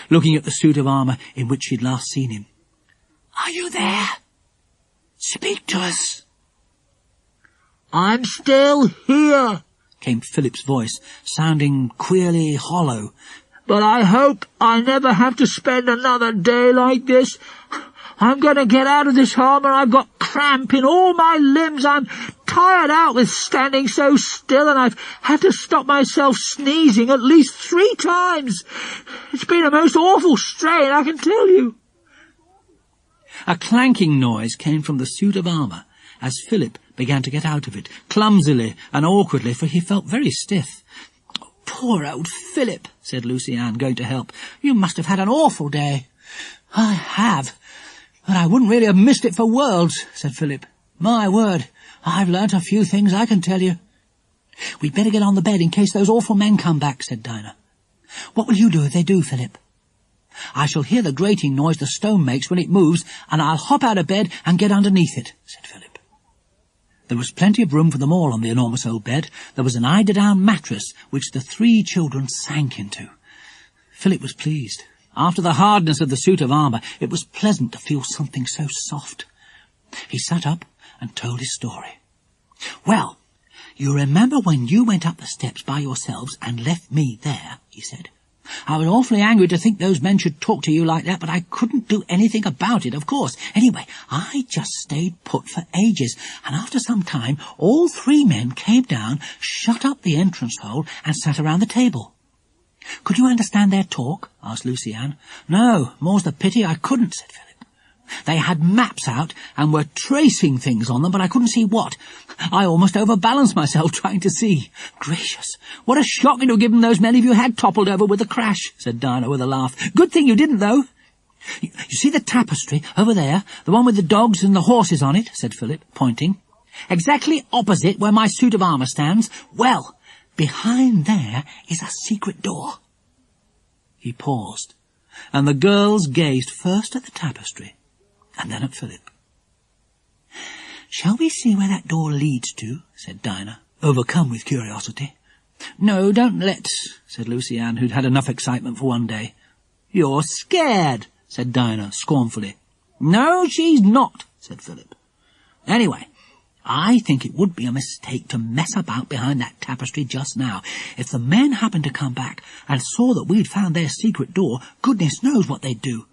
looking at the suit of armour in which she'd last seen him. "Are you there? Speak to us." "I'm still here," came Philip's voice, sounding queerly hollow. "but I hope I never have to spend another day like this. I'm going to get out of this armour. I've got cramp in all my limbs. I'm tired out with standing so still, and I've had to stop myself sneezing at least 3 times. It's been a most awful strain, I can tell you." A clanking noise came from the suit of armour as Philip began to get out of it, clumsily and awkwardly, for he felt very stiff. "Poor old Philip," said Lucy Ann, going to help. "You must have had an awful day." "I have, but I wouldn't really have missed it for worlds," said Philip. "My word, I've learnt a few things, I can tell you." "We'd better get on the bed in case those awful men come back," said Dinah. "What will you do if they do, Philip?" "I shall hear the grating noise the stone makes when it moves, and I'll hop out of bed and get underneath it," said Philip. There was plenty of room for them all on the enormous old bed. There was an eider-down mattress which the 3 children sank into. Philip was pleased. After the hardness of the suit of armour, it was pleasant to feel something so soft. He sat up and told his story. "Well, you remember when you went up the steps by yourselves and left me there," he said. I was awfully angry to think those men should talk to you like that, but I couldn't do anything about it, of course. Anyway, I just stayed put for ages, and after some time, all 3 men came down, shut up the entrance hole, and sat around the table. "Could you understand their talk?" asked Lucy Ann. "No, more's the pity I couldn't," said Philip. "They had maps out and were tracing things on them, but I couldn't see what. I almost overbalanced myself trying to see. Gracious, what a shock it would have given those men if you had toppled over with a crash," said Dinah with a laugh. "Good thing you didn't, though." You see the tapestry over there, the one with the dogs and the horses on it," said Philip, pointing. "Exactly opposite where my suit of armour stands. Well, behind there is a secret door." He paused, and the girls gazed first at the tapestry and then at Philip. "Shall we see where that door leads to?" said Dinah, overcome with curiosity. "No, don't let's," said Lucy Ann, who'd had enough excitement for one day. "You're scared," said Dinah scornfully. "No, she's not," said Philip. "Anyway, I think it would be a mistake to mess about behind that tapestry just now. If the men happened to come back and saw that we'd found their secret door, goodness knows what they'd do.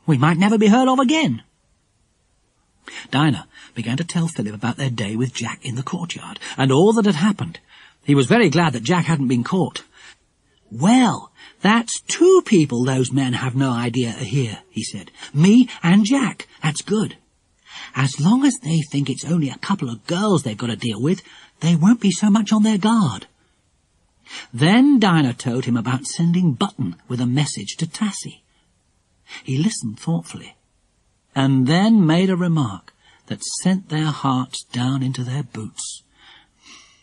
We might never be heard of again." Dinah began to tell Philip about their day with Jack in the courtyard, and all that had happened. He was very glad that Jack hadn't been caught. "Well, that's 2 people those men have no idea are here," he said. "Me and Jack. That's good. As long as they think it's only a couple of girls they've got to deal with, they won't be so much on their guard." Then Dinah told him about sending Blyton with a message to Tassy. He listened thoughtfully, and then made a remark that sent their hearts down into their boots.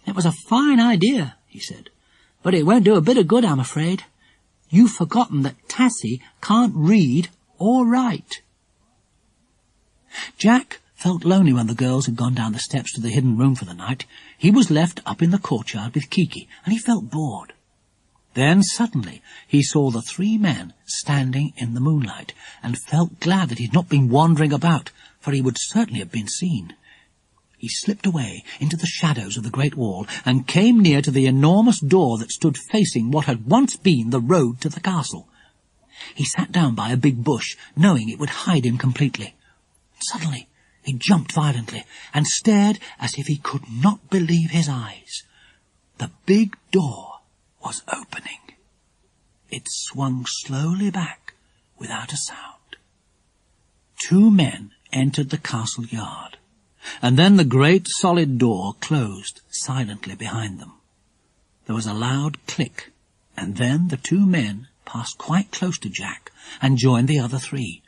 "It was a fine idea," he said, "but it won't do a bit of good, I'm afraid. You've forgotten that Tassy can't read or write." Jack felt lonely when the girls had gone down the steps to the hidden room for the night. He was left up in the courtyard with Kiki, and he felt bored. Then suddenly he saw the 3 men standing in the moonlight, and felt glad that he had not been wandering about, for he would certainly have been seen. He slipped away into the shadows of the great wall, and came near to the enormous door that stood facing what had once been the road to the castle. He sat down by a big bush, knowing it would hide him completely. Suddenly he jumped violently, and stared as if he could not believe his eyes. The big door was opening. It swung slowly back without a sound. 2 men entered the castle yard, and then the great solid door closed silently behind them. There was a loud click, and then the 2 men passed quite close to Jack and joined the other 3.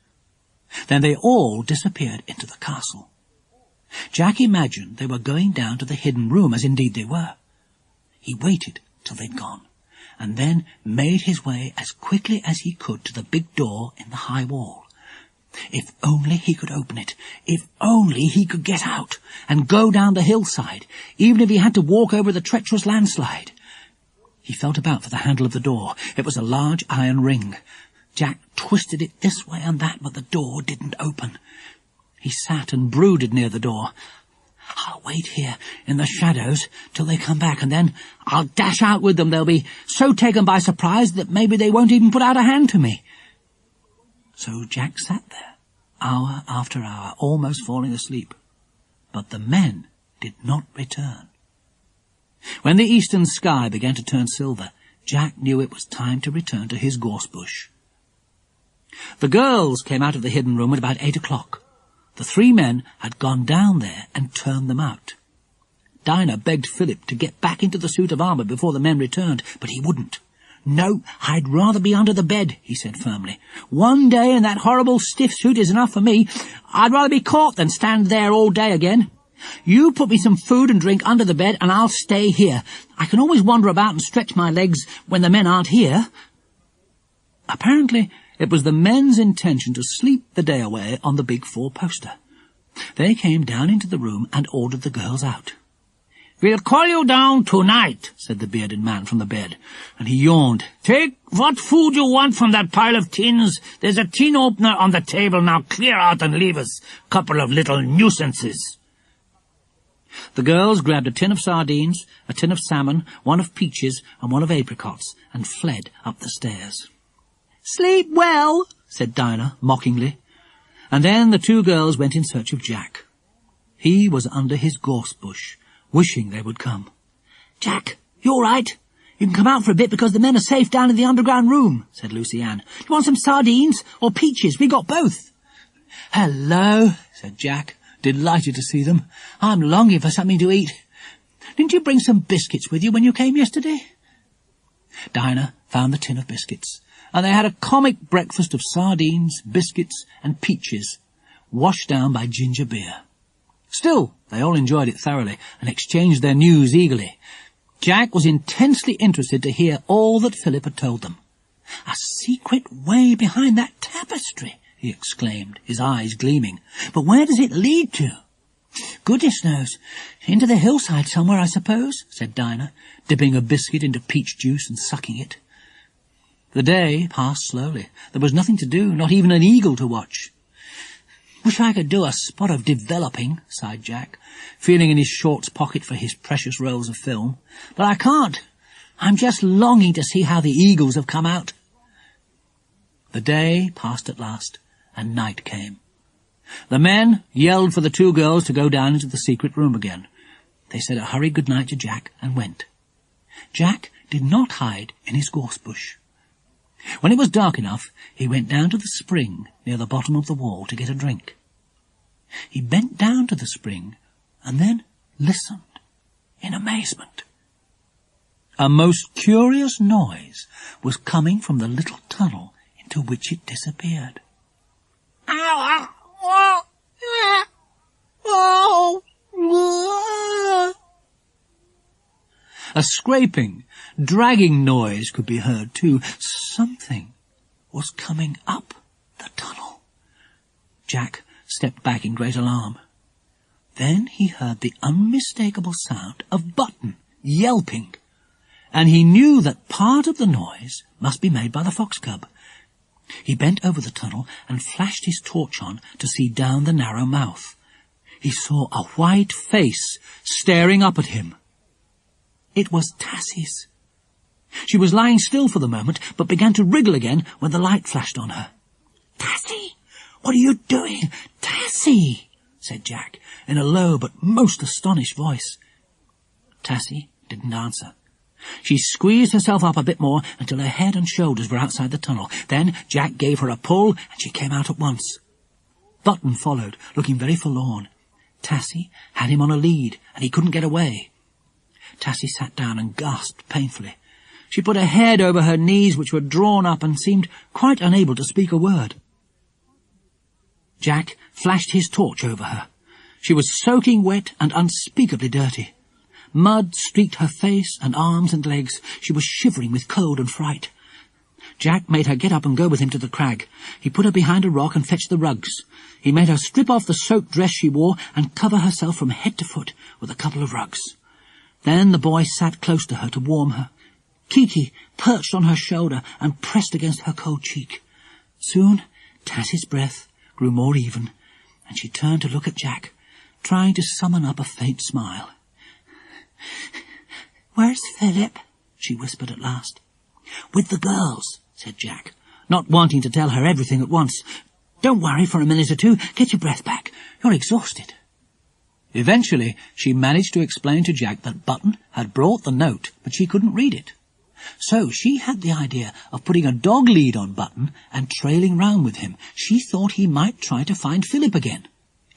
Then they all disappeared into the castle. Jack imagined they were going down to the hidden room, as indeed they were. He waited till they'd gone, and then made his way as quickly as he could to the big door in the high wall. If only he could open it! If only he could get out, and go down the hillside, even if he had to walk over the treacherous landslide. He felt about for the handle of the door. It was a large iron ring. Jack twisted it this way and that, but the door didn't open. He sat and brooded near the door. "I'll wait here in the shadows till they come back, and then I'll dash out with them. They'll be so taken by surprise that maybe they won't even put out a hand to me." So Jack sat there, hour after hour, almost falling asleep. But the men did not return. When the eastern sky began to turn silver, Jack knew it was time to return to his gorse bush. The girls came out of the hidden room at about 8 o'clock. The 3 men had gone down there and turned them out. Dinah begged Philip to get back into the suit of armour before the men returned, but he wouldn't. "No, I'd rather be under the bed," he said firmly. "One day in that horrible stiff suit is enough for me. I'd rather be caught than stand there all day again. You put me some food and drink under the bed, and I'll stay here. I can always wander about and stretch my legs when the men aren't here." Apparently it was the men's intention to sleep the day away on the big 4-poster. They came down into the room and ordered the girls out. "We'll call you down tonight," said the bearded man from the bed, and he yawned. "Take what food you want from that pile of tins. There's a tin opener on the table. Now clear out and leave us, couple of little nuisances." The girls grabbed a tin of sardines, a tin of salmon, one of peaches, and one of apricots, and fled up the stairs. "Sleep well," said Dinah, mockingly. And then the two girls went in search of Jack. He was under his gorse bush, wishing they would come. "Jack, you all right? You can come out for a bit because the men are safe down in the underground room," said Lucy Ann. "Do you want some sardines or peaches? We got both." "Hello," said Jack, delighted to see them. "I'm longing for something to eat. Didn't you bring some biscuits with you when you came yesterday?" Dinah found the tin of biscuits, and they had a comic breakfast of sardines, biscuits, and peaches, washed down by ginger beer. Still, they all enjoyed it thoroughly and exchanged their news eagerly. Jack was intensely interested to hear all that Philip had told them. "A secret way behind that tapestry," he exclaimed, his eyes gleaming. "But where does it lead to?" "Goodness knows. Into the hillside somewhere, I suppose," said Dinah, dipping a biscuit into peach juice and sucking it. The day passed slowly. There was nothing to do, not even an eagle to watch. "Wish I could do a spot of developing," sighed Jack, feeling in his shorts pocket for his precious rolls of film. "But I can't. I'm just longing to see how the eagles have come out." The day passed at last, and night came. The men yelled for the two girls to go down into the secret room again. They said a hurried good night to Jack and went. Jack did not hide in his gorse bush. When it was dark enough, he went down to the spring near the bottom of the wall to get a drink. He bent down to the spring and then listened in amazement. A most curious noise was coming from the little tunnel into which it disappeared. A scraping, dragging noise could be heard too. Something was coming up the tunnel. Jack stepped back in great alarm. Then he heard the unmistakable sound of Blyton yelping, and he knew that part of the noise must be made by the fox cub. He bent over the tunnel and flashed his torch on to see down the narrow mouth. He saw a white face staring up at him. It was Tassy's. She was lying still for the moment, but began to wriggle again when the light flashed on her. "Tassy, what are you doing? Tassy," said Jack, in a low but most astonished voice. Tassy didn't answer. She squeezed herself up a bit more until her head and shoulders were outside the tunnel. Then Jack gave her a pull, and she came out at once. Blyton followed, looking very forlorn. Tassy had him on a lead, and he couldn't get away. Tassy sat down and gasped painfully. She put her head over her knees, which were drawn up, and seemed quite unable to speak a word. Jack flashed his torch over her. She was soaking wet and unspeakably dirty. Mud streaked her face and arms and legs. She was shivering with cold and fright. Jack made her get up and go with him to the crag. He put her behind a rock and fetched the rugs. He made her strip off the soaked dress she wore and cover herself from head to foot with a couple of rugs. Then the boy sat close to her to warm her. Kiki perched on her shoulder and pressed against her cold cheek. Soon Tassy's breath grew more even, and she turned to look at Jack, trying to summon up a faint smile. "Where's Philip?" she whispered at last. "With the girls," said Jack, not wanting to tell her everything at once. "Don't worry for a minute or two. Get your breath back. You're exhausted." Eventually, she managed to explain to Jack that Blyton had brought the note, but she couldn't read it. So she had the idea of putting a dog lead on Blyton and trailing round with him. She thought he might try to find Philip again.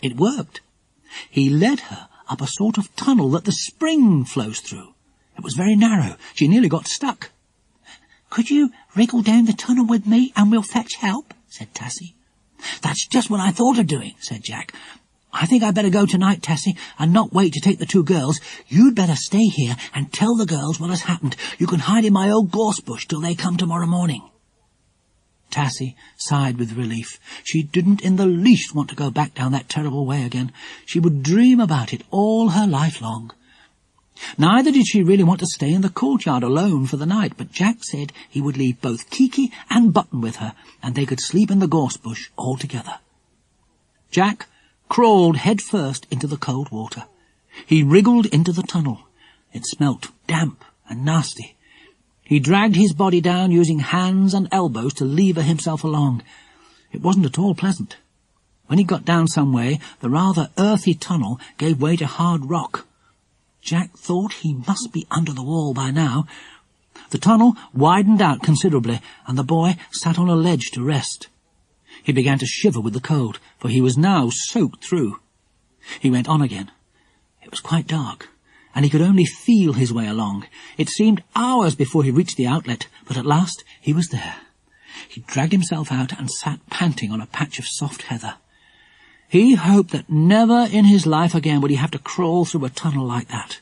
It worked. He led her up a sort of tunnel that the spring flows through. It was very narrow. She nearly got stuck. "Could you wriggle down the tunnel with me and we'll fetch help?" said Tassy. "That's just what I thought of doing," said Jack. "I think I'd better go tonight, Tassy, and not wait to take the two girls. You'd better stay here and tell the girls what has happened. You can hide in my old gorse bush till they come tomorrow morning." Tassy sighed with relief. She didn't in the least want to go back down that terrible way again. She would dream about it all her life long. Neither did she really want to stay in the courtyard alone for the night, but Jack said he would leave both Kiki and Blyton with her, and they could sleep in the gorse bush all together. Jack crawled head first into the cold water. He wriggled into the tunnel. It smelt damp and nasty. He dragged his body down using hands and elbows to lever himself along. It wasn't at all pleasant. When he got down some way, the rather earthy tunnel gave way to hard rock. Jack thought he must be under the wall by now. The tunnel widened out considerably, and the boy sat on a ledge to rest. He began to shiver with the cold, for he was now soaked through. He went on again. It was quite dark, and he could only feel his way along. It seemed hours before he reached the outlet, but at last he was there. He dragged himself out and sat panting on a patch of soft heather. He hoped that never in his life again would he have to crawl through a tunnel like that.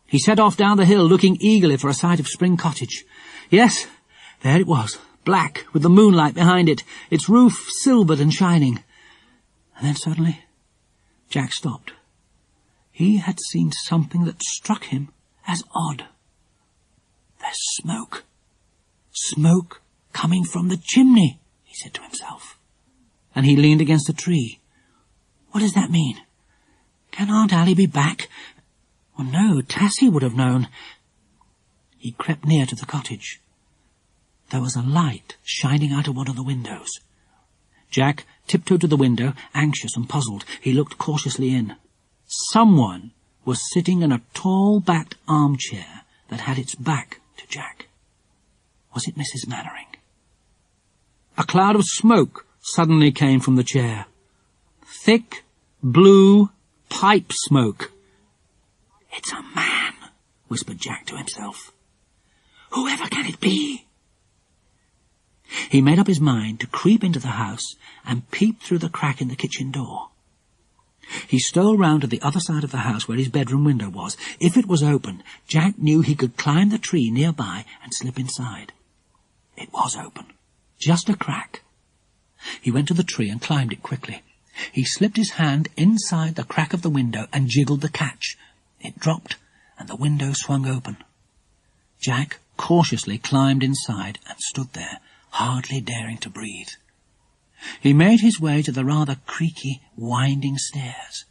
He set off down the hill, looking eagerly for a sight of Spring Cottage. Yes, there it was, black, with the moonlight behind it, its roof silvered and shining. And then suddenly, Jack stopped. He had seen something that struck him as odd. There's smoke. Smoke coming from the chimney, he said to himself. And he leaned against a tree. What does that mean? Can Aunt Allie be back? Well, no, Tassy would have known. He crept near to the cottage. There was a light shining out of one of the windows. Jack tiptoed to the window, anxious and puzzled. He looked cautiously in. Someone was sitting in a tall-backed armchair that had its back to Jack. Was it Mrs. Mannering? A cloud of smoke suddenly came from the chair. Thick, blue pipe smoke. It's a man, whispered Jack to himself. Whoever can it be? He made up his mind to creep into the house and peep through the crack in the kitchen door. He stole round to the other side of the house where his bedroom window was. If it was open, Jack knew he could climb the tree nearby and slip inside. It was open, just a crack. He went to the tree and climbed it quickly. He slipped his hand inside the crack of the window and jiggled the catch. It dropped, and the window swung open. Jack cautiously climbed inside and stood there, hardly daring to breathe. He made his way to the rather creaky, winding stairs.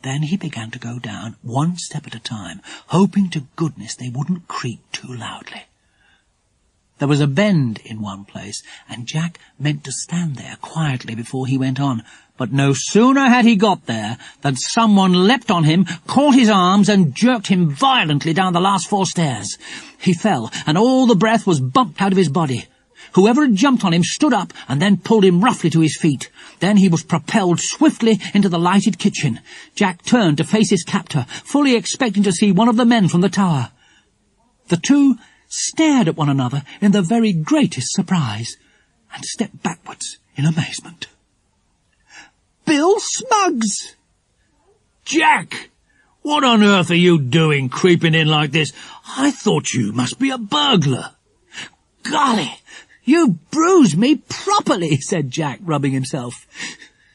Then he began to go down, one step at a time, hoping to goodness they wouldn't creak too loudly. There was a bend in one place, and Jack meant to stand there quietly before he went on. But no sooner had he got there than someone leapt on him, caught his arms, and jerked him violently down the last 4 stairs. He fell, and all the breath was bumped out of his body. Whoever had jumped on him stood up and then pulled him roughly to his feet. Then he was propelled swiftly into the lighted kitchen. Jack turned to face his captor, fully expecting to see one of the men from the tower. The two stared at one another in the very greatest surprise, and stepped backwards in amazement. Bill Smugs! Jack! What on earth are you doing creeping in like this? I thought you must be a burglar. Golly, you bruised me properly, said Jack, rubbing himself.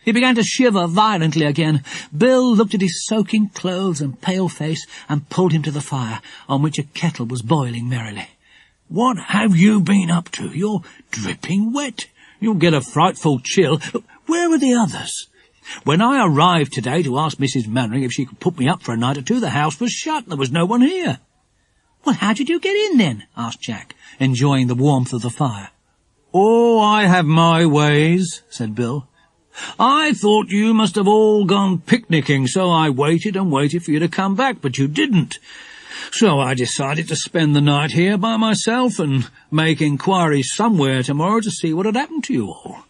He began to shiver violently again. Bill looked at his soaking clothes and pale face and pulled him to the fire, on which a kettle was boiling merrily. What have you been up to? You're dripping wet. You'll get a frightful chill. Where are the others? When I arrived today to ask Mrs. Mannering if she could put me up for a night or two, the house was shut. There was no one here. Well, how did you get in then? Asked Jack, enjoying the warmth of the fire. Oh, I have my ways, said Bill. I thought you must have all gone picnicking, so I waited and waited for you to come back, but you didn't. So I decided to spend the night here by myself and make inquiries somewhere tomorrow to see what had happened to you all.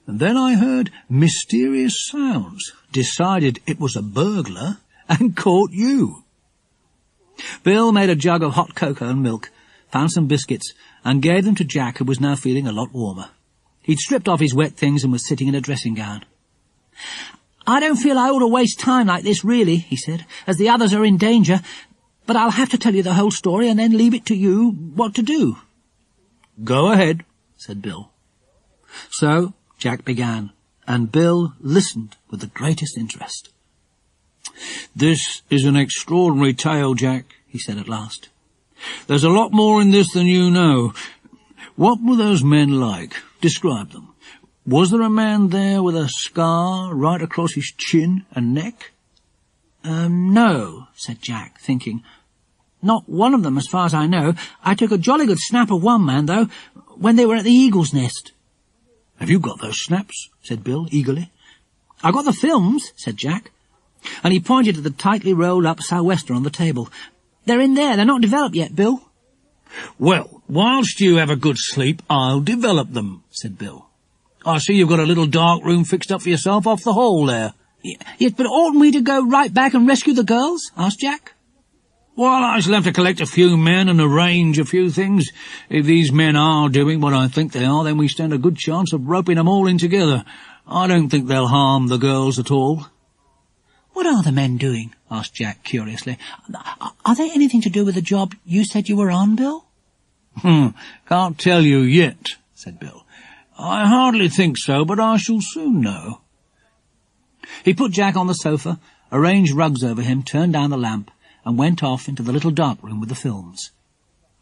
And then I heard mysterious sounds, decided it was a burglar, and caught you. Bill made a jug of hot cocoa and milk, found some biscuits, and gave them to Jack, who was now feeling a lot warmer. He'd stripped off his wet things and was sitting in a dressing gown. I don't feel I ought to waste time like this, really, he said, as the others are in danger, but I'll have to tell you the whole story and then leave it to you what to do. Go ahead, said Bill. So Jack began, and Bill listened with the greatest interest. This is an extraordinary tale, Jack, he said at last. There's a lot more in this than you know. What were those men like? Describe them. Was there a man there with a scar right across his chin and neck? No, said Jack, thinking. Not one of them, as far as I know. I took a jolly good snap of one man, though, when they were at the Eagle's Nest. Have you got those snaps? Said Bill, eagerly. I got the films, said Jack, and he pointed to the tightly rolled-up sou'wester on the table. They're in there. They're not developed yet, Bill. Well, whilst you have a good sleep, I'll develop them, said Bill. I see you've got a little dark room fixed up for yourself off the hall there. Yes, but oughtn't we to go right back and rescue the girls? Asked Jack. Well, I shall have to collect a few men and arrange a few things. If these men are doing what I think they are, then we stand a good chance of roping them all in together. I don't think they'll harm the girls at all. What are the men doing? Asked Jack curiously. Are they anything to do with the job you said you were on, Bill? Can't tell you yet, said Bill. I hardly think so, but I shall soon know. He put Jack on the sofa, arranged rugs over him, turned down the lamp, and went off into the little dark room with the films.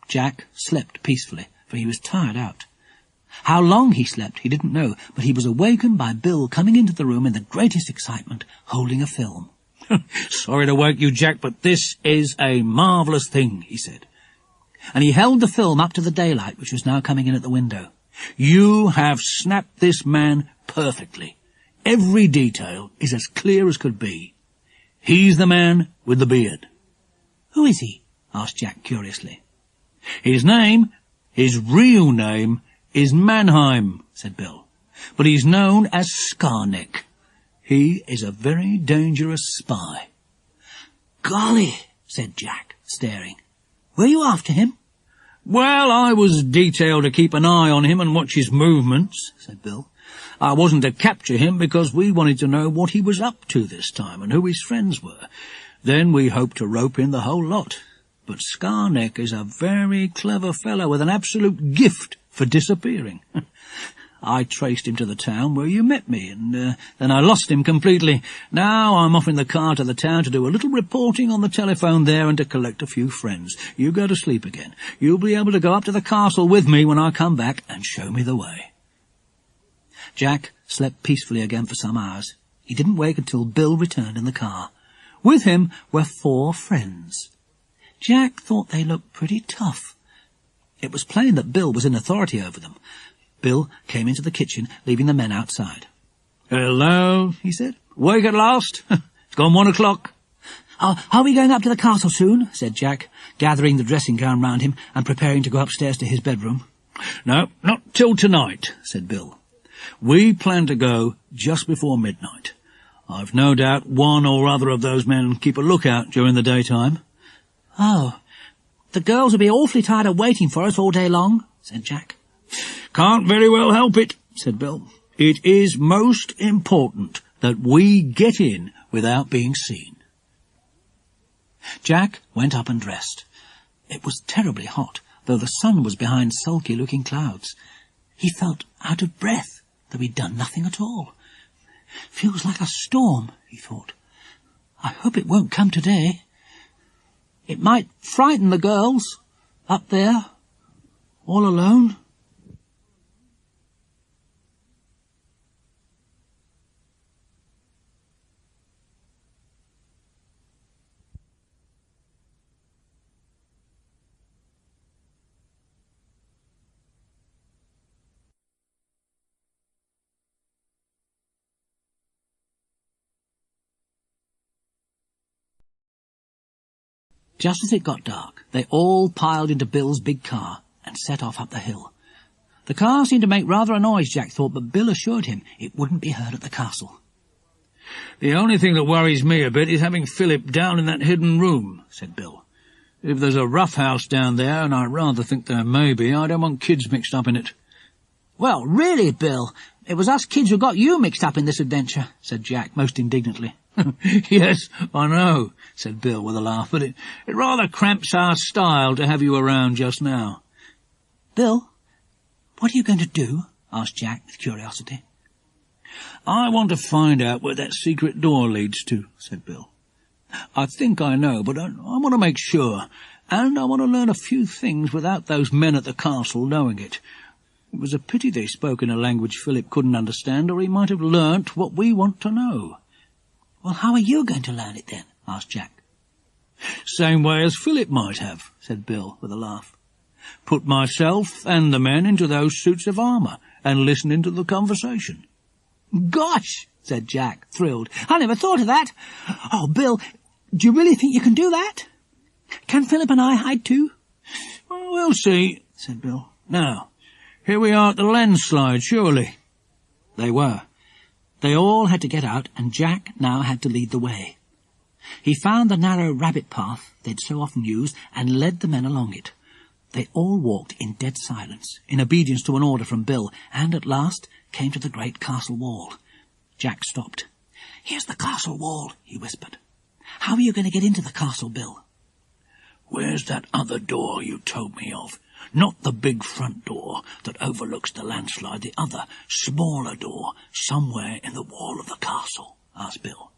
Jack slept peacefully, for he was tired out. How long he slept he didn't know, but he was awakened by Bill coming into the room in the greatest excitement, holding a film. Sorry to wake you, Jack, but this is a marvellous thing, he said. And he held the film up to the daylight, which was now coming in at the window. You have snapped this man perfectly. Every detail is as clear as could be. He's the man with the beard. Who is he? Asked Jack curiously. His real name, is Mannheim, said Bill, but he's known as Scarneck. He is a very dangerous spy. Golly, said Jack, staring. Were you after him? Well, I was detailed to keep an eye on him and watch his movements, said Bill. I wasn't to capture him because we wanted to know what he was up to this time and who his friends were. Then we hoped to rope in the whole lot. But Scarneck is a very clever fellow with an absolute gift for disappearing. I traced him to the town where you met me, and then I lost him completely. Now I'm off in the car to the town to do a little reporting on the telephone there and to collect a few friends. You go to sleep again. You'll be able to go up to the castle with me when I come back and show me the way. Jack slept peacefully again for some hours. He didn't wake until Bill returned in the car. With him were 4 friends. Jack thought they looked pretty tough. It was plain that Bill was in authority over them. Bill came into the kitchen, leaving the men outside. "Hello," he said. "Wake at last? It's gone 1 o'clock. Are we going up to the castle soon?" said Jack, gathering the dressing gown round him and preparing to go upstairs to his bedroom. "No, not till tonight," said Bill. "We plan to go just before midnight. I've no doubt one or other of those men keep a lookout during the daytime." "Oh, the girls will be awfully tired of waiting for us all day long," said Jack. "Can't very well help it," said Bill. "It is most important that we get in without being seen." Jack went up and dressed. It was terribly hot, though the sun was behind sulky-looking clouds. He felt out of breath, though he'd done nothing at all. "Feels like a storm," he thought. "I hope it won't come today. It might frighten the girls, up there, all alone." Just as it got dark, they all piled into Bill's big car and set off up the hill. The car seemed to make rather a noise, Jack thought, but Bill assured him it wouldn't be heard at the castle. "The only thing that worries me a bit is having Philip down in that hidden room," said Bill. "If there's a rough house down there, and I rather think there may be, I don't want kids mixed up in it." "Well, really, Bill, it was us kids who got you mixed up in this adventure," said Jack, most indignantly. "Yes, I know," said Bill with a laugh, "but it rather cramps our style to have you around just now." "Bill, what are you going to do?" asked Jack with curiosity. "I want to find out where that secret door leads to," said Bill. "I think I know, but I want to make sure, and I want to learn a few things without those men at the castle knowing it. It was a pity they spoke in a language Philip couldn't understand, or he might have learnt what we want to know." "Well, how are you going to learn it, then?" asked Jack. "Same way as Philip might have," said Bill with a laugh. "Put myself and the men into those suits of armour and listen into the conversation." "Gosh!" said Jack, thrilled. "I never thought of that. Oh, Bill, do you really think you can do that? Can Philip and I hide too?" "Well, we'll see," said Bill. "Now, here we are at the landslide, surely." They were. They all had to get out, and Jack now had to lead the way. He found the narrow rabbit path they'd so often used and led the men along it. They all walked in dead silence, in obedience to an order from Bill, and at last came to the great castle wall. Jack stopped. "Here's the castle wall," he whispered. "How are you going to get into the castle, Bill?" "Where's that other door you told me of? Not the big front door that overlooks the landslide, the other, smaller door, somewhere in the wall of the castle?" asked Bill.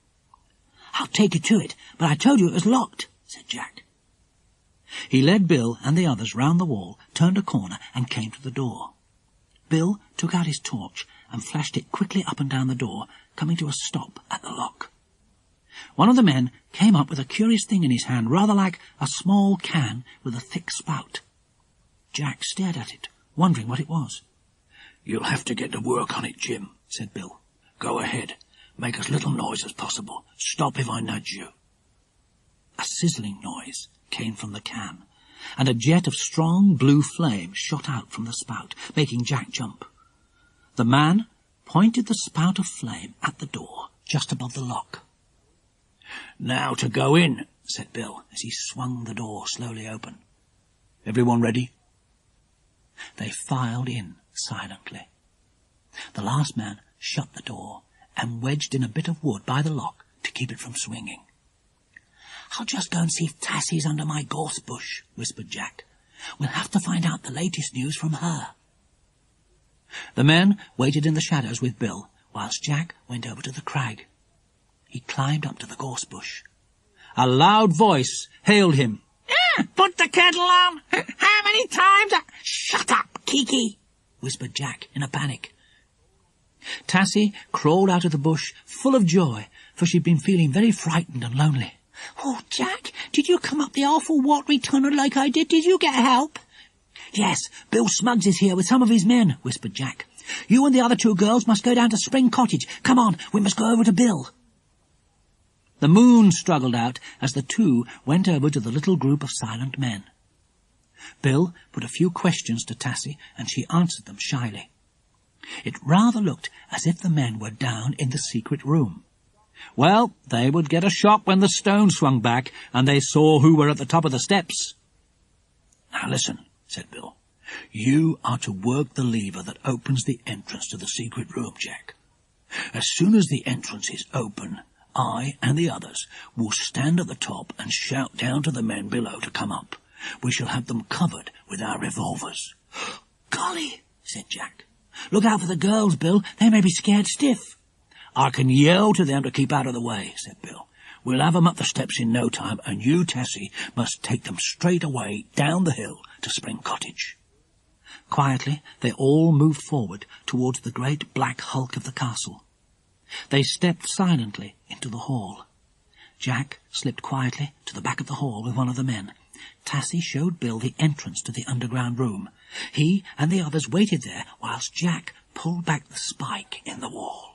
"I'll take you to it, but I told you it was locked," said Jack. He led Bill and the others round the wall, turned a corner, and came to the door. Bill took out his torch and flashed it quickly up and down the door, coming to a stop at the lock. One of the men came up with a curious thing in his hand, rather like a small can with a thick spout. Jack stared at it, wondering what it was. "You'll have to get to work on it, Jim," said Bill. "Go ahead. Make as little noise as possible. Stop if I nudge you." A sizzling noise came from the can, and a jet of strong blue flame shot out from the spout, making Jack jump. The man pointed the spout of flame at the door, just above the lock. "Now to go in," said Bill, as he swung the door slowly open. "Everyone ready?" They filed in silently. The last man shut the door and wedged in a bit of wood by the lock to keep it from swinging. "I'll just go and see if Tassy's under my gorse bush," whispered Jack. "We'll have to find out the latest news from her." The men waited in the shadows with Bill, whilst Jack went over to the crag. He climbed up to the gorse bush. A loud voice hailed him. Put the kettle on! How many times? Shut up, Kiki! whispered Jack in a panic. Tassy crawled out of the bush full of joy, for she'd been feeling very frightened and lonely. "Oh, Jack, did you come up the awful watery tunnel like I did? Did you get help?" "Yes, Bill Smugs is here with some of his men," whispered Jack. "You and the other two girls must go down to Spring Cottage. Come on, we must go over to Bill." The moon struggled out as the two went over to the little group of silent men. Bill put a few questions to Tassy, and she answered them shyly. It rather looked as if the men were down in the secret room. Well, they would get a shock when the stone swung back and they saw who were at the top of the steps. "Now listen," said Bill. "You are to work the lever that opens the entrance to the secret room, Jack. As soon as the entrance is open, I and the others will stand at the top and shout down to the men below to come up. We shall have them covered with our revolvers." "Golly," said Jack. "Look out for the girls, Bill. They may be scared stiff." "I can yell to them to keep out of the way," said Bill. "We'll have them up the steps in no time, and you, Tassy, must take them straight away down the hill to Spring Cottage." Quietly, they all moved forward towards the great black hulk of the castle. They stepped silently into the hall. Jack slipped quietly to the back of the hall with one of the men. Tassy showed Bill the entrance to the underground room. He and the others waited there whilst Jack pulled back the spike in the wall.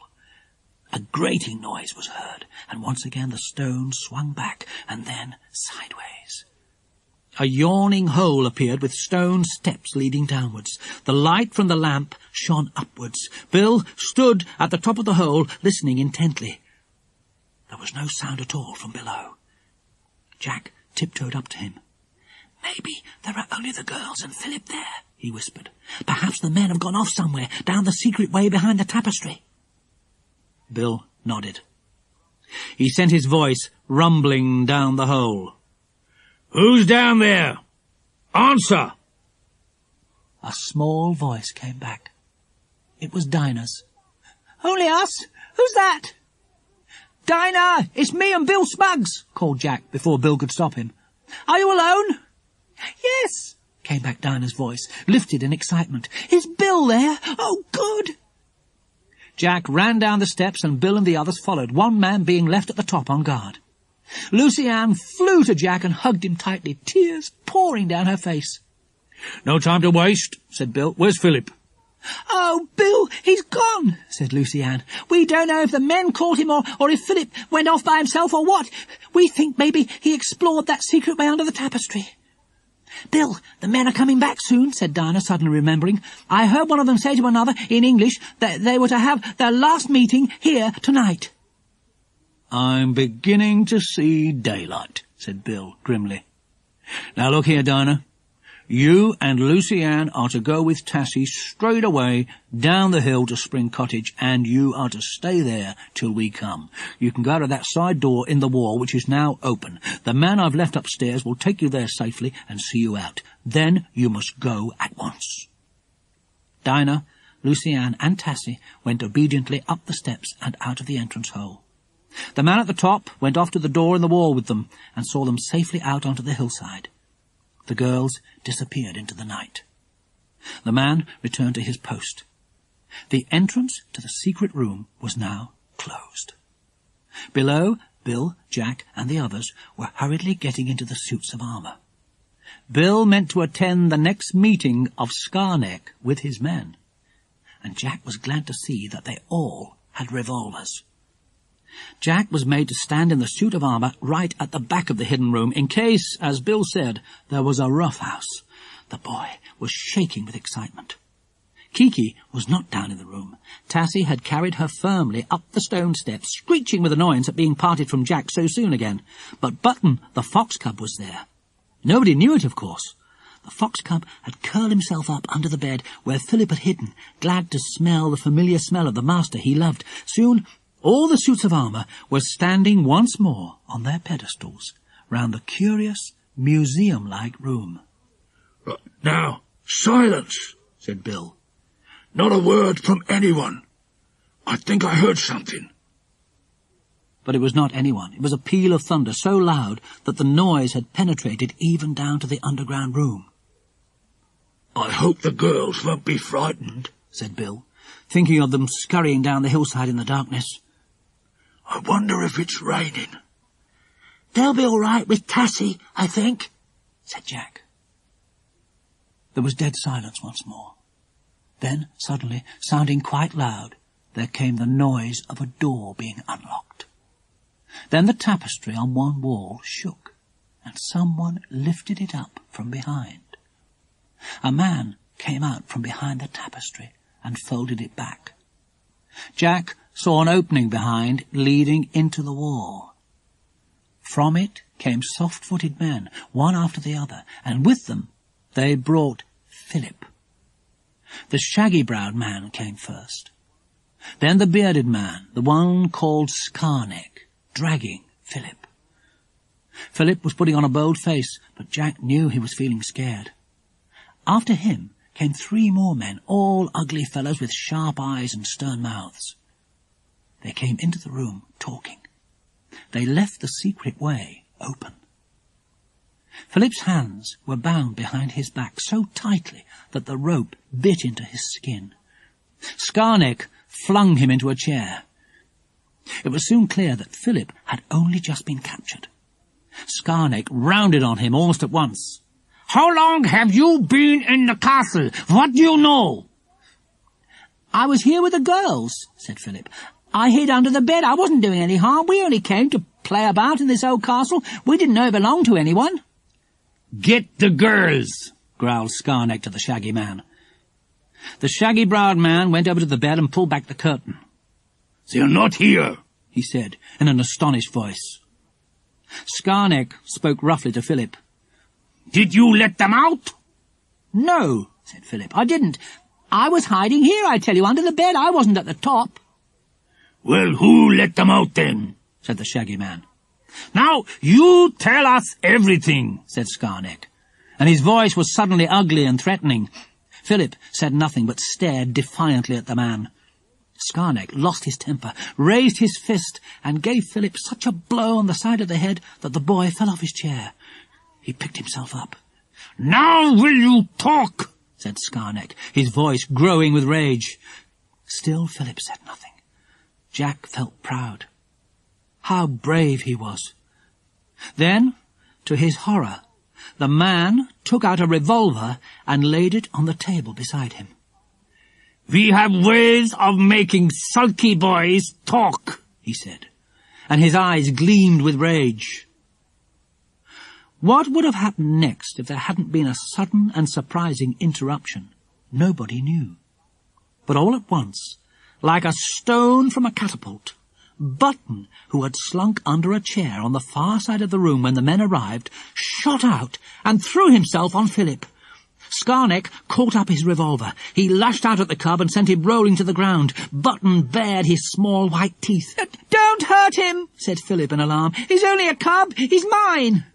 A grating noise was heard, and once again the stone swung back and then sideways. A yawning hole appeared with stone steps leading downwards. The light from the lamp shone upwards. Bill stood at the top of the hole, listening intently. There was no sound at all from below. Jack tiptoed up to him. "Maybe there are only the girls and Philip there," he whispered. "Perhaps the men have gone off somewhere, down the secret way behind the tapestry." Bill nodded. He sent his voice rumbling down the hole. "Who's down there? Answer!" A small voice came back. It was Dinah's. "Only us? Who's that?" "Dinah, it's me and Bill Smugs," called Jack before Bill could stop him. "Are you alone?" "Yes," came back Dinah's voice, lifted in excitement. "Is Bill there? Oh, good." Jack ran down the steps and Bill and the others followed, one man being left at the top on guard. Lucy Ann flew to Jack and hugged him tightly, tears pouring down her face. "No time to waste," said Bill. "Where's Philip?" "Oh, Bill, he's gone," said Lucy Ann. "We don't know if the men caught him or if Philip went off by himself or what. We think maybe he explored that secret way under the tapestry." "Bill, the men are coming back soon," said Dinah, suddenly remembering. "I heard one of them say to another, in English, that they were to have their last meeting here tonight." "I'm beginning to see daylight," said Bill grimly. "Now look here, Dinah. You and Lucy Ann are to go with Tassy straight away down the hill to Spring Cottage, and you are to stay there till we come. You can go out of that side door in the wall, which is now open. The man I've left upstairs will take you there safely and see you out. Then you must go at once." Dinah, Lucy Ann and Tassy went obediently up the steps and out of the entrance hole. The man at the top went off to the door in the wall with them and saw them safely out onto the hillside. The girls disappeared into the night. The man returned to his post. The entrance to the secret room was now closed. Below, Bill, Jack, and the others were hurriedly getting into the suits of armour. Bill meant to attend the next meeting of Scarneck with his men, and Jack was glad to see that they all had revolvers. Jack was made to stand in the suit of armour right at the back of the hidden room, in case, as Bill said, there was a rough house. The boy was shaking with excitement. Kiki was not down in the room. Tassy had carried her firmly up the stone steps, screeching with annoyance at being parted from Jack so soon again. But Button, the fox cub, was there. Nobody knew it, of course. The fox cub had curled himself up under the bed where Philip had hidden, glad to smell the familiar smell of the master he loved. Soon all the suits of armour were standing once more on their pedestals round the curious, museum-like room. "Now, silence," said Bill. "Not a word from anyone. I think I heard something." But it was not anyone. It was a peal of thunder so loud that the noise had penetrated even down to the underground room. "I hope the girls won't be frightened," said Bill, thinking of them scurrying down the hillside in the darkness. "I wonder if it's raining." "They'll be all right with Tassy, I think," said Jack. There was dead silence once more. Then, suddenly, sounding quite loud, there came the noise of a door being unlocked. Then the tapestry on one wall shook, and someone lifted it up from behind. A man came out from behind the tapestry and folded it back. Jack saw an opening behind, leading into the wall. From it came soft-footed men, one after the other, and with them they brought Philip. The shaggy-browed man came first. Then the bearded man, the one called Scarneck, dragging Philip. Philip was putting on a bold face, but Jack knew he was feeling scared. After him came 3 more men, all ugly fellows with sharp eyes and stern mouths. They came into the room, talking. They left the secret way open. Philip's hands were bound behind his back so tightly that the rope bit into his skin. Scarneck flung him into a chair. It was soon clear that Philip had only just been captured. Scarneck rounded on him almost at once. "How long have you been in the castle? What do you know?" "I was here with the girls," said Philip. "I hid under the bed. I wasn't doing any harm. We only came to play about in this old castle. We didn't know it belonged to anyone." "Get the girls," growled Scarneck to the shaggy man. The shaggy-browed man went over to the bed and pulled back the curtain. "They're not here," he said in an astonished voice. Scarneck spoke roughly to Philip. "Did you let them out?" "No," said Philip, "I didn't. I was hiding here, I tell you, under the bed. I wasn't at the top." "Well, who let them out then?" said the shaggy man. "Now, you tell us everything," said Scarneck, and his voice was suddenly ugly and threatening. Philip said nothing but stared defiantly at the man. Scarneck lost his temper, raised his fist, and gave Philip such a blow on the side of the head that the boy fell off his chair. He picked himself up. "Now will you talk?" said Scarneck, his voice growing with rage. Still Philip said nothing. Jack felt proud. How brave he was. Then, to his horror, the man took out a revolver and laid it on the table beside him. "We have ways of making sulky boys talk," he said, and his eyes gleamed with rage. What would have happened next if there hadn't been a sudden and surprising interruption, nobody knew. But all at once, like a stone from a catapult, Blyton, who had slunk under a chair on the far side of the room when the men arrived, shot out and threw himself on Philip. Scarneck caught up his revolver. He lashed out at the cub and sent him rolling to the ground. Blyton bared his small white teeth. "Don't hurt him," said Philip in alarm. "He's only a cub. He's mine."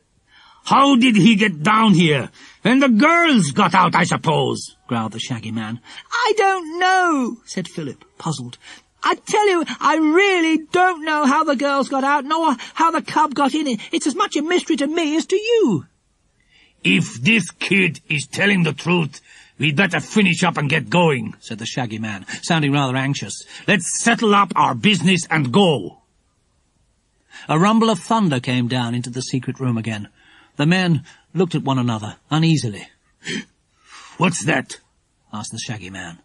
"How did he get down here? When the girls got out, I suppose," growled the shaggy man. "I don't know," said Philip, puzzled. "I tell you, I really don't know how the girls got out, nor how the cub got in. It's as much a mystery to me as to you." "If this kid is telling the truth, we'd better finish up and get going," said the shaggy man, sounding rather anxious. "Let's settle up our business and go." A rumble of thunder came down into the secret room again. The men looked at one another uneasily. "What's that?" asked the shaggy man.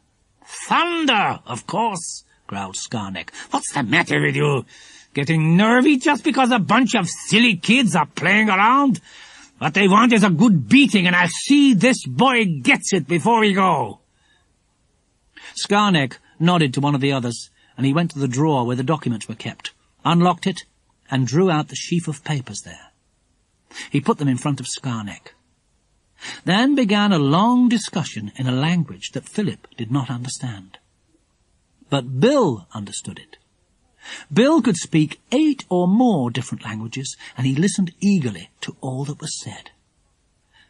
"Thunder, of course," growled Scarneck. "What's the matter with you? Getting nervy just because a bunch of silly kids are playing around? What they want is a good beating, and I'll see this boy gets it before we go." Scarneck nodded to one of the others, and he went to the drawer where the documents were kept, unlocked it, and drew out the sheaf of papers there. He put them in front of Scarneck. Then began a long discussion in a language that Philip did not understand. But Bill understood it. Bill could speak 8 or more different languages, and he listened eagerly to all that was said.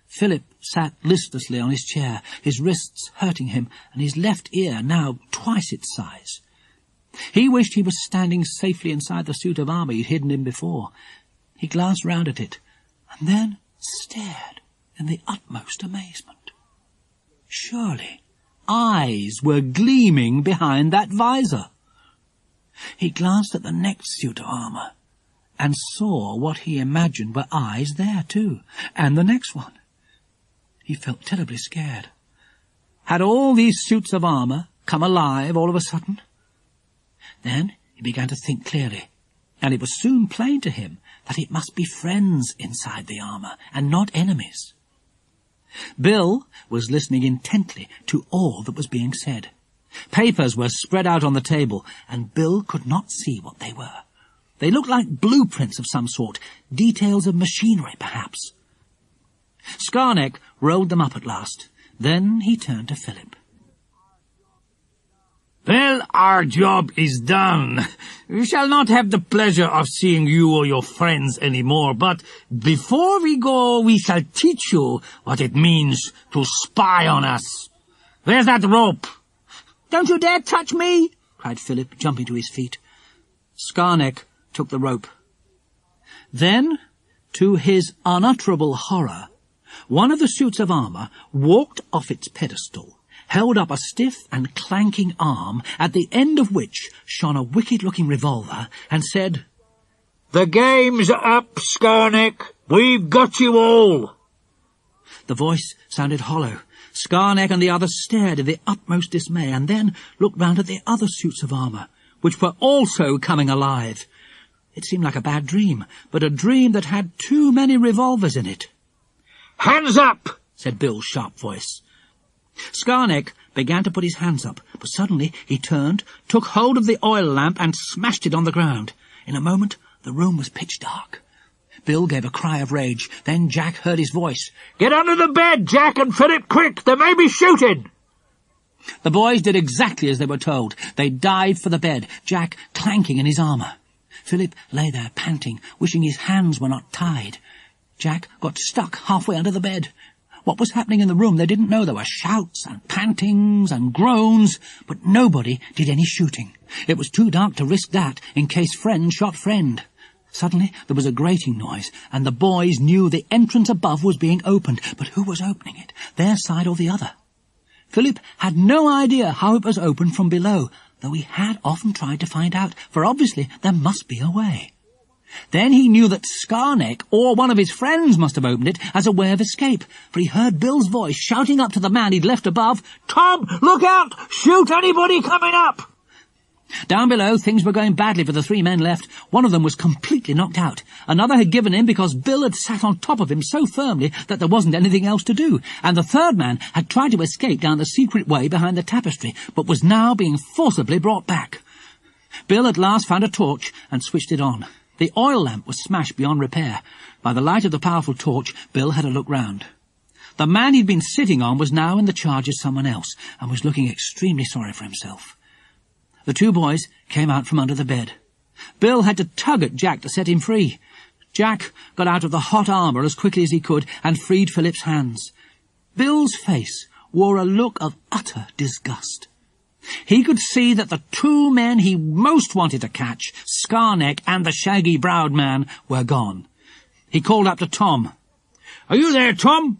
Philip sat listlessly on his chair, his wrists hurting him, and his left ear now twice its size. He wished he was standing safely inside the suit of armour he'd hidden in before. He glanced round at it, and then stared in the utmost amazement. Surely eyes were gleaming behind that visor. He glanced at the next suit of armour, and saw what he imagined were eyes there too, and the next one. He felt terribly scared. Had all these suits of armour come alive all of a sudden? Then he began to think clearly, and it was soon plain to him that it must be friends inside the armour, and not enemies. Bill was listening intently to all that was being said. Papers were spread out on the table, and Bill could not see what they were. They looked like blueprints of some sort, details of machinery, perhaps. Scarneck rolled them up at last. Then he turned to Philip. "Well, our job is done. We shall not have the pleasure of seeing you or your friends any more, but before we go, we shall teach you what it means to spy on us. Where's that rope?" "Don't you dare touch me!" cried Philip, jumping to his feet. Scarneck took the rope. Then, to his unutterable horror, one of the suits of armour walked off its pedestal, held up a stiff and clanking arm, at the end of which shone a wicked-looking revolver, and said, "The game's up, Scarneck. We've got you all." The voice sounded hollow. Scarneck and the others stared in the utmost dismay, and then looked round at the other suits of armour, which were also coming alive. It seemed like a bad dream, but a dream that had too many revolvers in it. "Hands up," said Bill's sharp voice. Scarneck began to put his hands up, but suddenly he turned, took hold of the oil lamp, and smashed it on the ground. In a moment, the room was pitch dark. Bill gave a cry of rage. Then Jack heard his voice. "Get under the bed, Jack, and Philip, quick! There may be shooting!" The boys did exactly as they were told. They dived for the bed, Jack clanking in his armour. Philip lay there panting, wishing his hands were not tied. Jack got stuck halfway under the bed. What was happening in the room they didn't know. There were shouts and pantings and groans, but nobody did any shooting. It was too dark to risk that, in case friend shot friend. Suddenly there was a grating noise, and the boys knew the entrance above was being opened. But who was opening it, their side or the other? Philip had no idea how it was opened from below, though he had often tried to find out, for obviously there must be a way. Then he knew that Scarneck or one of his friends must have opened it as a way of escape, for he heard Bill's voice shouting up to the man he'd left above, "Tom, look out! Shoot anybody coming up!" Down below, things were going badly for the 3 men left. One of them was completely knocked out. Another had given in because Bill had sat on top of him so firmly that there wasn't anything else to do. And the 3rd man had tried to escape down the secret way behind the tapestry, but was now being forcibly brought back. Bill at last found a torch and switched it on. The oil lamp was smashed beyond repair. By the light of the powerful torch, Bill had a look round. The man he'd been sitting on was now in the charge of someone else, and was looking extremely sorry for himself. The 2 boys came out from under the bed. Bill had to tug at Jack to set him free. Jack got out of the hot armour as quickly as he could and freed Philip's hands. Bill's face wore a look of utter disgust. He could see that the 2 men he most wanted to catch, Scarneck and the shaggy-browed man, were gone. He called up to Tom. "Are you there, Tom?"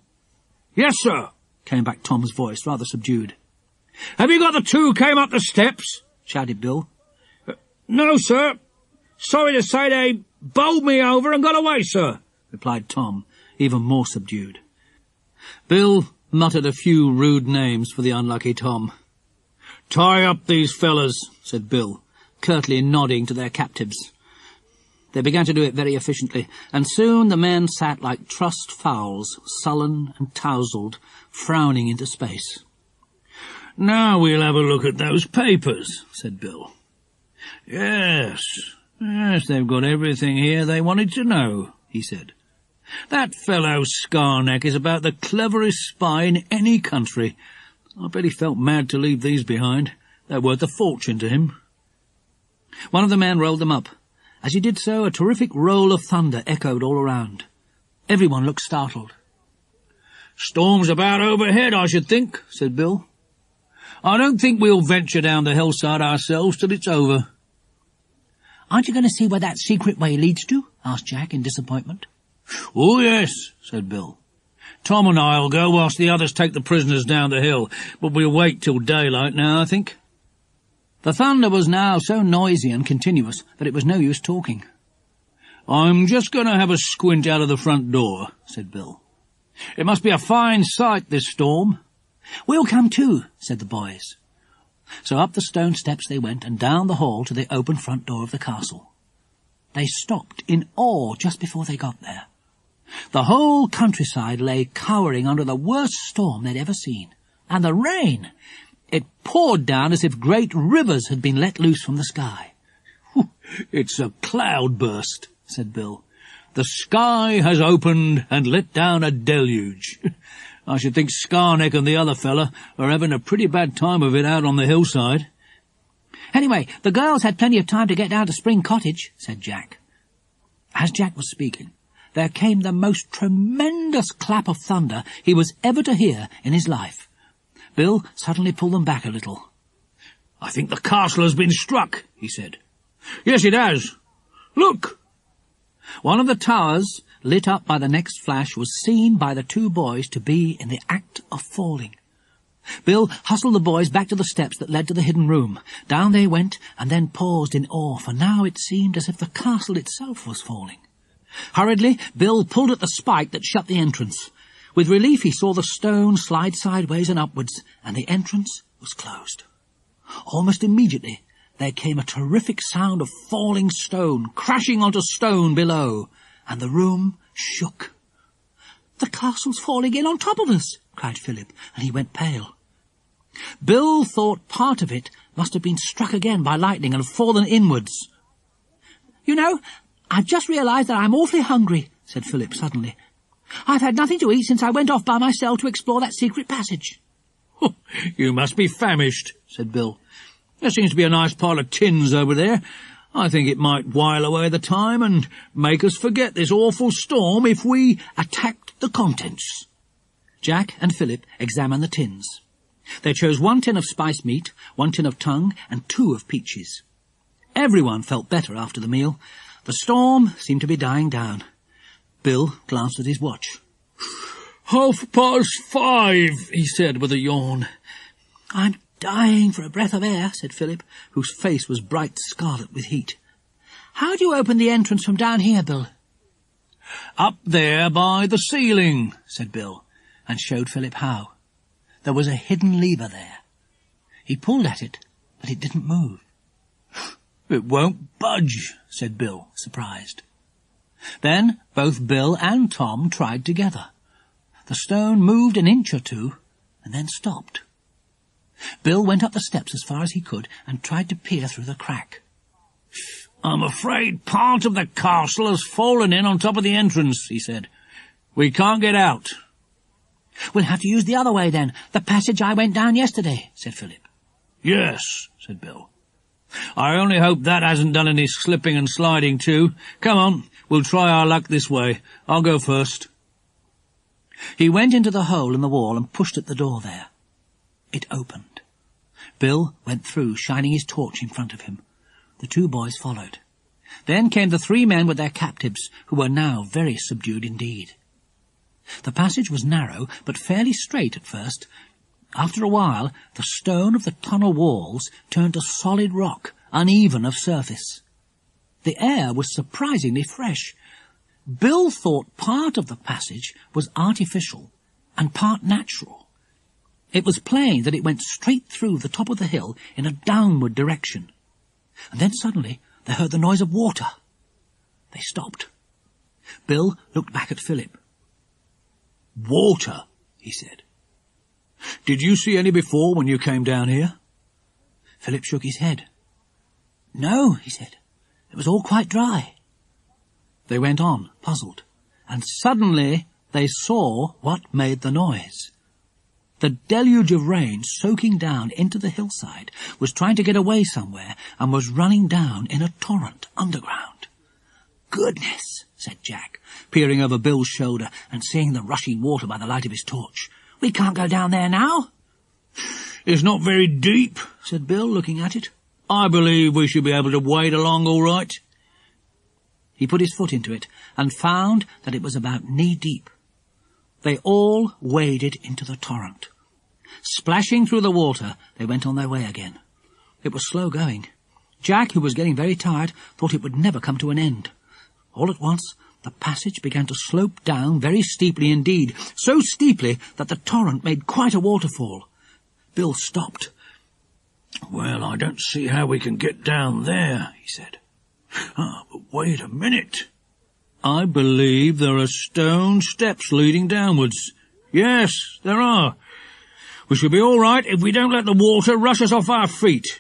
"Yes, sir," came back Tom's voice, rather subdued. "Have you got the 2 who came up the steps?" shouted Bill. "No, sir. Sorry to say they bowled me over and got away, sir," replied Tom, even more subdued. Bill muttered a few rude names for the unlucky Tom. "Tie up these fellas," said Bill, curtly nodding to their captives. They began to do it very efficiently, and soon the men sat like trussed fowls, sullen and tousled, frowning into space. "Now we'll have a look at those papers," said Bill. Yes, they've got everything here they wanted to know," he said. "That fellow Scarneck is about the cleverest spy in any country. I bet he felt mad to leave these behind. They're worth a fortune to him." One of the men rolled them up. As he did so, a terrific roll of thunder echoed all around. Everyone looked startled. "Storm's about overhead, I should think," said Bill. "I don't think we'll venture down the hillside ourselves till it's over." "Aren't you going to see where that secret way leads to?" asked Jack in disappointment. "Oh, yes," said Bill. "Tom and I'll go whilst the others take the prisoners down the hill, but we'll wait till daylight now, I think." The thunder was now so noisy and continuous that it was no use talking. "I'm just going to have a squint out of the front door," said Bill. "It must be a fine sight, this storm." "We'll come too," said the boys. So up the stone steps they went, and down the hall to the open front door of the castle. They stopped in awe just before they got there. The whole countryside lay cowering under the worst storm they'd ever seen. And the rain! It poured down as if great rivers had been let loose from the sky. "It's a cloudburst," said Bill. "The sky has opened and let down a deluge. I should think Scarneck and the other fella are having a pretty bad time of it out on the hillside." "Anyway, the girls had plenty of time to get down to Spring Cottage," said Jack. As Jack was speaking, there came the most tremendous clap of thunder he was ever to hear in his life. Bill suddenly pulled them back a little. "I think the castle has been struck," he said. "Yes, it has. Look!" One of the towers, lit up by the next flash, was seen by the 2 boys to be in the act of falling. Bill hustled the boys back to the steps that led to the hidden room. Down they went, and then paused in awe, for now it seemed as if the castle itself was falling. Hurriedly, Bill pulled at the spike that shut the entrance. With relief he saw the stone slide sideways and upwards, and the entrance was closed. Almost immediately there came a terrific sound of falling stone, crashing onto stone below, and the room shook. "The castle's falling in on top of us!" cried Philip, and he went pale. Bill thought part of it must have been struck again by lightning and fallen inwards. "You know, I've just realised that I'm awfully hungry," said Philip suddenly. "I've had nothing to eat since I went off by myself to explore that secret passage." "You must be famished," said Bill. "There seems to be a nice pile of tins over there. I think it might while away the time and make us forget this awful storm if we attacked the contents." Jack and Philip examined the tins. They chose 1 tin of spice meat, 1 tin of tongue, and 2 of peaches. Everyone felt better after the meal. The storm seemed to be dying down. Bill glanced at his watch. 5:30, he said with a yawn. "I'm dying for a breath of air," said Philip, whose face was bright scarlet with heat. How do you open the entrance from down here, Bill? Up there by the ceiling, said Bill, and showed Philip how. There was a hidden lever there. He pulled at it, but it didn't move. It won't budge, said Bill, surprised. Then both Bill and Tom tried together. The stone moved an inch or two, and then stopped. Bill went up the steps as far as he could and tried to peer through the crack. "I'm afraid part of the castle has fallen in on top of the entrance," he said. "We can't get out." "We'll have to use the other way, then, the passage I went down yesterday," said Philip. "Yes," said Bill. "I only hope that hasn't done any slipping and sliding too. Come on, we'll try our luck this way. I'll go first." He went into the hole in the wall and pushed at the door there. It opened. Bill went through, shining his torch in front of him. The two boys followed. Then came the three men with their captives, who were now very subdued indeed. The passage was narrow, but fairly straight at first. After a while, the stone of the tunnel walls turned to solid rock, uneven of surface. The air was surprisingly fresh. Bill thought part of the passage was artificial and part natural. It was plain that it went straight through the top of the hill in a downward direction. And then suddenly they heard the noise of water. They stopped. Bill looked back at Philip. "Water," he said. "Did you see any before when you came down here?" Philip shook his head. "No," he said. "It was all quite dry." They went on, puzzled, and suddenly they saw what made the noise. The deluge of rain soaking down into the hillside was trying to get away somewhere and was running down in a torrent underground. "Goodness," said Jack, peering over Bill's shoulder and seeing the rushing water by the light of his torch. "We can't go down there now." "It's not very deep," said Bill, looking at it. "I believe we should be able to wade along all right." He put his foot into it and found that it was about knee-deep. They all waded into the torrent. Splashing through the water, they went on their way again. It was slow going. Jack, who was getting very tired, thought it would never come to an end. All at once, the passage began to slope down very steeply indeed, so steeply that the torrent made quite a waterfall. Bill stopped. "Well, I don't see how we can get down there," he said. "But wait a minute. I believe there are stone steps leading downwards. Yes, there are. We shall be all right if we don't let the water rush us off our feet."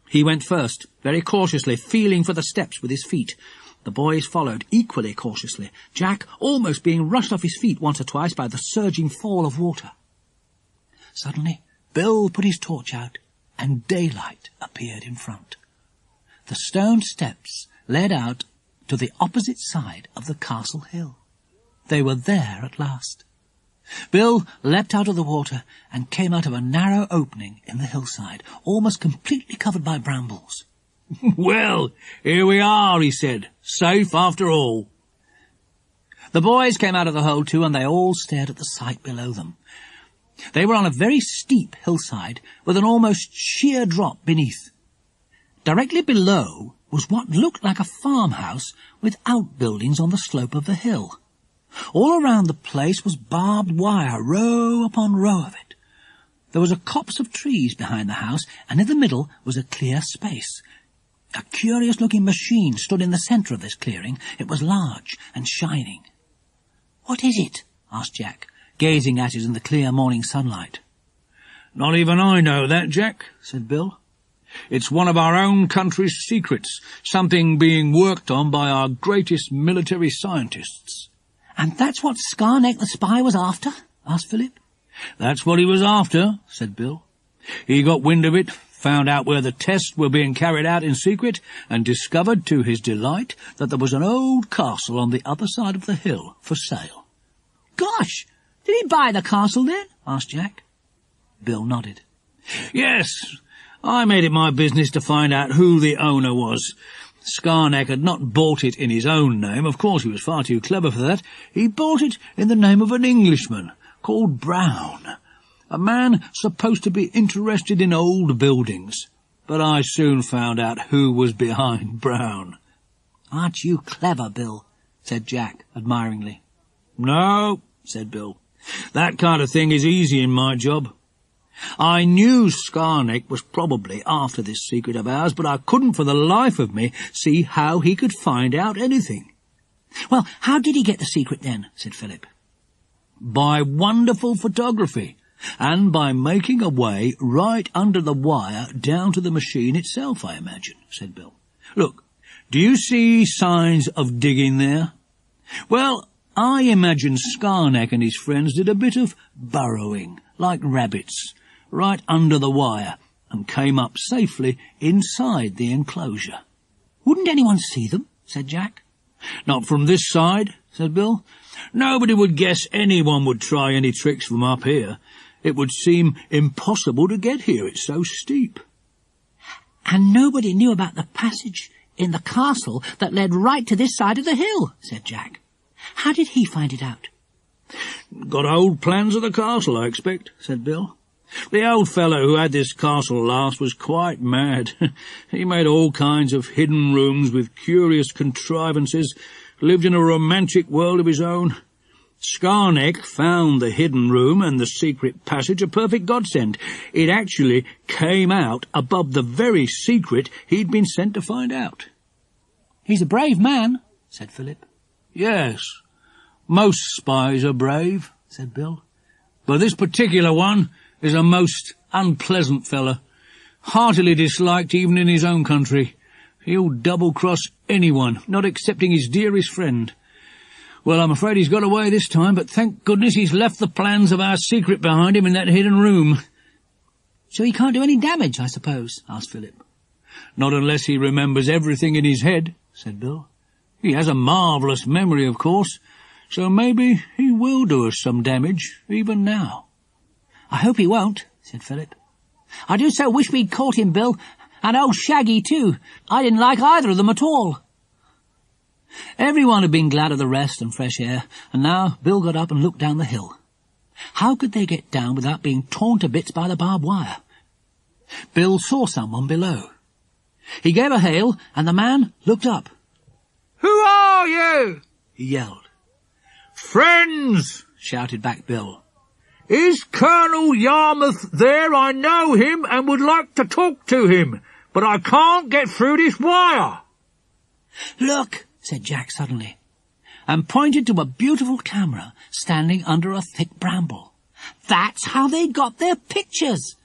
He went first, very cautiously, feeling for the steps with his feet. The boys followed equally cautiously, Jack almost being rushed off his feet once or twice by the surging fall of water. Suddenly, Bill put his torch out, and daylight appeared in front. The stone steps led out to the opposite side of the castle hill. They were there at last. Bill leapt out of the water and came out of a narrow opening in the hillside, almost completely covered by brambles. "Well, here we are," he said. "Safe after all." The boys came out of the hole too, and they all stared at the sight below them. They were on a very steep hillside with an almost sheer drop beneath. Directly below was what looked like a farmhouse with outbuildings on the slope of the hill. All around the place was barbed wire, row upon row of it. There was a copse of trees behind the house, and in the middle was a clear space. A curious-looking machine stood in the centre of this clearing. It was large and shining. "What is it?" asked Jack, gazing at it in the clear morning sunlight. "Not even I know that, Jack," said Bill. "It's one of our own country's secrets, something being worked on by our greatest military scientists." "And that's what Scarneck the spy was after?" asked Philip. "That's what he was after," said Bill. "He got wind of it, found out where the tests were being carried out in secret, and discovered, to his delight, that there was an old castle on the other side of the hill for sale." "Gosh! Did he buy the castle then?" asked Jack. Bill nodded. "Yes, I made it my business to find out who the owner was. Scarneck had not bought it in his own name. Of course, he was far too clever for that. He bought it in the name of an Englishman called Brown, a man supposed to be interested in old buildings. but I soon found out who was behind Brown. "Aren't you clever, Bill?" said Jack admiringly. "No," said Bill. "That kind of thing is easy in my job. I knew Scarneck was probably after this secret of ours, but I couldn't for the life of me see how he could find out anything." "Well, how did he get the secret then?" said Philip. "By wonderful photography, and by making a way right under the wire down to the machine itself, I imagine," said Bill. "Look, do you see signs of digging there? Well, I imagine Scarneck and his friends did a bit of burrowing, like rabbits, right under the wire, and came up safely inside the enclosure." "Wouldn't anyone see them?" said Jack. "Not from this side," said Bill. "Nobody would guess anyone would try any tricks from up here. It would seem impossible to get here, it's so steep." "And nobody knew about the passage in the castle that led right to this side of the hill," said Jack. "How did he find it out?" "Got old plans of the castle, I expect," said Bill. "The old fellow who had this castle last was quite mad. He made all kinds of hidden rooms with curious contrivances, lived in a romantic world of his own. Scarneck found the hidden room and the secret passage a perfect godsend. It actually came out above the very secret he'd been sent to find out." "He's a brave man," said Philip. "Yes, most spies are brave," said Bill. "But this particular one is a most unpleasant fella, heartily disliked even in his own country. He'll double-cross anyone, not excepting his dearest friend. Well, I'm afraid he's got away this time, but thank goodness he's left the plans of our secret behind him in that hidden room." "So he can't do any damage, I suppose?" asked Philip. "Not unless he remembers everything in his head," said Bill. "He has a marvellous memory, of course, so maybe he will do us some damage, even now." "I hope he won't," said Philip. "I do so wish we'd caught him, Bill, and old Shaggy too. I didn't like either of them at all." Everyone had been glad of the rest and fresh air, and now Bill got up and looked down the hill. How could they get down without being torn to bits by the barbed wire? Bill saw someone below. He gave a hail, and the man looked up. "Who are you?" he yelled. "Friends," shouted back Bill. "Is Colonel Yarmouth there? I know him and would like to talk to him, but I can't get through this wire." "Look," said Jack suddenly, and pointed to a beautiful camera standing under a thick bramble. "That's how they got their pictures.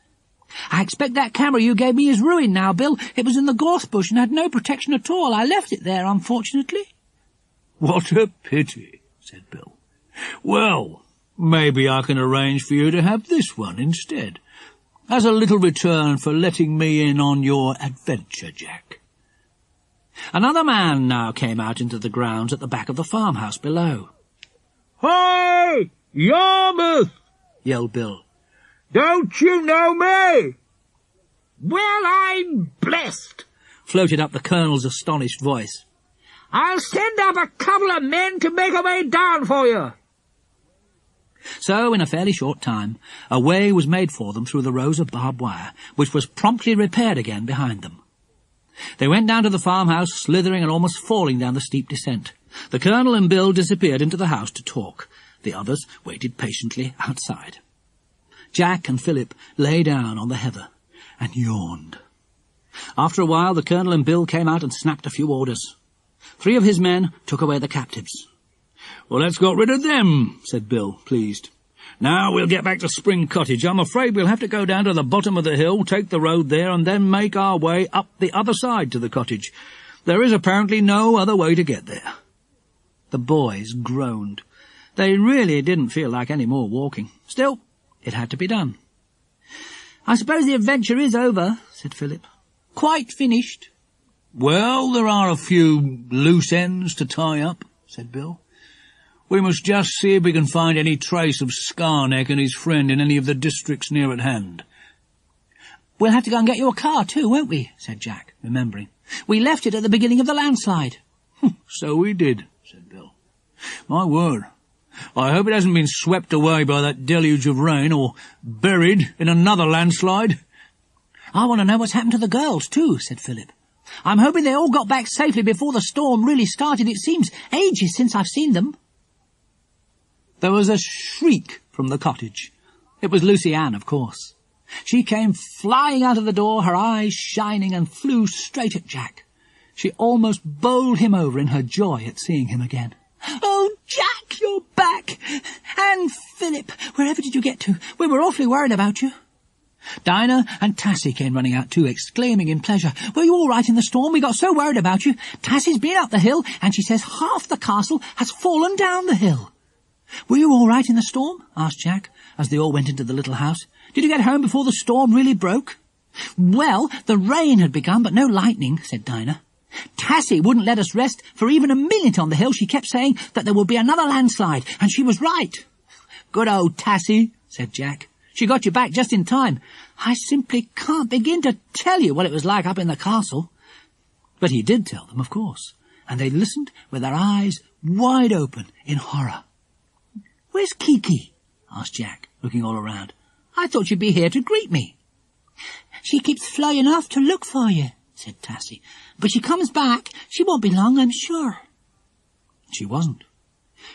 I expect that camera you gave me is ruined now, Bill. It was in the gorse bush and had no protection at all. I left it there, unfortunately." "What a pity," said Bill. "Well, maybe I can arrange for you to have this one instead, as a little return for letting me in on your adventure, Jack." Another man now came out into the grounds at the back of the farmhouse below. "Hey, Yarmouth!" yelled Bill. "Don't you know me?" "Well, I'm blessed," floated up the Colonel's astonished voice. "I'll send up a couple of men to make a way down for you." So, in a fairly short time, a way was made for them through the rows of barbed wire, which was promptly repaired again behind them. They went down to the farmhouse, slithering and almost falling down the steep descent. The Colonel and Bill disappeared into the house to talk. The others waited patiently outside. Jack and Philip lay down on the heather and yawned. After a while, the Colonel and Bill came out and snapped a few orders. 3 of his men took away the captives. "Well, let's get rid of them," said Bill, pleased. "Now we'll get back to Spring Cottage. I'm afraid we'll have to go down to the bottom of the hill, take the road there, and then make our way up the other side to the cottage. There is apparently no other way to get there." The boys groaned. They really didn't feel like any more walking. Still, it had to be done. "I suppose the adventure is over," said Philip. "Quite finished." "Well, there are a few loose ends to tie up," said Bill. "We must just see if we can find any trace of Scarneck and his friend in any of the districts near at hand." "We'll have to go and get your car too, won't we?" said Jack, remembering. "We left it at the beginning of the landslide." "So we did," said Bill. "My word, I hope it hasn't been swept away by that deluge of rain, or buried in another landslide. I want to know what's happened to the girls, too, said Philip. I'm hoping they all got back safely before the storm really started. It seems ages since I've seen them. There was a shriek from the cottage. It was Lucy Ann, of course. She came flying out of the door, her eyes shining, and flew straight at Jack. She almost bowled him over in her joy at seeing him again. Oh, Jack, you're back! And Philip, wherever did you get to? We were awfully worried about you. Dinah and Tassy came running out too, exclaiming in pleasure, "Were you all right in the storm? We got so worried about you. Tassy's been up the hill, and she says half the castle has fallen down the hill." "Were you all right in the storm?" asked Jack, as they all went into the little house. "Did you get home before the storm really broke?" "Well, the rain had begun, but no lightning," said Dinah. "Tassy wouldn't let us rest for even a minute on the hill. She kept saying that there would be another landslide, and she was right." "Good old Tassy," said Jack. "She got you back just in time. I simply can't begin to tell you what it was like up in the castle." But he did tell them, of course, and they listened with their eyes wide open in horror. "Where's Kiki?" asked Jack, looking all around. "I thought she'd be here to greet me." "She keeps flying off to look for you," said Tassy. "But she comes back. She won't be long, I'm sure." She wasn't.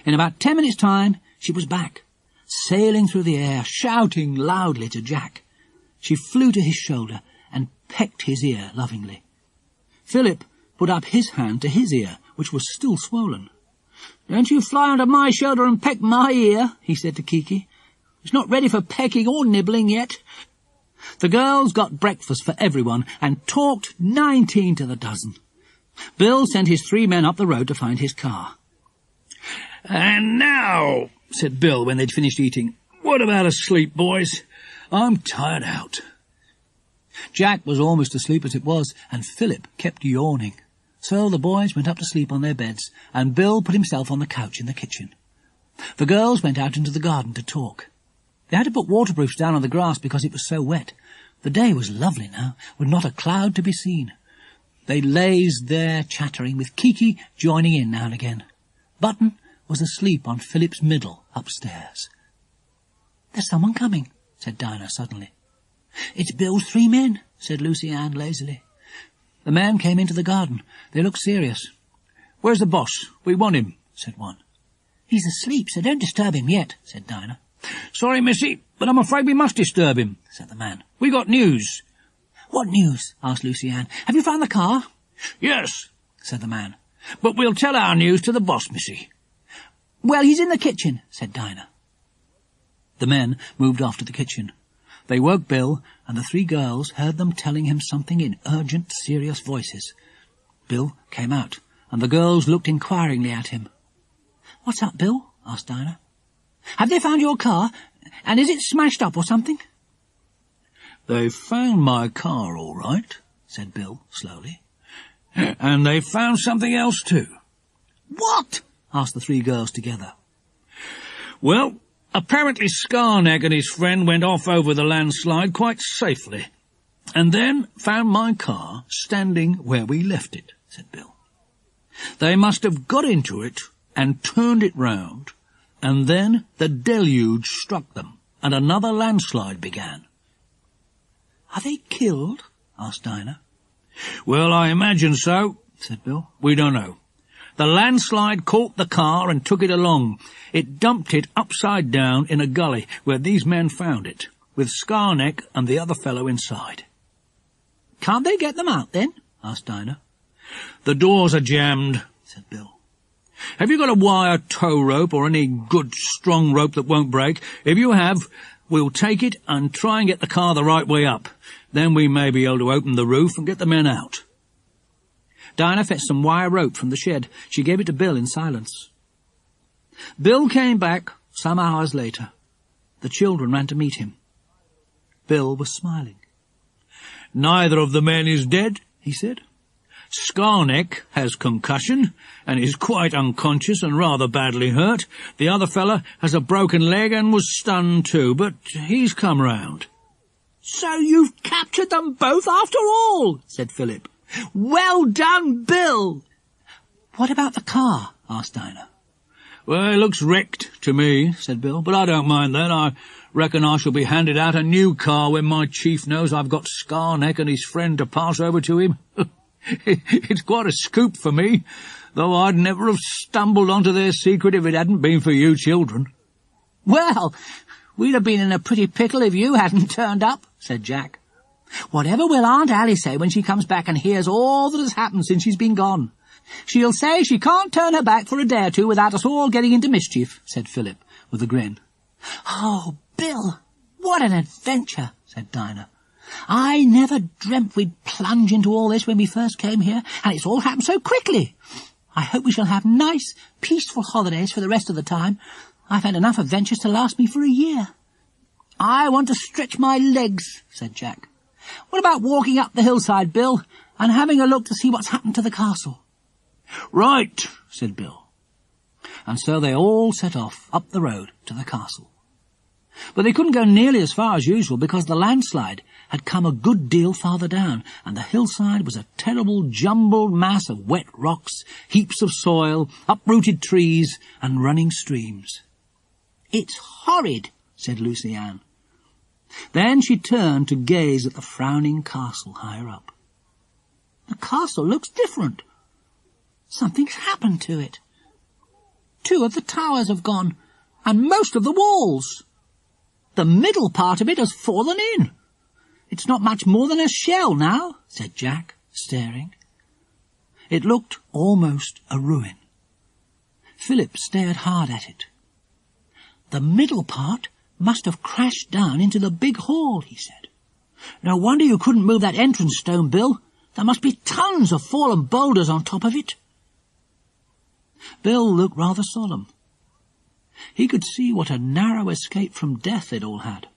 In about 10 minutes' time, she was back, sailing through the air, shouting loudly to Jack. She flew to his shoulder and pecked his ear lovingly. Philip put up his hand to his ear, which was still swollen. "Don't you fly onto my shoulder and peck my ear," he said to Kiki. "It's not ready for pecking or nibbling yet." The girls got breakfast for everyone and talked 19 to the dozen. Bill sent his 3 men up the road to find his car. "And now," said Bill when they'd finished eating, "what about a sleep, boys? I'm tired out." Jack was almost asleep as it was, and Philip kept yawning. So the boys went up to sleep on their beds, and Bill put himself on the couch in the kitchen. The girls went out into the garden to talk. They had to put waterproofs down on the grass because it was so wet. The day was lovely now, with not a cloud to be seen. They lazed there chattering, with Kiki joining in now and again. Button was asleep on Philip's middle upstairs. "There's someone coming," said Dinah suddenly. "It's Bill's 3 men," said Lucy Ann lazily. The men came into the garden. They looked serious. "Where's the boss? We want him," said one. "He's asleep, so don't disturb him yet," said Dinah. "Sorry, missy, but I'm afraid we must disturb him," said the man. "We got news." "What news?" asked Lucy Ann. "Have you found the car?" "Yes," said the man, "but we'll tell our news to the boss, missy." "Well, he's in the kitchen," said Dinah. The men moved off to the kitchen. They woke Bill, and the 3 girls heard them telling him something in urgent, serious voices. Bill came out, and the girls looked inquiringly at him. "What's up, Bill?" asked Dinah. "Have they found your car? And is it smashed up or something?" "They found my car, all right," said Bill slowly. "And they found something else too." "What?" asked the 3 girls together. "Well, apparently Scarneck and his friend went off over the landslide quite safely, and then found my car standing where we left it," said Bill. "They must have got into it and turned it round, and then the deluge struck them, and another landslide began." "Are they killed?" asked Dinah. "Well, I imagine so," said Bill. "We don't know. The landslide caught the car and took it along. It dumped it upside down in a gully where these men found it, with Scarneck and the other fellow inside." "Can't they get them out, then?" asked Dinah. "The doors are jammed," said Bill. "Have you got a wire tow rope or any good strong rope that won't break? If you have, we'll take it and try and get the car the right way up. Then we may be able to open the roof and get the men out." Dinah fetched some wire rope from the shed. She gave it to Bill in silence. Bill came back some hours later. The children ran to meet him. Bill was smiling. "Neither of the men is dead," he said. "Scarneck has concussion and is quite unconscious and rather badly hurt. The other fella has a broken leg and was stunned too, but he's come round." "So you've captured them both after all," said Philip. "Well done, Bill." "What about the car?" asked Dinah. "Well, it looks wrecked to me," said Bill, "but I don't mind that. I Reckon I shall be handed out a new car when my chief knows I've got Scarneck and his friend to pass over to him. It's quite a scoop for me, though I'd never have stumbled onto their secret if it hadn't been for you children." "Well, we'd have been in a pretty pickle if you hadn't turned up," said Jack. "Whatever will Aunt Alice say when she comes back and hears all that has happened since she's been gone? She'll say she can't turn her back for a day or two without us all getting into mischief," said Philip, with a grin. "Oh, Bill, what an adventure," said Dinah. "I never dreamt we'd plunge into all this when we first came here, and it's all happened so quickly. I hope we shall have nice, peaceful holidays for the rest of the time. I've had enough adventures to last me for a year." "I want to stretch my legs," said Jack. "What about walking up the hillside, Bill, and having a look to see what's happened to the castle?" "Right," said Bill. And so they all set off up the road to the castle. But they couldn't go nearly as far as usual because the landslide had come a good deal farther down, and the hillside was a terrible jumbled mass of wet rocks, heaps of soil, uprooted trees, and running streams. "It's horrid," said Lucy Ann. Then she turned to gaze at the frowning castle higher up. "The castle looks different. Something's happened to it. 2 of the towers have gone, and most of the walls. The middle part of it has fallen in. It's not much more than a shell now," said Jack, staring. It looked almost a ruin. Philip stared hard at it. "The middle part must have crashed down into the big hall," he said. "No wonder you couldn't move that entrance stone, Bill. There must be tons of fallen boulders on top of it." Bill looked rather solemn. He could see what a narrow escape from death they'd all had.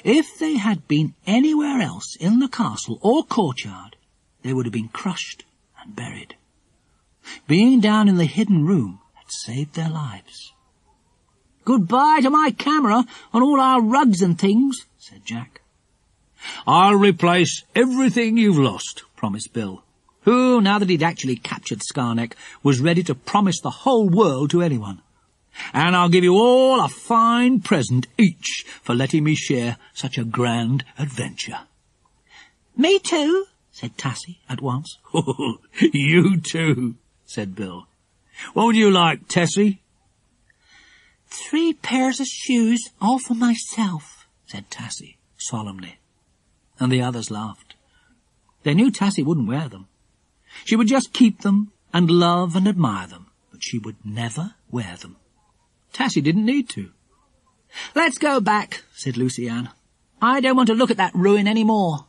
If they had been anywhere else in the castle or courtyard, they would have been crushed and buried. Being down in the hidden room had saved their lives. "Goodbye to my camera and all our rugs and things," said Jack. "I'll replace everything you've lost," promised Bill, who, now that he'd actually captured Scarneck, was ready to promise the whole world to anyone. "And I'll give you all a fine present each for letting me share such a grand adventure." "Me too," said Tassy at once. "You too," said Bill. "What would you like, Tassy?" 3 pairs of shoes, all for myself," said Tassy solemnly. And the others laughed. They knew Tassy wouldn't wear them. She would just keep them and love and admire them, but she would never wear them. Tassy didn't need to. "Let's go back," said Lucy Ann. "I don't want to look at that ruin any more."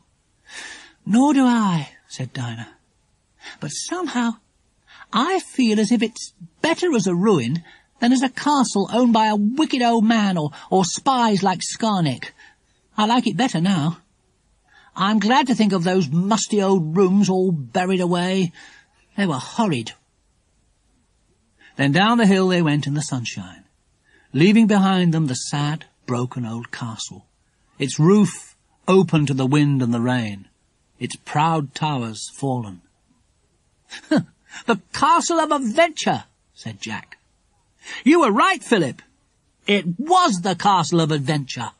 "Nor do I," said Dinah. "But somehow I feel as if it's better as a ruin than as a castle owned by a wicked old man or spies like Scarneck. I like it better now. I'm glad to think of those musty old rooms all buried away. They were horrid." Then down the hill they went in the sunshine, leaving behind them the sad, broken old castle, its roof open to the wind and the rain, its proud towers fallen. "The Castle of Adventure," said Jack. "You were right, Philip. It was the Castle of Adventure."